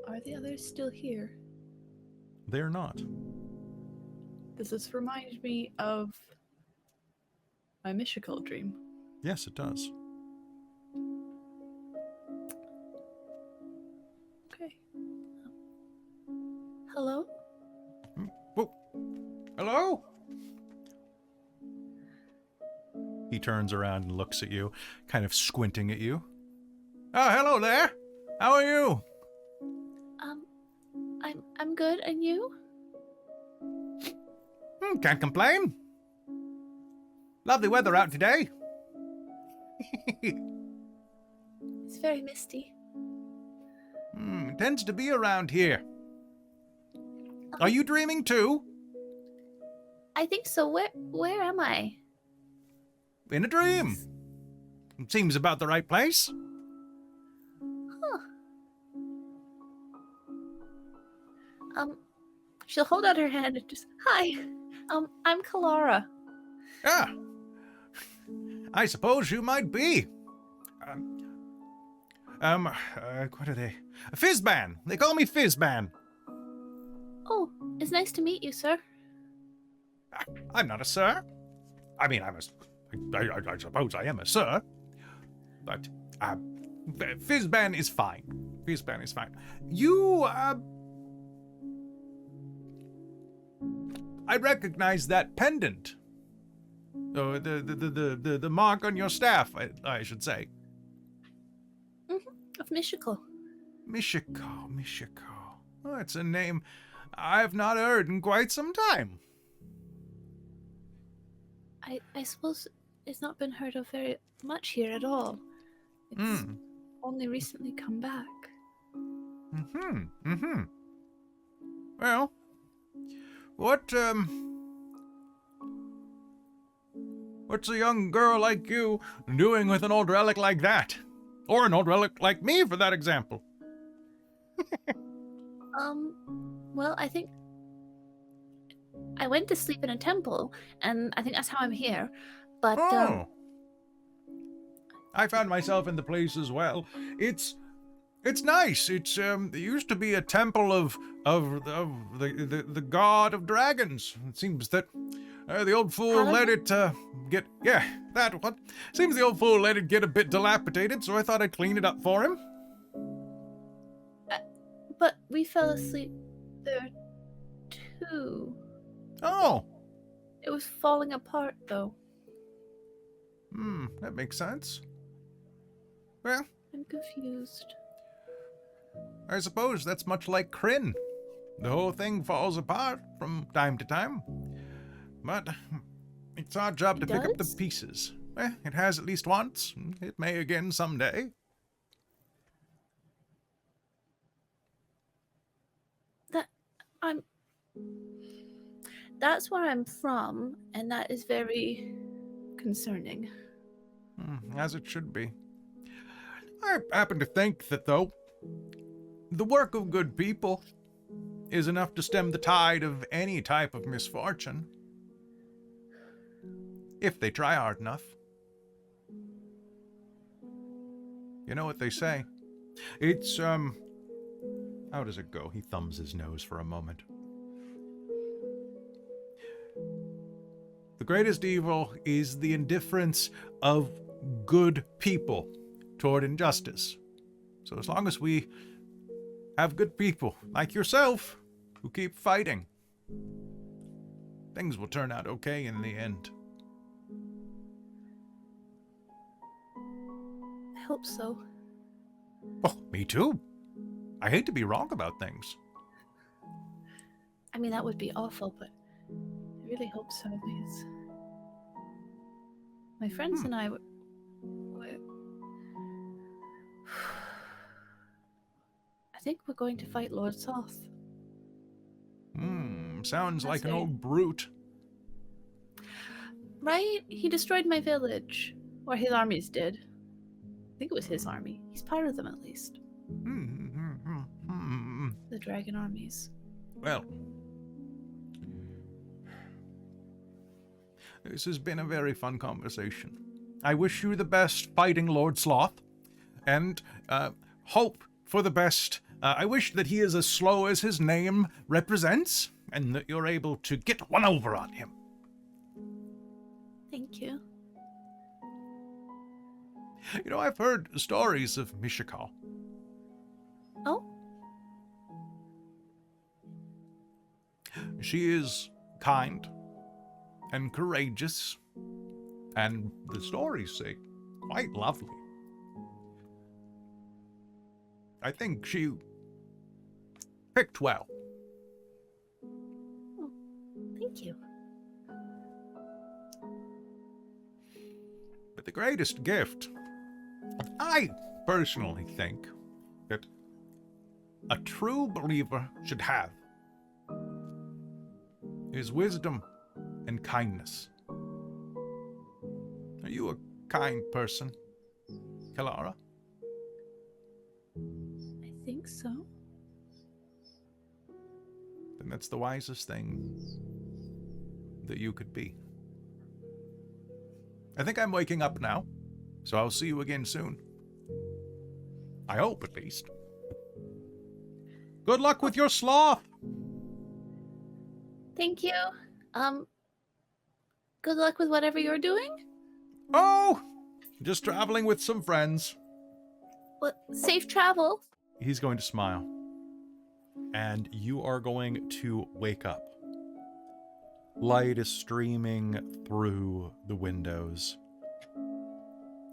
Are the others still here? They're not. Does this remind me of my Mishakal dream? Yes, it does. Okay. Hello? Whoa. Hello? He turns around and looks at you, kind of squinting at you. Oh, hello there. How are you? I'm good, and you? Can't complain. Lovely weather out today. It's very misty. It tends to be around here. Are you dreaming too? I think so. Where am I? In a dream. Seems about the right place. Huh. She'll hold out her hand and just, hi, I'm Kelara. Ah, I suppose you might be. What are they? Fizzban. They call me Fizzban. Oh, it's nice to meet you, sir. I'm not a sir. I mean, I suppose I am a sir. But, Fizzban is fine. Fizzban is fine. You, I recognize that pendant. Oh, the mark on your staff, I should say. Of Mishiko. Mishiko. Oh, it's a name I've not heard in quite some time. I suppose it's not been heard of very much here at all. It's only recently come back. Well, what's a young girl like you doing with an old relic like that? Or an old relic like me, for that example. Well, I think I went to sleep in a temple, and I think that's how I'm here. But, I found myself in the place as well. It's nice. It's there used to be a temple of the god of dragons. It seems that the old fool let it get that one. Seems the old fool let it get a bit dilapidated, so I thought I'd clean it up for him. But we fell asleep there too. Oh. It was falling apart, though. That makes sense. Well, I'm confused. I suppose that's much like Kryn. The whole thing falls apart from time to time. But it's our job to pick up the pieces. It has at least once. It may again someday. That's where I'm from, and that is very concerning. As it should be. I happen to think that, though, the work of good people is enough to stem the tide of any type of misfortune. If they try hard enough. You know what they say. It's, how does it go? He thumbs his nose for a moment. The greatest evil is the indifference of good people toward injustice. So as long as we have good people, like yourself, who keep fighting, things will turn out okay in the end. I hope so. Oh, me too. I hate to be wrong about things. I mean, that would be awful, but I really hope so, because my friends and I were I think we're going to fight Lord Soth. Sounds like an old brute. Right? He destroyed my village. Or his armies did. I think it was his army. He's part of them, at least. The dragon armies. Well, this has been a very fun conversation. I wish you the best fighting Lord Sloth, and hope for the best. I wish that he is as slow as his name represents, and that you're able to get one over on him. Thank you. You know, I've heard stories of Mishiko. Oh? She is kind and courageous, and the stories say quite lovely. I think she picked well. Oh, thank you. But the greatest gift, I personally think, that a true believer should have is wisdom and kindness. Are you a kind person, Kelara? I think so. then that's the wisest thing that you could be. I think I'm waking up now, so I'll see you again soon. I hope, at least. Good luck with your sloth! Thank you. Good luck with whatever you're doing. Oh! Just traveling with some friends. What? Safe travel. He's going to smile. And you are going to wake up. Light is streaming through the windows.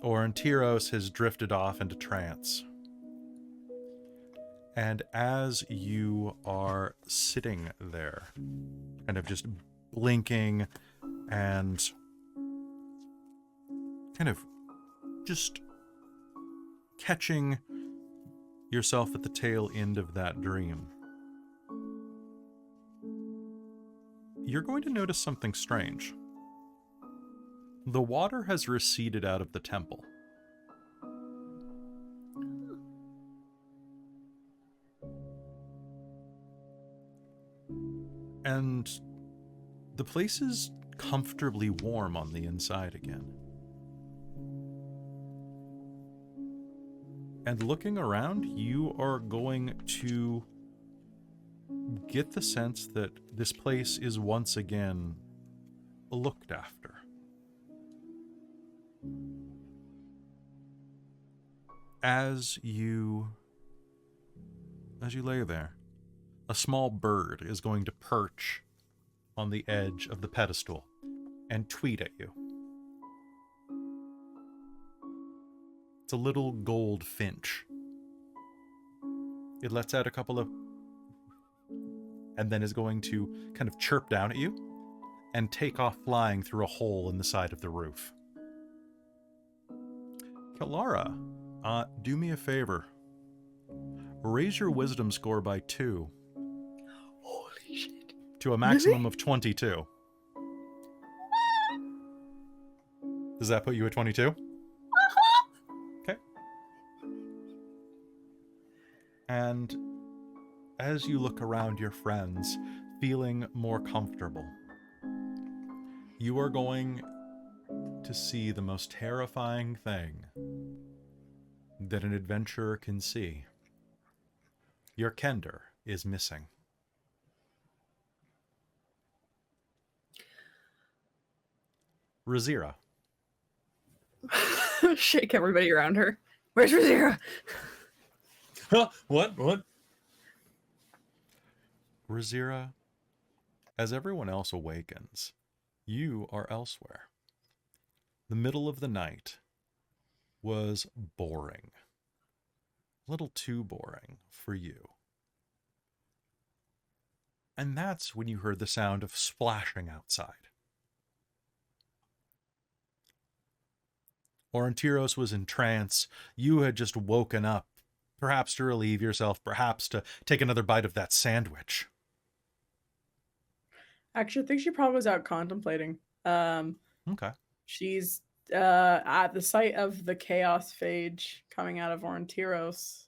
Aurontiros has drifted off into trance. And as you are sitting there, kind of just blinking and kind of just catching yourself at the tail end of that dream, you're going to notice something strange. The water has receded out of the temple. And the place is comfortably warm on the inside again. And looking around, you are going to get the sense that this place is once again looked after. As you lay there, a small bird is going to perch on the edge of the pedestal and tweet at you. It's a little gold finch. It lets out a couple of... and then is going to kind of chirp down at you and take off flying through a hole in the side of the roof. Kelara, do me a favor. Raise your wisdom score by 2. Holy shit. To a maximum of 22. Does that put you at 22? Okay. And as you look around your friends, feeling more comfortable, you are going to see the most terrifying thing that an adventurer can see. Your kender is missing. Rizira. Shake everybody around her. Where's Rizira? What? Rizira, as everyone else awakens, you are elsewhere. The middle of the night was boring. A little too boring for you. And that's when you heard the sound of splashing outside. Aurontiros was in trance. You had just woken up, perhaps to relieve yourself, perhaps to take another bite of that sandwich. Actually, I think she probably was out contemplating. Okay. She's at the sight of the chaos phage coming out of Aurontiros,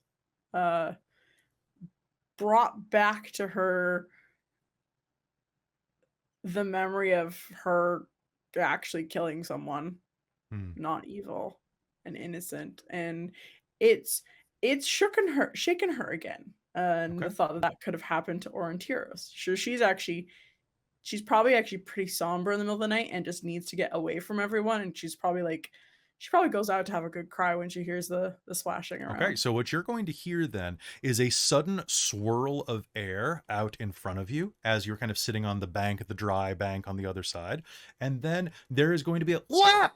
brought back to her the memory of her actually killing someone, not evil and innocent, and it's shaken her again, and Okay. the thought that could have happened to Aurontiros. So she's probably actually pretty somber in the middle of the night and just needs to get away from everyone, and she probably goes out to have a good cry when she hears the splashing around. Okay, so what you're going to hear then is a sudden swirl of air out in front of you as you're kind of sitting on the bank, the dry bank on the other side. And then there is going to be a whap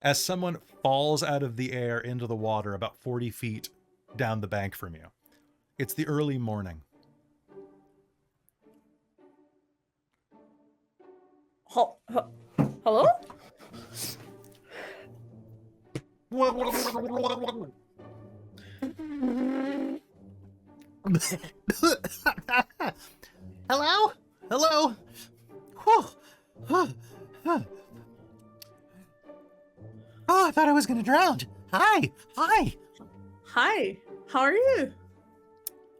as someone falls out of the air into the water about 40 feet down the bank from you. It's the early morning. Hello? Hello? Hello? Whew. Oh, I thought I was gonna drown. Hi. Hi. How are you?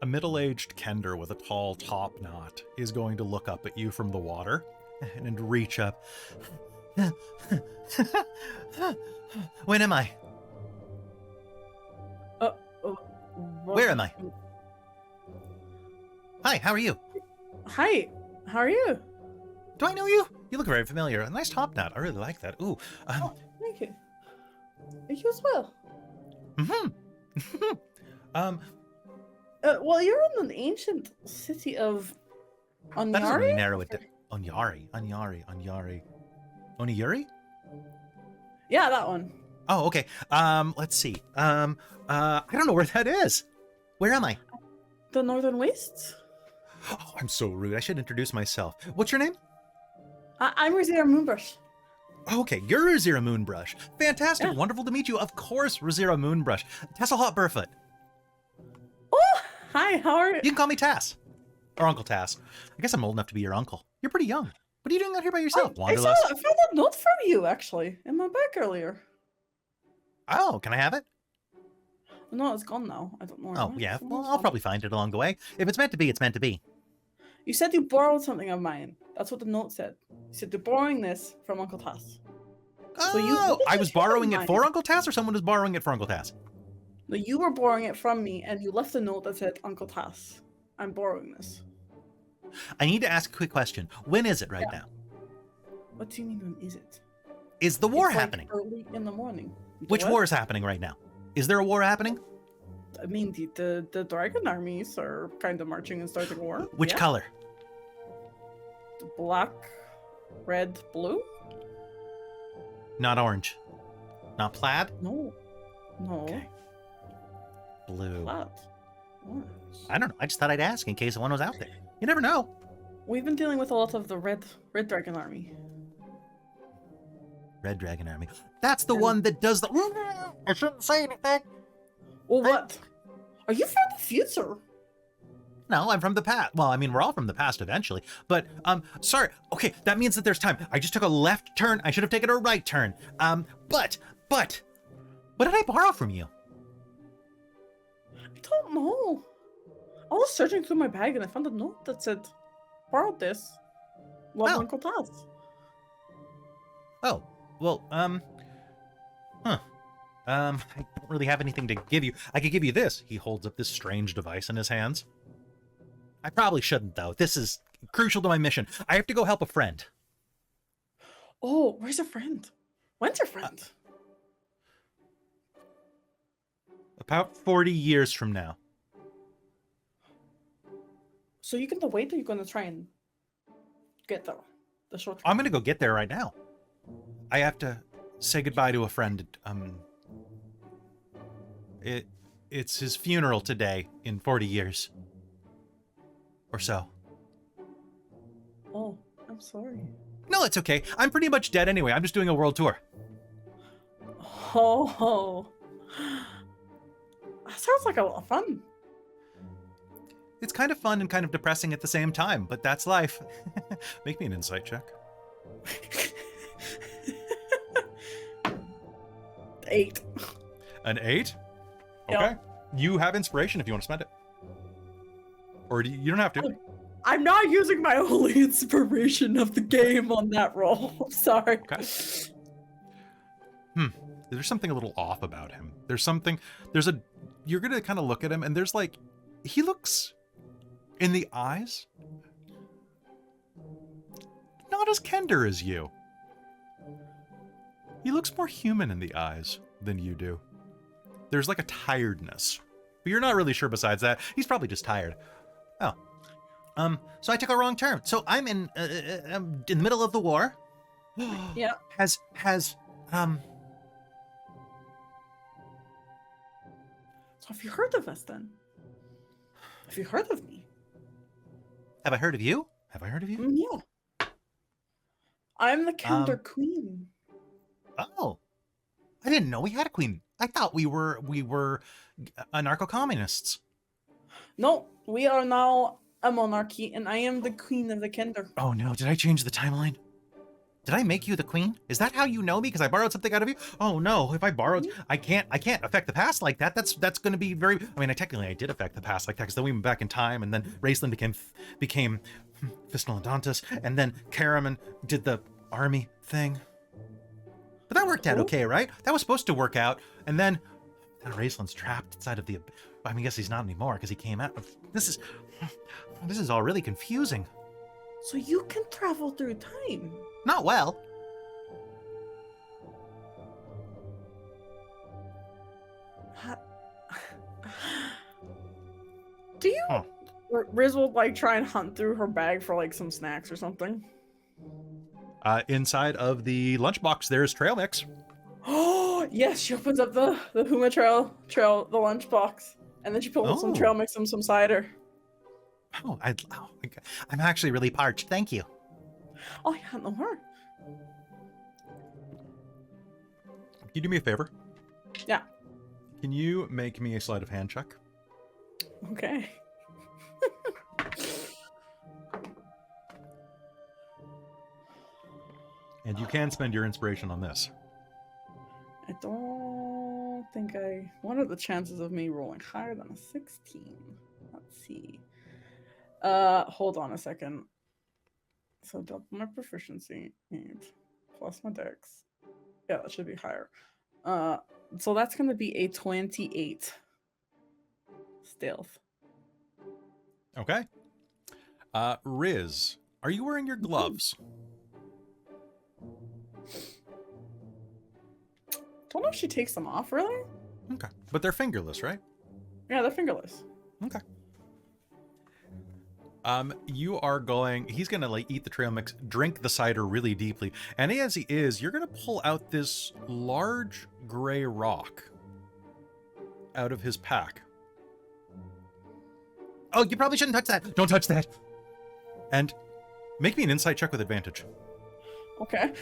A middle-aged Kender with a tall top knot is going to look up at you from the water and reach up. When am I? Where am I? Hi, how are you? Hi, how are you? Do I know you? You look very familiar. A nice top knot. I really like that. Ooh. Oh, thank you. You as well. Well, you're in an ancient city of That doesn't really Onyari? narrow it down. Onyari. Oniyuri? Yeah, that one. Oh, okay. Let's see. I don't know where that is. Where am I? The Northern Wastes? Oh, I'm so rude. I should introduce myself. What's your name? I'm Rizira Moonbrush. Okay, you're Rizira Moonbrush. Fantastic. Yeah. Wonderful to meet you. Of course, Rizira Moonbrush. Tessa Burfoot. Oh, hi, how are you? You can call me Tass. Or Uncle Tass. I guess I'm old enough to be your uncle. You're pretty young. What are you doing out here by yourself? I found a note from you, actually, in my bag earlier. Oh, can I have it? No, it's gone now. I don't know. where it Oh, went. yeah. Someone's Well, I'll gone. probably find it along the way. If it's meant to be, it's meant to be. You said you borrowed something of mine. That's what the note said. You said you're borrowing this from Uncle Tass. Oh, So what did I you was say of borrowing it mine? for Uncle Tass, or someone was borrowing it for Uncle Tass? No, you were borrowing it from me, and you left a note that said, Uncle Tass, I'm borrowing this. I need to ask a quick question. When is it right now? What do you mean, when is it? Is the war It's like happening? early in the morning. Which What? war is happening right now? Is there a war happening? I mean, the dragon armies are kind of marching and starting a war. Which Yeah. color? Black, red, blue? Not orange. Not plaid? No. No. Okay. Blue. Plaid. Orange. I don't know. I just thought I'd ask in case one was out there. You never know. We've been dealing with a lot of the red dragon army. Red Dragon Army. That's the one that does the... I shouldn't say anything. Well, what? Are you from the future? No, I'm from the past. Well, I mean, we're all from the past eventually. But, sorry. Okay, that means that there's time. I just took a left turn. I should have taken a right turn. But, what did I borrow from you? I don't know. I was searching through my bag and I found a note that said, borrowed this. Love, Oh. Uncle Tass. Oh, well, I don't really have anything to give you. I could give you this. He holds up this strange device in his hands. I probably shouldn't, though. This is crucial to my mission. I have to go help a friend. Oh, where's your friend? When's your friend? About 40 years from now. So you gonna wait or you gonna try and get there? The short I'm gonna go get there right now. I have to say goodbye to a friend. It's his funeral today in 40 years. Or so. Oh, I'm sorry. No, it's okay. I'm pretty much dead anyway. I'm just doing a world tour. Oh. That sounds like a lot of fun. It's kind of fun and kind of depressing at the same time, but that's life. Make me an insight check. 8. An 8? Yeah. Okay. You have inspiration if you want to spend it. Or you don't have to. I'm not using my only inspiration of the game on that roll. I'm sorry. Okay. There's something a little off about him. You're going to kind of look at him and there's like, he looks in the eyes, not as Kender as you. He looks more human in the eyes than you do. There's like a tiredness, but you're not really sure besides that. He's probably just tired. Oh. So I took a wrong turn. So I'm in the middle of the war. Yeah. So have you heard of us then? Have you heard of me? Have I heard of you? Have I heard of you? Yeah. I'm the Kender Queen. Oh. I didn't know we had a queen. I thought we were anarcho-communists. No, we are now a monarchy, and I am the Queen of the Kender. Oh no, did I change the timeline? Did I make you the queen? Is that how you know me? Because I borrowed something out of you? Oh no, if I borrowed, I can't affect the past like that. That's going to be very, I mean, I did affect the past like that, because then we went back in time, and then Raistlin became Fistal and Dantas, and then Karaman did the army thing. But that worked out okay, right? That was supposed to work out. And then Raislin's trapped inside of the, I mean, I guess he's not anymore because he came out. This is all really confusing. So you can travel through time. Not well. Do you... Riz will like try and hunt through her bag for like some snacks or something. Inside of the lunchbox, there's trail mix. Oh yes, she opens up the Huma trail the lunchbox, and then she pulls some trail mix and some cider. I'm actually really parched. Thank you. Oh yeah, no more. Can you do me a favor? Yeah. Can you make me a sleight of hand check? Okay. And you can spend your inspiration on this. I don't think what are the chances of me rolling higher than a 16? Let's see. Hold on a second. So double my proficiency, 8 plus my dex. Yeah, that should be higher. So that's gonna be a 28 stealth. Okay. Riz, are you wearing your gloves? Don't know if she takes them off, really? Okay. But they're fingerless, right? Yeah, they're fingerless. Okay. He's gonna like eat the trail mix, drink the cider really deeply, and as he is, you're gonna pull out this large gray rock out of his pack. Oh, you probably shouldn't touch that. Don't touch that. And make me an insight check with advantage. Okay.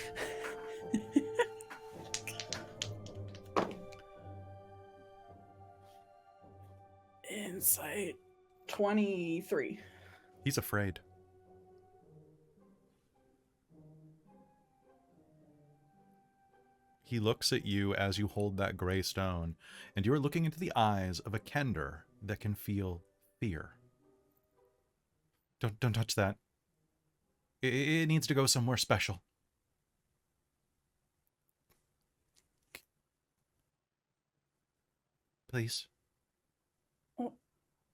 Insight 23. He's afraid. He looks at you as you hold that gray stone, and you are looking into the eyes of a Kender that can feel fear. Don't touch that. It needs to go somewhere special. Please. Oh,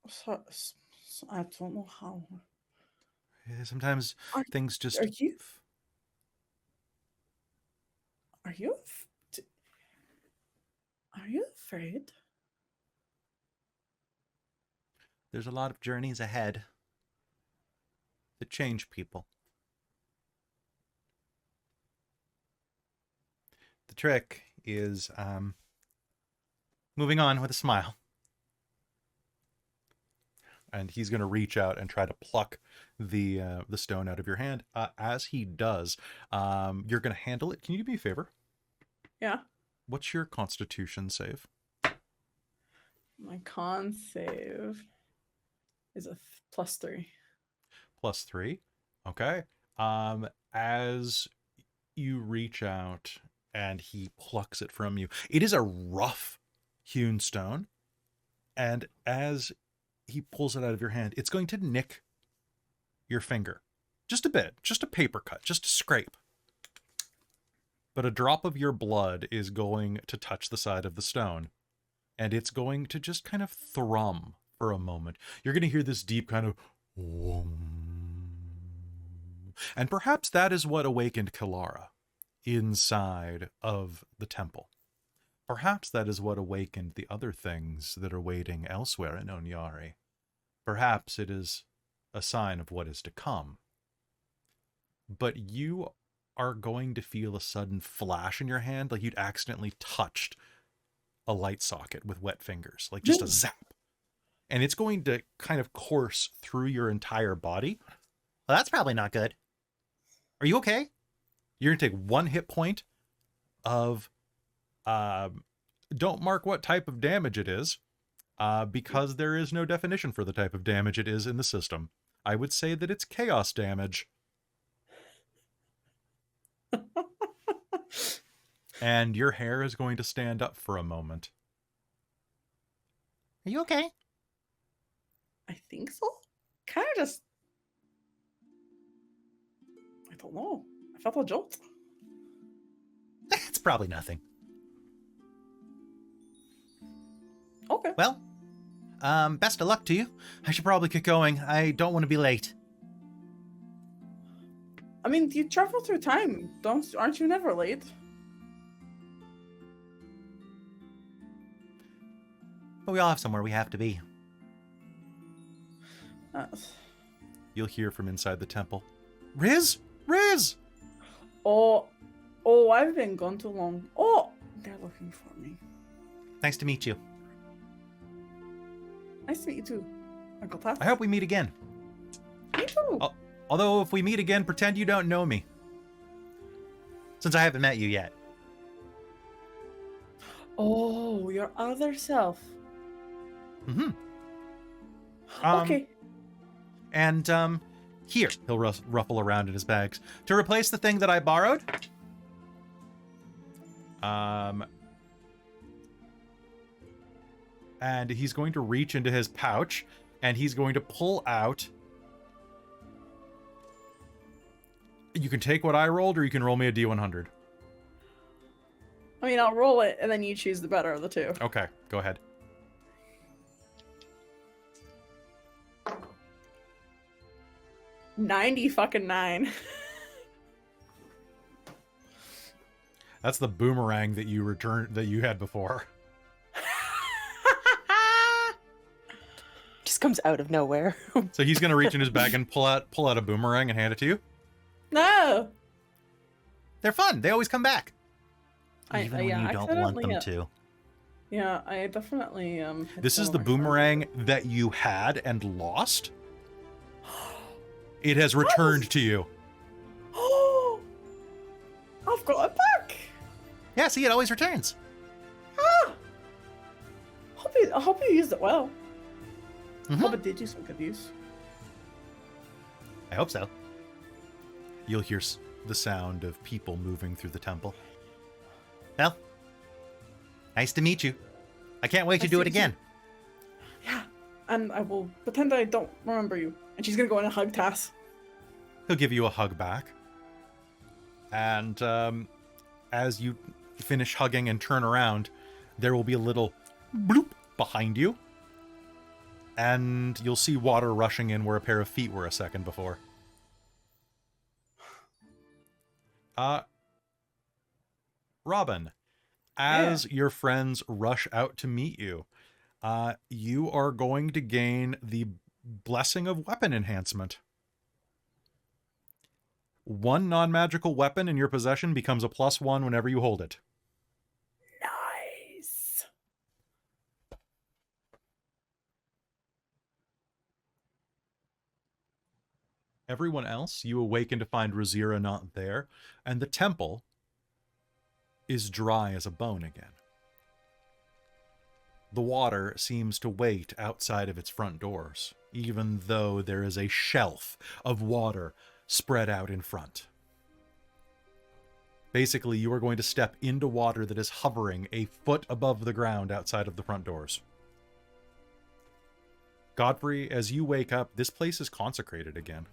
so, I don't know how. Sometimes things just... Are you... Are you afraid? There's a lot of journeys ahead that change people. The trick is moving on with a smile. And he's going to reach out and try to pluck the stone out of your hand. As he does, you're going to handle it. Can you do me a favor? Yeah. What's your Constitution save? My con save is a +3. +3. Okay. As you reach out and he plucks it from you, it is a rough hewn stone. And as he pulls it out of your hand, it's going to nick your finger. Just a bit. Just a paper cut. Just a scrape. But a drop of your blood is going to touch the side of the stone. And it's going to just kind of thrum for a moment. You're going to hear this deep kind of whoom. And perhaps that is what awakened Kelara inside of the temple. Perhaps that is what awakened the other things that are waiting elsewhere in Onyari. Perhaps it is a sign of what is to come. But you are going to feel a sudden flash in your hand, like you'd accidentally touched a light socket with wet fingers, like just a zap. And it's going to kind of course through your entire body. Well, that's probably not good. Are you okay? You're going to take 1 hit point of... don't mark what type of damage it is, because there is no definition for the type of damage it is in the system. I would say that it's chaos damage. And your hair is going to stand up for a moment. Are you okay? I think so. Kind of just. I don't know. I felt a jolt. It's probably nothing. Okay. Well, best of luck to you. I should probably get going. I don't want to be late. I mean, you travel through time, aren't you never late? But we all have somewhere we have to be. You'll hear from inside the temple. Riz? Riz! Oh, I've been gone too long. Oh, they're looking for me. Nice to meet you. Nice to meet you too, Uncle Tess. I hope we meet again. Me too. Although, if we meet again, pretend you don't know me. Since I haven't met you yet. Oh, your other self. Mm-hmm. Okay. And, here. He'll ruffle around in his bags. To replace the thing that I borrowed. And he's going to reach into his pouch, and he's going to pull out... You can take what I rolled, or you can roll me a D100. I mean, I'll roll it, and then you choose the better of the two. Okay, go ahead. $90 That's the boomerang that you had before. Just comes out of nowhere. So he's gonna reach in his bag and pull out a boomerang and hand it to you. No. They're fun. They always come back. I- Even when yeah, you don't want them accidentally, to. Yeah, I definitely hit This is one the of my boomerang that you had and lost. It has returned to you. Oh, I've got it back. Yeah, see, it always returns. Ah. I hope you used it well. Mhm. Hope it did you some good use. I hope so. You'll hear the sound of people moving through the temple. Well, nice to meet you. I can't wait to Nice do to it meet you. again. Yeah, and I will pretend I don't remember you. And she's gonna go in and hug Tass. He'll give you a hug back. And as you finish hugging and turn around, there will be a little bloop behind you. And you'll see water rushing in where a pair of feet were a second before. Robin, as your friends rush out to meet you, you are going to gain the Blessing of Weapon Enhancement. One non-magical weapon in your possession becomes a +1 whenever you hold it. Nice. Everyone else, you awaken to find Rizira not there, and the temple is dry as a bone again. The water seems to wait outside of its front doors, even though there is a shelf of water spread out in front. Basically, you are going to step into water that is hovering a foot above the ground outside of the front doors. Godfrey, as you wake up, this place is consecrated again.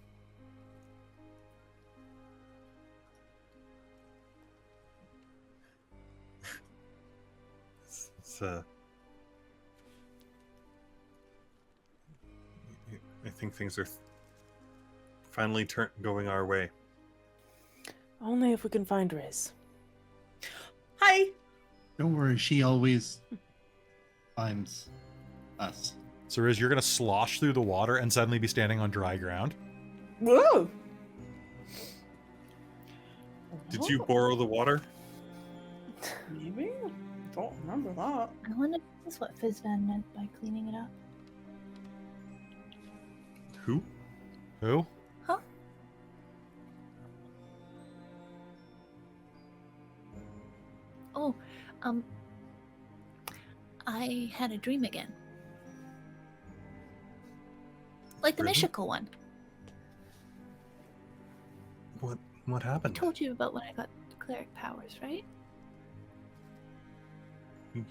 I think things are finally going our way. Only if we can find Riz. Hi. Don't worry, she always finds us. So as you're going to slosh through the water and suddenly be standing on dry ground. Whoa. Did you borrow the water? Maybe? I don't remember that. I wonder if that's what Fizzvan meant by cleaning it up. Who? Who? Huh? Oh, I had a dream again. Like the Really? mystical one. What I happened? told you about when I got cleric powers, right?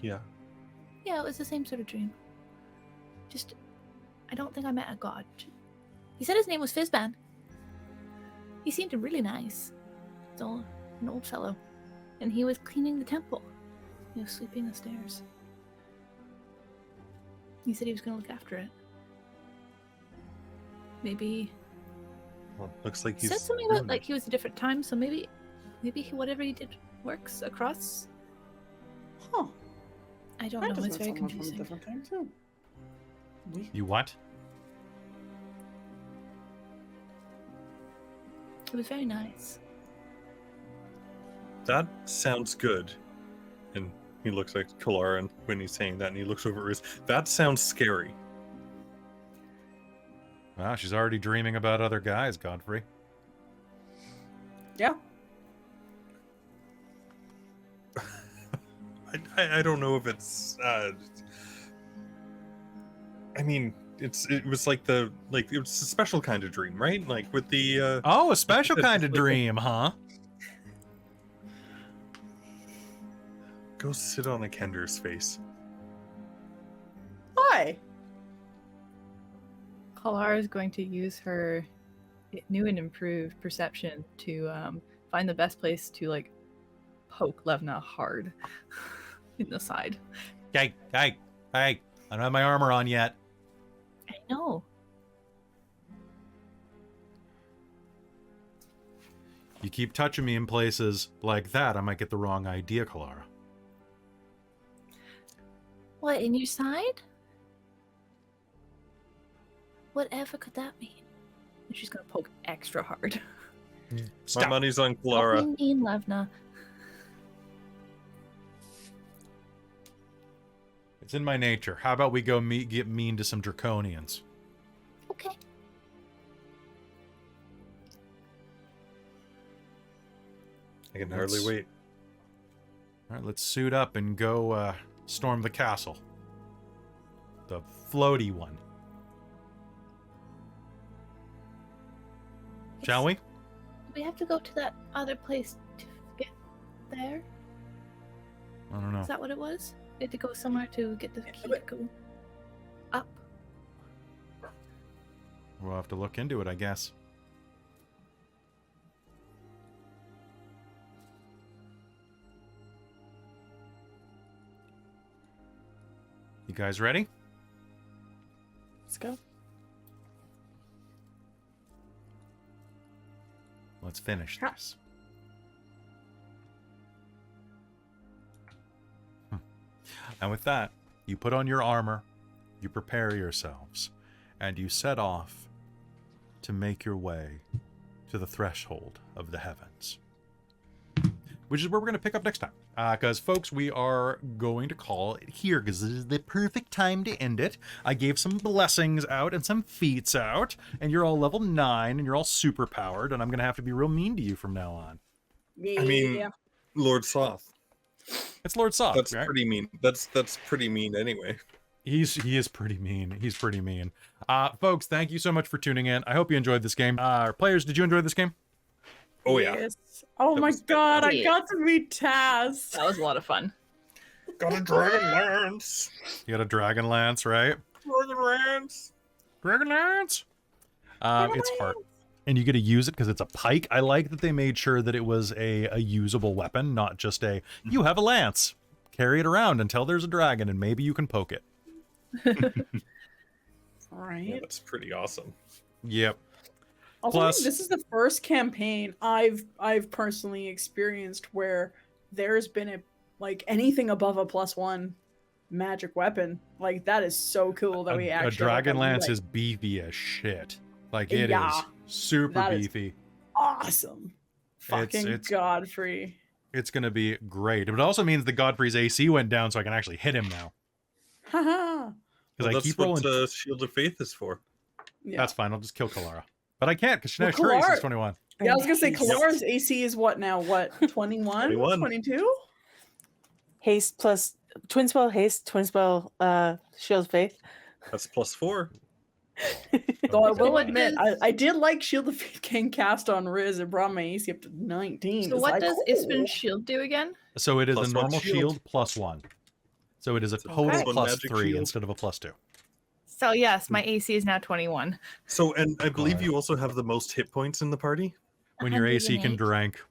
Yeah. Yeah, it was the same sort of dream. Just, I don't think I met a god. He said his name was Fizzban. He seemed really nice. He's an old fellow. And he was cleaning the temple. He was sweeping the stairs. He said he was going to look after it. Maybe Well, looks like he he's said something doing about like he was a different time, so maybe whatever he did works across. Huh. I don't That know. doesn't It's very sound like from a confusing. different time too. You what? It was very nice. That sounds good. And he looks like Kelara, and when he's saying that, and he looks over at Riz. That sounds scary. Wow, she's already dreaming about other guys, Godfrey. Yeah. I don't know if it's. I mean, it was like it was a special kind of dream, right? Like with the. Oh, a special It's kind of like a- dream, huh? Go sit on a Kender's face. Why? Kalara is going to use her new and improved perception to find the best place to like poke Levna hard in the side. Hey, I don't have my armor on yet. I know. You keep touching me in places like that, I might get the wrong idea, Kelara. What, in your side? Whatever could that mean? And she's gonna poke extra hard. My Stop. money's on What Kelara. do you mean, Levna? It's in my nature. How about we go get mean to some draconians? Okay. I can hardly Let's- wait. All right, let's suit up and go storm the castle. The floaty one. Shall we? Do we have to go to that other place to get there? I don't know. Is that what it was? We had to go somewhere to get the key to but- go up. We'll have to look into it, I guess. You guys ready? Let's go. Let's finish Ha- this. And with that, you put on your armor, you prepare yourselves, and you set off to make your way to the threshold of the heavens. Which is where we're going to pick up next time. Because, folks, we are going to call it here because this is the perfect time to end it. I gave some blessings out and some feats out, and you're all level 9, and you're all super powered, and I'm going to have to be real mean to you from now on. Yeah. I mean, Lord Soth. It's Lord Soft, That's right? pretty mean. That's pretty mean anyway. He is pretty mean. He's pretty mean. Folks, thank you so much for tuning in. I hope you enjoyed this game. Players, did you enjoy this game? Oh yeah. Yes. Oh That my was god, I fantastic. got to meet Taz. That was a lot of fun. Got a Dragonlance. You got a Dragonlance, right? Dragonlance. Dragonlance. It's hard. And you get to use it because it's a pike. I like that they made sure that it was a usable weapon, not just a, you have a lance. Carry it around until there's a dragon and maybe you can poke it. Right. Yeah, that's pretty awesome. Yep. Also, I think Plus- this is the first campaign I've personally experienced where there's been anything above a +1 magic weapon. Like that is so cool that we A actually have, Dragonlance is beefy as shit. Like it is Yeah, super that is beefy. awesome. Fucking it's- Godfrey. It's going to be great. But it also means that Godfrey's AC went down so I can actually hit him now. Haha. Because Well, I that's keep what rolling. Shield of Faith is for. Yeah. That's fine. I'll just kill Kelara. But I can't because Well, Shanash Trace Kelara- is 21. Yeah, I was gonna say Haste. Kalara's AC is what now? What 21? 21. 22? Haste plus twin spell haste, twin spell shield of faith. That's +4. Though I Okay. will what admit, does- I did like Shield of Faith King cast on Riz. It brought my AC up to 19. So It's what like, does Ispen's oh. shield do again? So it is Plus a one normal shield. shield plus 1. So it is a So total plus one plus magic 3 shield. instead of a plus 2. So yes, my AC is now 21. So, and I believe God. you also have the most hit points in the party. When your AC can 108. drink.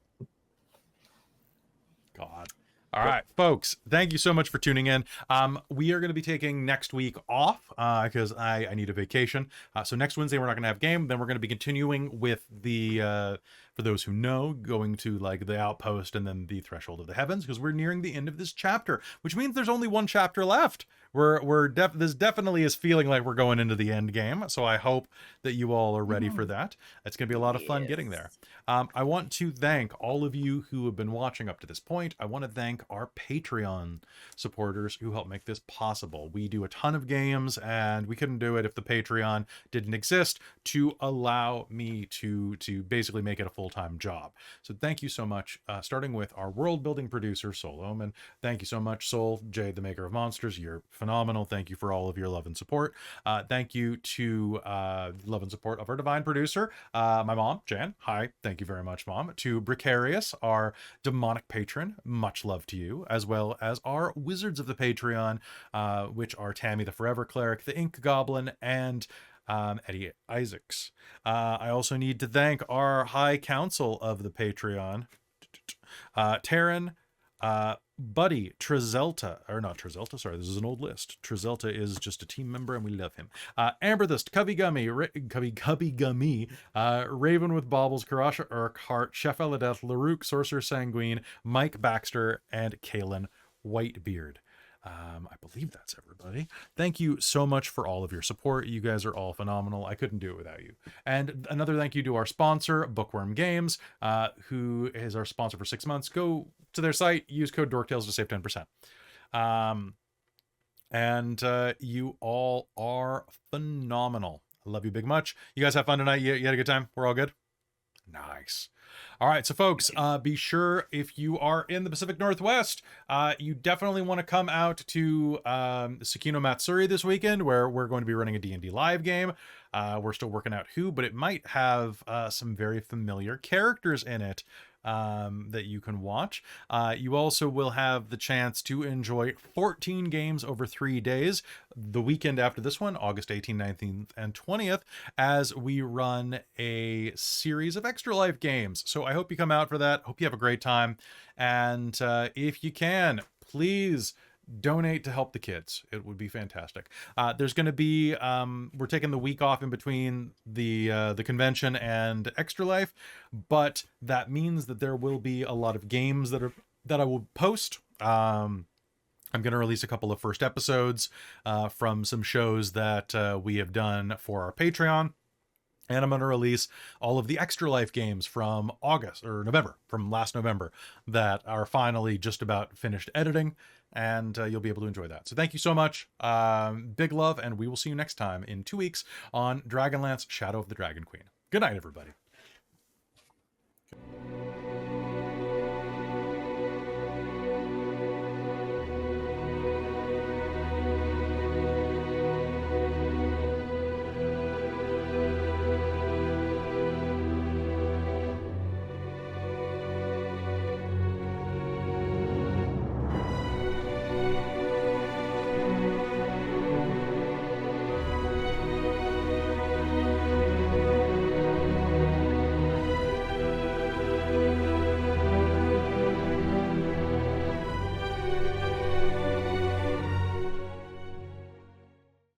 God. All right, folks, thank you so much for tuning in. We are going to be taking next week off because I need a vacation. So next Wednesday, we're not going to have game. Then we're going to be continuing with the, for those who know, going to like the Outpost and then the Threshold of the Heavens because we're nearing the end of this chapter, which means there's only one chapter left. This definitely is feeling like we're going into the end game. So I hope that you all are ready for that. It's going to be a lot of fun getting there. I want to thank all of you who have been watching up to this point. I want to thank our Patreon supporters who help make this possible. We do a ton of games and we couldn't do it if the Patreon didn't exist to allow me to basically make it a full-time job. So thank you so much, starting with our world building producer, Sol Omen. Thank you so much, Sol, Jade, the maker of monsters. You're phenomenal. Thank you for all of your love and support. Thank you to love and support of our divine producer, my mom, Jan. Hi, thank you very much, Mom. To Precarious, our demonic patron, much love to you, as well as our wizards of the Patreon, which are Tammy the Forever Cleric, the Ink Goblin, and Eddie Isaacs. I also need to thank our High Council of the Patreon, Taryn, Buddy, Trizelta, or not Trizelta, sorry, this is an old list. Trizelta is just a team member and we love him. Amberthist, Cubby Gummy, Raven with Baubles, Karasha Urquhart, Chef Eladeth, Larouk, Sorcerer Sanguine, Mike Baxter, and Kalin Whitebeard. I believe that's everybody. Thank you so much for all of your support. You guys are all phenomenal. I couldn't do it without you. And another thank you to our sponsor, Bookwyrm Games, who is our sponsor for 6 months. Go to their site, use code DorkTales to save 10%. You all are phenomenal. I love you big much. You guys have fun tonight? You had a good time? We're all good? Nice. All right, so folks, be sure if you are in the Pacific Northwest, you definitely want to come out to Tsukino Matsuri this weekend, where we're going to be running a D&D live game. We're still working out who, but it might have some very familiar characters in it that you can watch. You also will have the chance to enjoy 14 games over 3 days, the weekend after this one, August 18th, 19th, and 20th, as we run a series of Extra Life games. So I hope you come out for that. Hope you have a great time. And if you can, please donate to help the kids. It would be fantastic. There's going to be we're taking the week off in between the convention and Extra Life, but that means that there will be a lot of games that I will post. I'm going to release a couple of first episodes from some shows that we have done for our Patreon. And I'm going to release all of the Extra Life games from last November, that are finally just about finished editing, and you'll be able to enjoy that. So thank you so much. Big love, and we will see you next time in 2 weeks on Dragonlance Shadow of the Dragon Queen. Good night, everybody.